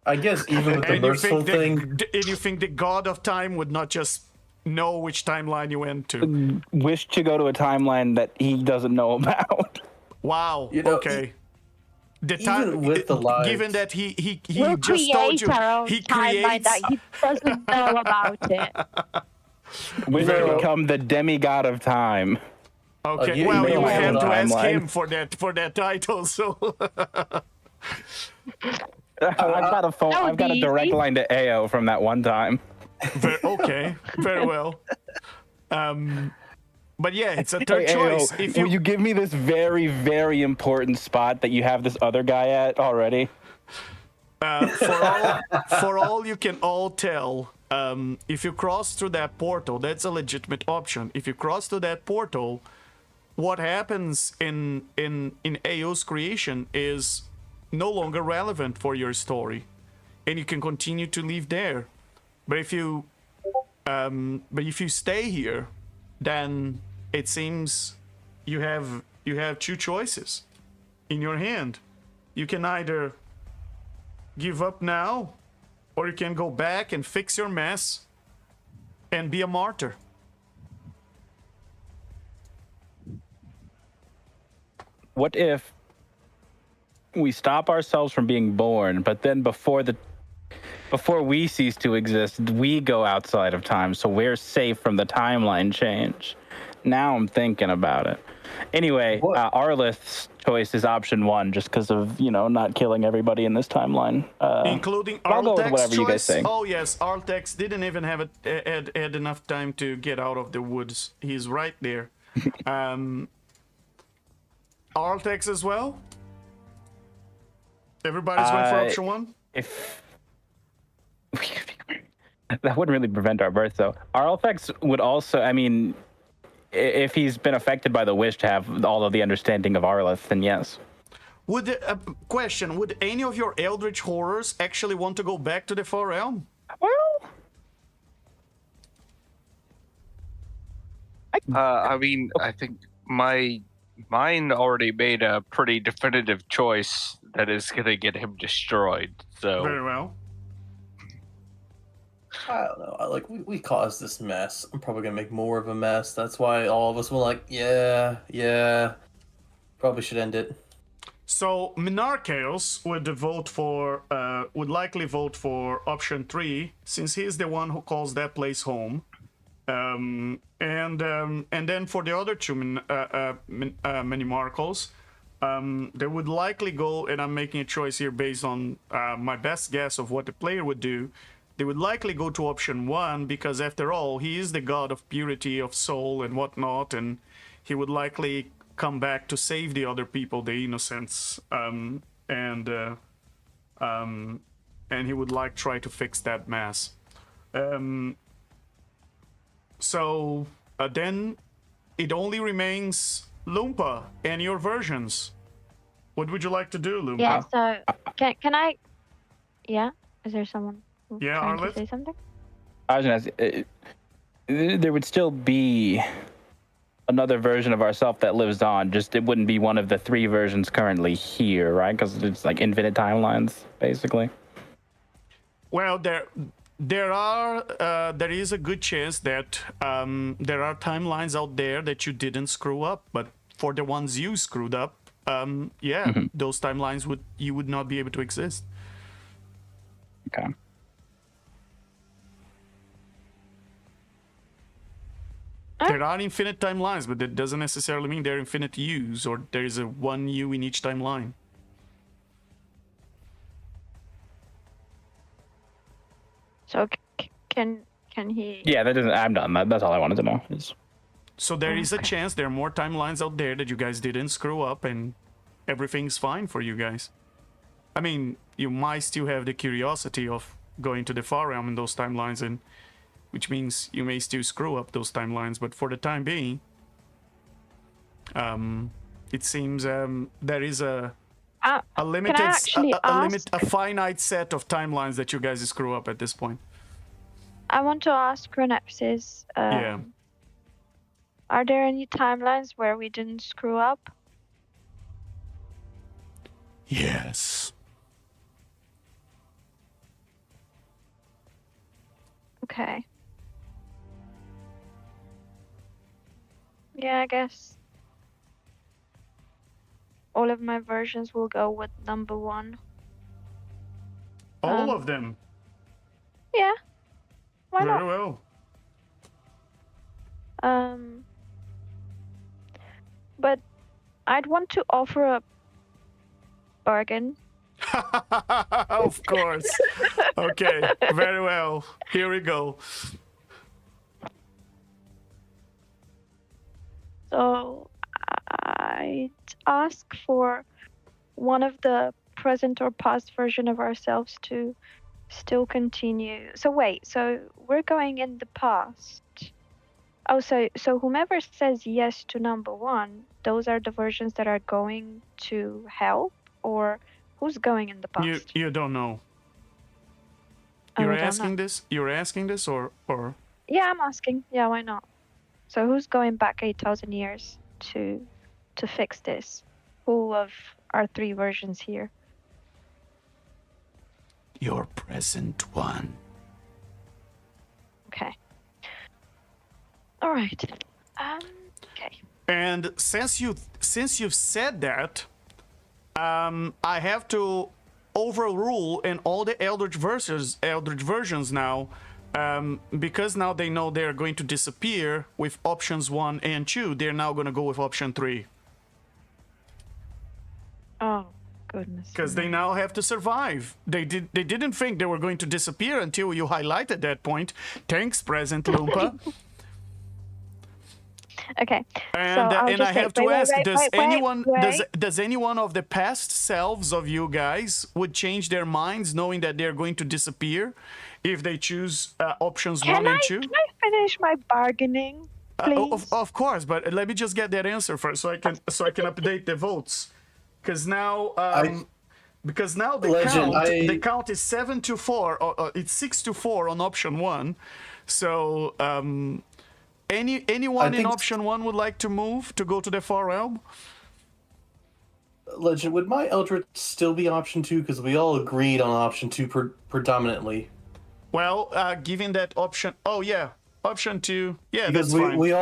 I guess even with the and you merciful think thing, and you think the God of Time would not just know which timeline you went to? Wish to go to a timeline that he doesn't know about. Wow. You know, okay. The even with the lies, given that he We'll just told create you our own he timeline creates that he doesn't know about it. Wish No. to become the demigod of time. Okay, you well, may you would have have a to ask timeline. him for that title. So, I've got a phone. that would I've got a be direct easy. line to AO from that one time. okay, very well. But yeah, it's a third Hey, choice. AO, If will you give me this very, very important spot that you have this other guy at already? for all you can all tell, if you cross through that portal, that's a legitimate option. If you cross through that portal, what happens in AO's creation is no longer relevant for your story, and you can continue to live there. But if you stay here, then it seems you have two choices in your hand. You can either give up now, or you can go back and fix your mess and be a martyr. What if we stop ourselves from being born, but then before we cease to exist, we go outside of time, so we're safe from the timeline change? Now I'm thinking about it. Anyway, Arlith's choice is option 1, just because of, not killing everybody in this timeline. Including I'll go with Arltech's whatever you guys choice. say. Oh yes, Arltex didn't even have had enough time to get out of the woods. He's right there. Arltex as well. Everybody's going for option 1. If that wouldn't really prevent our birth, though. Arlthex would also, if he's been affected by the wish to have all of the understanding of Arlith, then yes. Would any of your Eldritch Horrors actually want to go back to the Far Realm? Well, I think my mind already made a pretty definitive choice that is going to get him destroyed. So Very well. I don't know. We caused this mess. I'm probably gonna make more of a mess. That's why all of us were like, yeah. Probably should end it. So Minarchaos would likely vote for option 3, since he's the one who calls that place home. And then for the other two Minimarchals, they would likely go, and I'm making a choice here based on my best guess of what the player would do. They would likely go to option 1 because, after all, he is the god of purity of soul and whatnot, and he would likely come back to save the other people, the innocents, and he would try to fix that mess. So then it only remains Loompa and your versions. What would you like to do, Loompa? Yeah, so can I? Yeah, is there someone Yeah, trying Arlith? to say something? I was going to ask, there would still be another version of ourselves that lives on, just it wouldn't be one of the 3 versions currently here, right? Because it's like infinite timelines, basically. Well, there is a good chance that there are timelines out there that you didn't screw up, but for the ones you screwed up, those timelines you would not be able to exist. Okay. There are infinite timelines, but that doesn't necessarily mean they're infinite yous, or there is a one you in each timeline. So Can he? Yeah, that doesn't. I'm done. That's all I wanted to know. So there is a Okay. chance there are more timelines out there that you guys didn't screw up and everything's fine for you guys. I mean, you might still have the curiosity of going to the far realm in those timelines, and which means you may still screw up those timelines, but for the time being, it seems there is a limited, actually a finite set of timelines that you guys screw up at this point. I want to ask Chronepsis. Yeah. Are there any timelines where we didn't screw up? Yes. Okay. Yeah, I guess all of my versions will go with number 1. All Um, of them. Yeah. Why Very not? well. But I'd want to offer a bargain. Of course. Okay, very well. Here we go. So I'd ask for one of the present or past version of ourselves to still continue. So wait, so we're going in the past. Oh, so whomever says yes to number 1, those are the versions that are going to help, or who's going in the past? You don't know. Oh, You're we don't know. asking this? You're asking this or Yeah, I'm asking. Yeah, why not? So who's going back 8,000 years to fix this? Who of our 3 versions here? your present one? Okay. All right. Okay. And since you've said that, I have to overrule in all the Eldritch versions now, because now they know they're going to disappear with options 1 and 2. They're now going to go with option 3 Oh, goodness. because they now have to survive. They didn't think they were going to disappear until you highlighted that point. Thanks, present Lumpa. Okay. And I'll and just I say- have to wait, ask: wait, does wait, anyone wait. does anyone of the past selves of you guys would change their minds knowing that they're going to disappear if they choose options Can 1 and I 2? finish my bargaining, please? Of course, but let me just get that answer first, so I can update the votes, because now the Legend, the count is 7-4, or it's 6-4 on option 1. So anyone in think- option 1 would like to move to go to the far realm? Legend, would my Eldritch still be option 2? Because we all agreed on option 2 predominantly. Well, given that option, oh yeah, option 2, yeah, Because that's fine. we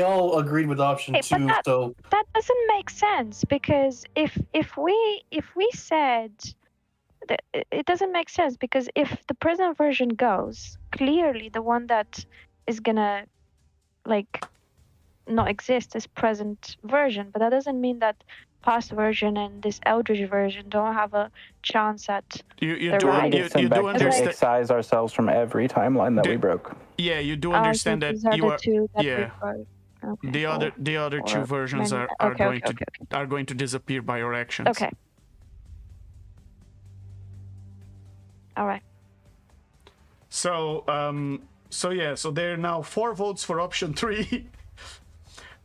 all agreed with option Hey, but 2. So that doesn't make sense, because if we said that, it doesn't make sense, because if the present version goes, clearly the one that is gonna not exist is present version, but that doesn't mean that past version and this Eldritch version don't have a chance at You They're do right. you Sent do back to understand? excise ourselves from every timeline that we Did- broke. Yeah, you do so understand that these are you the are. 2 that yeah. we broke. Okay, The other 2 or versions many- are okay, going okay, to are going to disappear by your actions. Okay. All right. So so there are now 4 votes for option 3.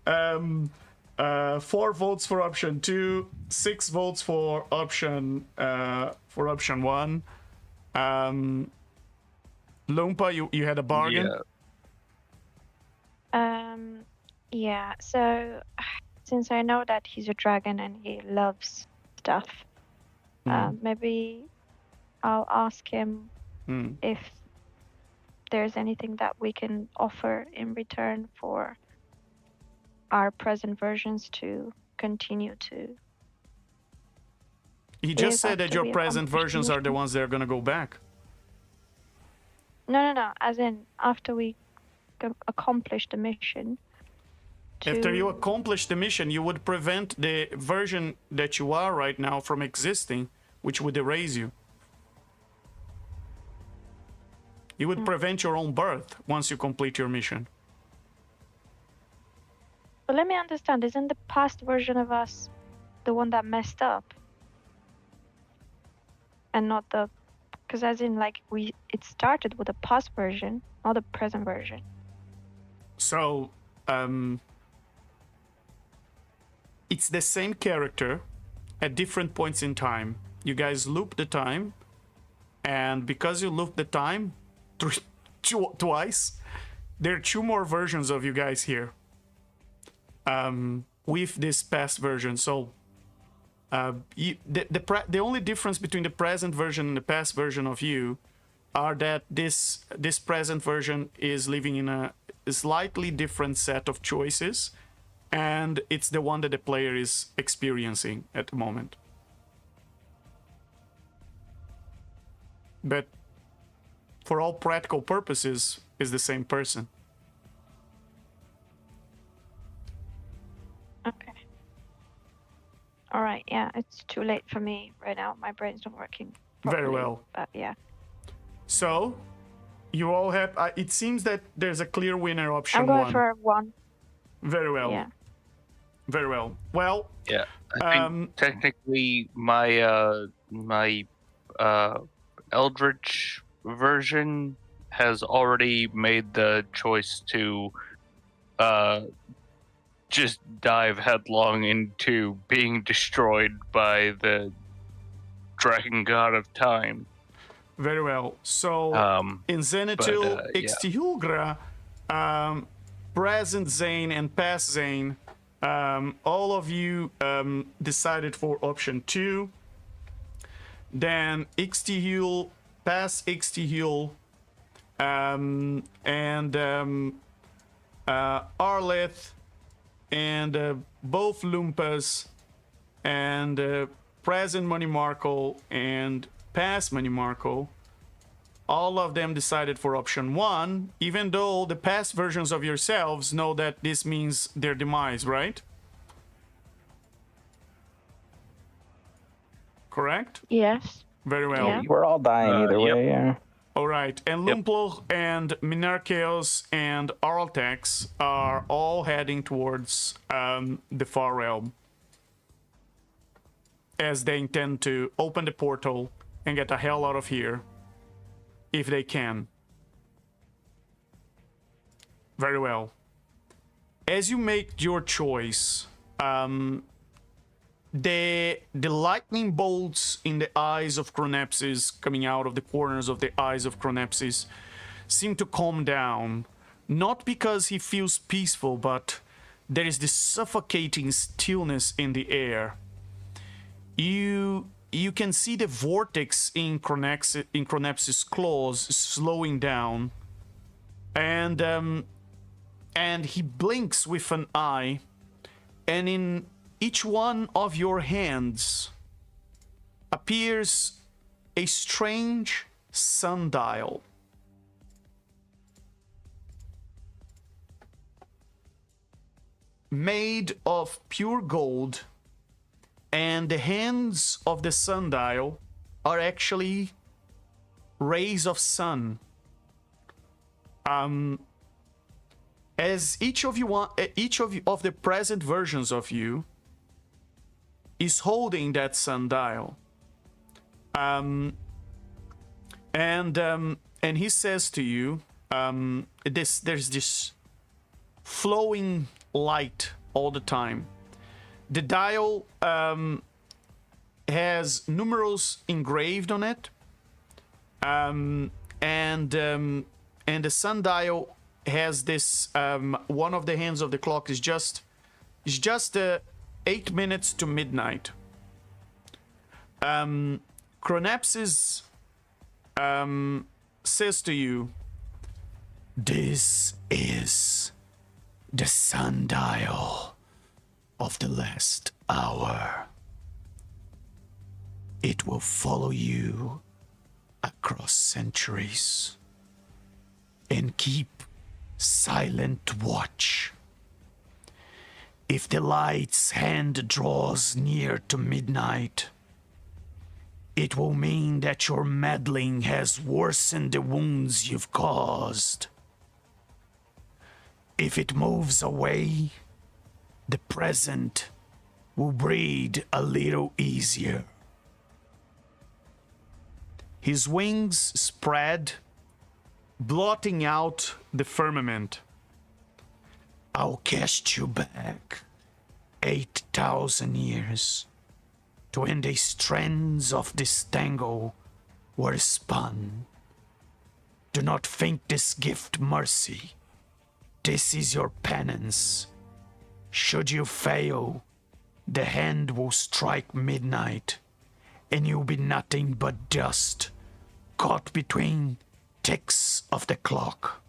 4 votes for option 2, 6 votes for option 1. Lumpa, you had a bargain. Yeah. Yeah, so since I know that he's a dragon and he loves stuff, maybe I'll ask him Hmm. if there's anything that we can offer in return for our present versions to continue to. He just If said that your actually present accomplished versions are the mission. ones that are gonna go back. No, as in after we accomplish the mission. After you to- accomplish the mission, you would prevent the version that you are right now from existing, which would erase you. You would prevent your own birth once you complete your mission. But let me understand, isn't the past version of us the one that messed up? And not the... Because as in, like, it started with a past version, not a present version. So, it's the same character at different points in time. You guys loop the time, and because you loop the time twice, there are 2 more versions of you guys here. With this past version. So, the only difference between the present version and the past version of you are that this present version is living in a slightly different set of choices, and it's the one that the player is experiencing at the moment. But for all practical purposes, is the same person. Okay. All right, yeah, it's too late for me right now. My brain's not working properly. Very well. But yeah. So, you all have... it seems that there's a clear winner option I'm going 1. for 1. Very well. Yeah. Very well. Well, Yeah, I think technically my Eldritch version has already made the choice to just dive headlong into being destroyed by the dragon god of time. very well. So, in Zenitil, yeah. Ixtihulgra, present Zane and past Zane, all of you decided for option 2. Then Ixtihul, past Ixtihul, and Arleth, and both Lumpas, and present Money Marco and past Money Marco, all of them decided for option 1, even though the past versions of yourselves know that this means their demise, right? Correct? Yes. Very well. Yeah. We're all dying either Yep. way, yeah. All right, and Yep. Lumploch and Minarcheos and Arltex are all heading towards the Far Realm, as they intend to open the portal and get the hell out of here, if they can. Very well. As you make your choice, the lightning bolts in the eyes of Chronepsis, coming out of the corners of the eyes of Chronepsis, seem to calm down. Not because he feels peaceful, but there is this suffocating stillness in the air. You can see the vortex in Chronepsis' claws slowing down, and he blinks with an eye, and in each one of your hands appears a strange sundial. Made of pure gold, and the hands of the sundial are actually rays of sun. As each of the present versions of you is holding that sundial, and he says to you, there's this flowing light all the time. The dial has numerals engraved on it, and the sundial has this. One of the hands of the clock is just 8 minutes to midnight. Chronepsis says to you, "This is the sundial of the last hour. It will follow you across centuries and keep silent watch. If the light's hand draws near to midnight, it will mean that your meddling has worsened the wounds you've caused. If it moves away, the present will breathe a little easier. His wings spread, blotting out the firmament. I'll cast you back 8,000 years to when the strands of this tangle were spun. Do not think this gift mercy. This is your penance. Should you fail, the hand will strike midnight, and you'll be nothing but dust, caught between ticks of the clock.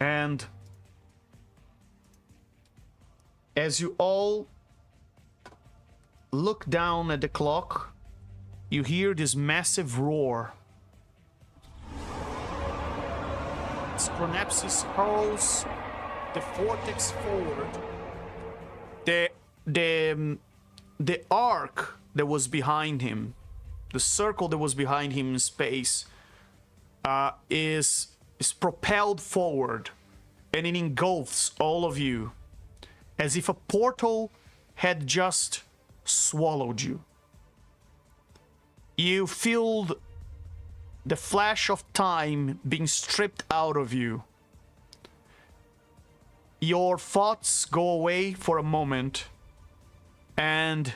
And as you all look down at the clock, you hear this massive roar. Skronapsis hurls the vortex forward. The arc that was behind him, the circle that was behind him in space, is propelled forward, and it engulfs all of you, as if a portal had just swallowed you. You feel the flash of time being stripped out of you. Your thoughts go away for a moment, and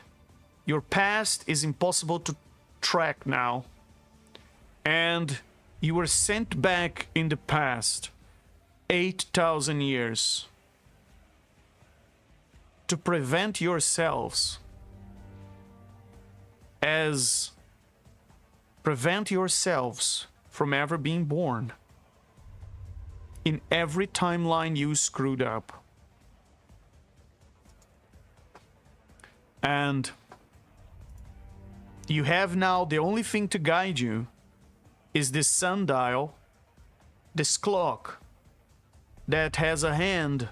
your past is impossible to track now. And you were sent back in the past 8,000 years to prevent yourselves from ever being born. In every timeline you screwed up. And you have now, the only thing to guide you is this sundial, this clock that has a hand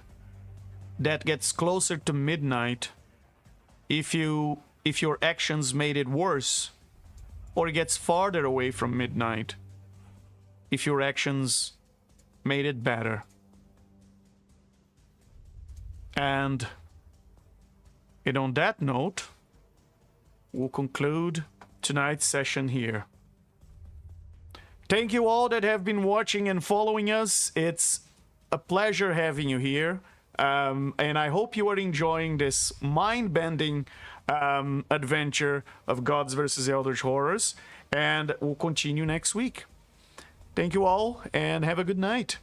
that gets closer to midnight if your actions made it worse, or it gets farther away from midnight if your actions made it better. And on that note, we'll conclude tonight's session here. Thank you all that have been watching and following us. It's a pleasure having you here. And I hope you are enjoying this mind-bending adventure of Gods vs. Eldritch Horrors. And we'll continue next week. Thank you all, and have a good night.